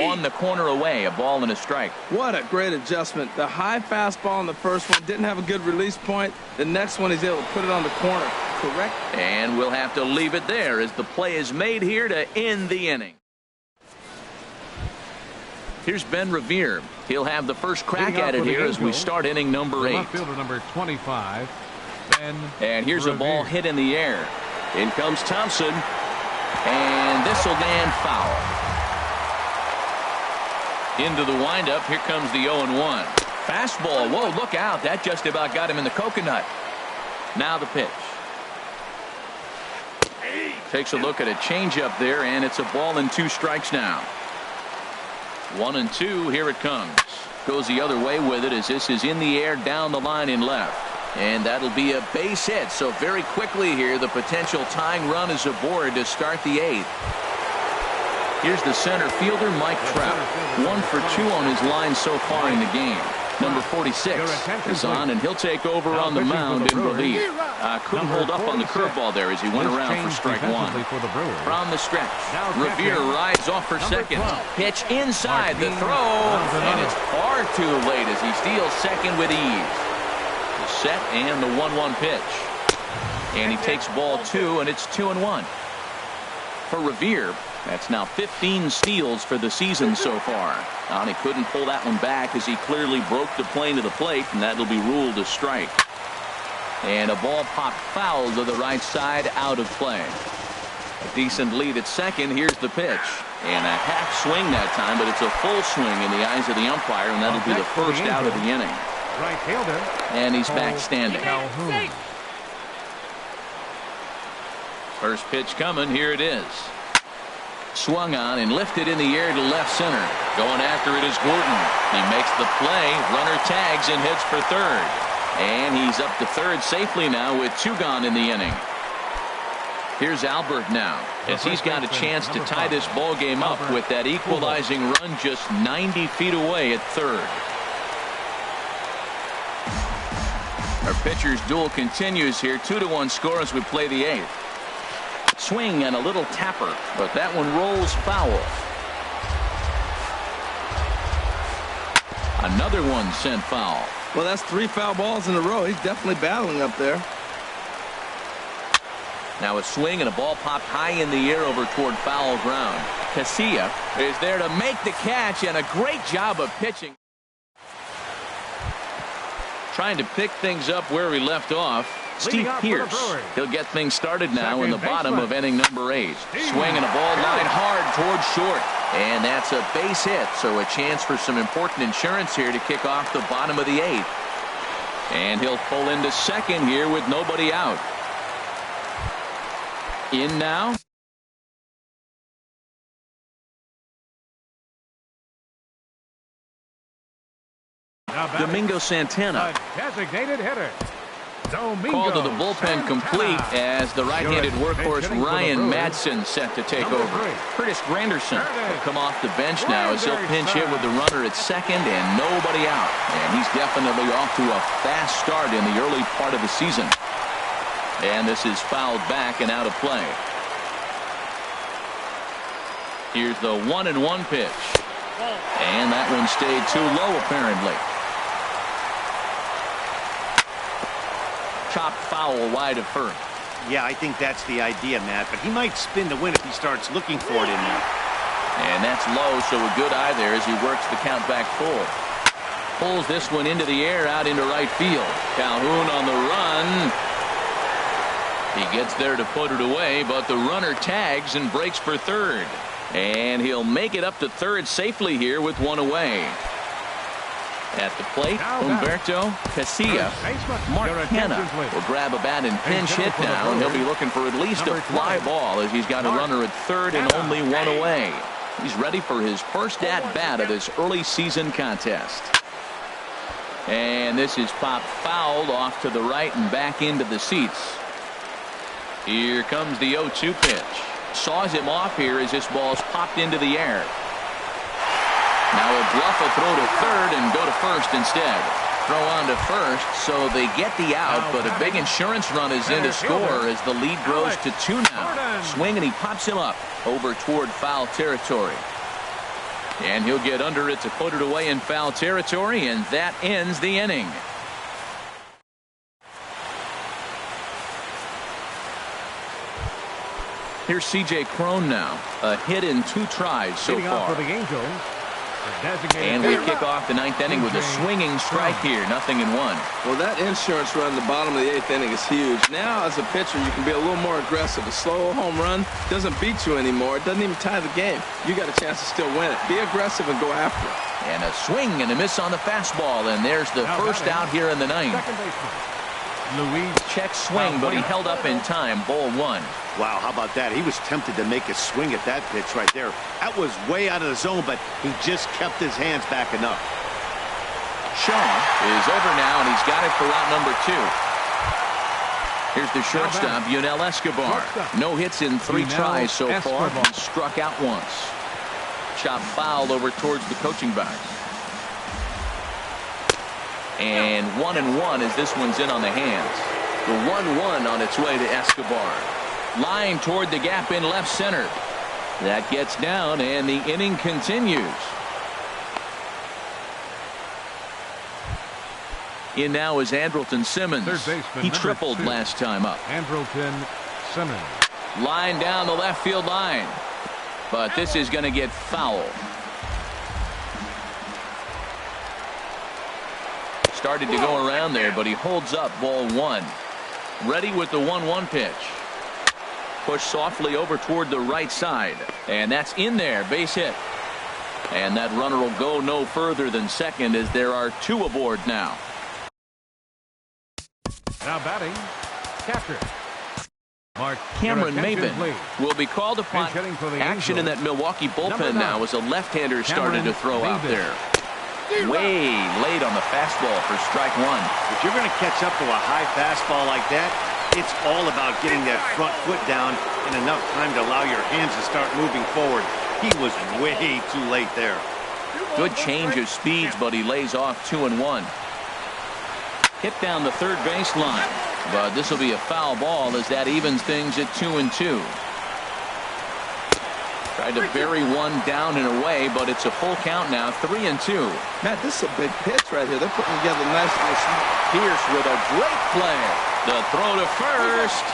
On the corner away, a ball and a strike. What a great adjustment. The high fastball in the first one didn't have a good release point. The next one he's able to put it on the corner. Correct. And we'll have to leave it there as the play is made here to end the inning. Here's Ben Revere. He'll have the first crack at it here as we start inning number 8. Left fielder number 25, Ben and here's Revere. A ball hit in the air. In comes Thompson. And this will land foul. Into the windup. Here comes the 0-1. Fastball. Whoa, look out. That just about got him in the coconut. Now the pitch. Takes a look at a changeup there, and it's a ball and 2 strikes now. 1-2. Here it comes. Goes the other way with it as this is in the air down the line in left. And that'll be a base hit. So very quickly here, the potential tying run is aboard to start the 8th. Here's the center fielder, Mike Trout. 1 for 2 on his line so far in the game. Number 46 is on, and he'll take over on the mound in relief. Couldn't hold up on the curveball there as he went around for strike 1. From the stretch, Revere rides off for second. Pitch inside the throw, and it's far too late as he steals second with ease. The set and the 1-1 pitch. And he takes ball 2, and it's 2-1. For Revere, that's now 15 steals for the season so far. And he couldn't pull that one back as he clearly broke the plane to the plate, and that'll be ruled a strike. And a ball popped foul to the right side, out of play. A decent lead at second. Here's the pitch. And a half swing that time, but it's a full swing in the eyes of the umpire, and that'll be the first out of the inning. Right fielder. And he's back standing. First pitch coming. Here it is. Swung on and lifted in the air to left center. Going after it is Gordon. He makes the play. Runner tags and heads for third. And he's up to third safely now with 2 gone in the inning. Here's Albert now, as he's got a chance to tie this ball game up with that equalizing run just 90 feet away at third. Our pitcher's duel continues here. 2-1 score as we play the 8th. Swing and a little tapper, but that one rolls foul. Another one sent foul. Well, that's 3 foul balls in a row. He's definitely battling up there. Now a swing and a ball popped high in the air over toward foul ground. Casilla is there to make the catch, and a great job of pitching. Trying to pick things up where we left off. Steve Pierce. He'll get things started now in the bottom of inning number 8. Swinging a ball line hard towards short. And that's a base hit, so a chance for some important insurance here to kick off the bottom of the 8th. And he'll pull into second here with nobody out. In now. Domingo Santana. A designated hitter. Called to the bullpen complete as the right-handed workhorse Ryan Madsen set to take over. Curtis Granderson will come off the bench now as he'll pinch hit with the runner at second and nobody out. And he's definitely off to a fast start in the early part of the season. And this is fouled back and out of play. Here's the 1-1 pitch. And that one stayed too low apparently. Chopped foul wide of first. Yeah, I think that's the idea, Matt, but he might spin to win if he starts looking for it in there. And that's low, so a good eye there as he works the count back full. Pulls this one into the air out into right field. Calhoun on the run. He gets there to put it away, but the runner tags and breaks for third. And he'll make it up to third safely here with one away. At the plate, Humberto Casilla. Mark Hanna will grab a bat and pinch hit now, and he'll be looking for at least a fly ball as he's got a runner at third and only one away. He's ready for his first at-bat of this early season contest. And this is popped fouled off to the right and back into the seats. Here comes the 0-2 pitch. Saws him off here as this ball's popped into the air. Now a bluff a throw to third and go to first instead. Throw on to first, so they get the out, but a big insurance run is in to score as the lead grows to 2 now. Swing and he pops him up over toward foul territory. And he'll get under it to put it away in foul territory, and that ends the inning. Here's C.J. Cron now. A hit in 2 tries so far. For the Angels, and we kick off the 9th inning with a swinging strike here. 0-1. Well, that insurance run in the bottom of the 8th inning is huge. Now, as a pitcher, you can be a little more aggressive. A slow home run doesn't beat you anymore. It doesn't even tie the game. You got a chance to still win it. Be aggressive and go after it. And a swing and a miss on the fastball. And there's the first out here in the 9th. Check swing, but he held up in time. Ball 1. Wow, how about that? He was tempted to make a swing at that pitch right there. That was way out of the zone, but he just kept his hands back enough. Shaw is over now, and he's got it for out number 2. Here's the shortstop, Yunel Escobar. No hits in 3 tries so far. He struck out once. Chop foul over towards the coaching box. And 1-1 as this one's in on the hands. The 1-1 on its way to Escobar. Line toward the gap in left center. That gets down, and the inning continues. In now is Andrelton Simmons. Third baseman, He number tripled 2. last time up. Andrelton Simmons. Line down the left field line. But this is going to get foul. Started to go around there, but he holds up ball 1. Ready with the 1-1 pitch. Push softly over toward the right side. And that's in there. Base hit. And that runner will go no further than second as there are 2 aboard now. Now batting, catcher. Mark Cameron Maben please. will be called upon. Action in that Milwaukee bullpen now as a left-hander started to throw out there. Way late on the fastball for strike 1. If you're going to catch up to a high fastball like that, it's all about getting that front foot down in enough time to allow your hands to start moving forward. He was way too late there. Good change of speeds, but he lays off 2-1. Hit down the third baseline, but this will be a foul ball as that evens things at 2-2. Tried to bury one down and away, but it's a full count now, 3-2. Matt, this is a big pitch right here. They're putting together a nice little snap. Pierce with a great play. The throw to first.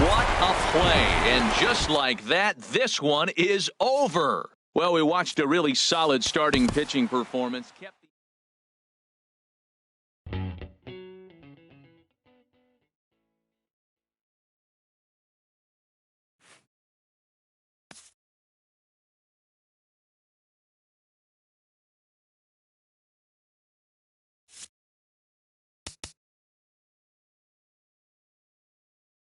What a play. And just like that, this one is over. Well, we watched a really solid starting pitching performance.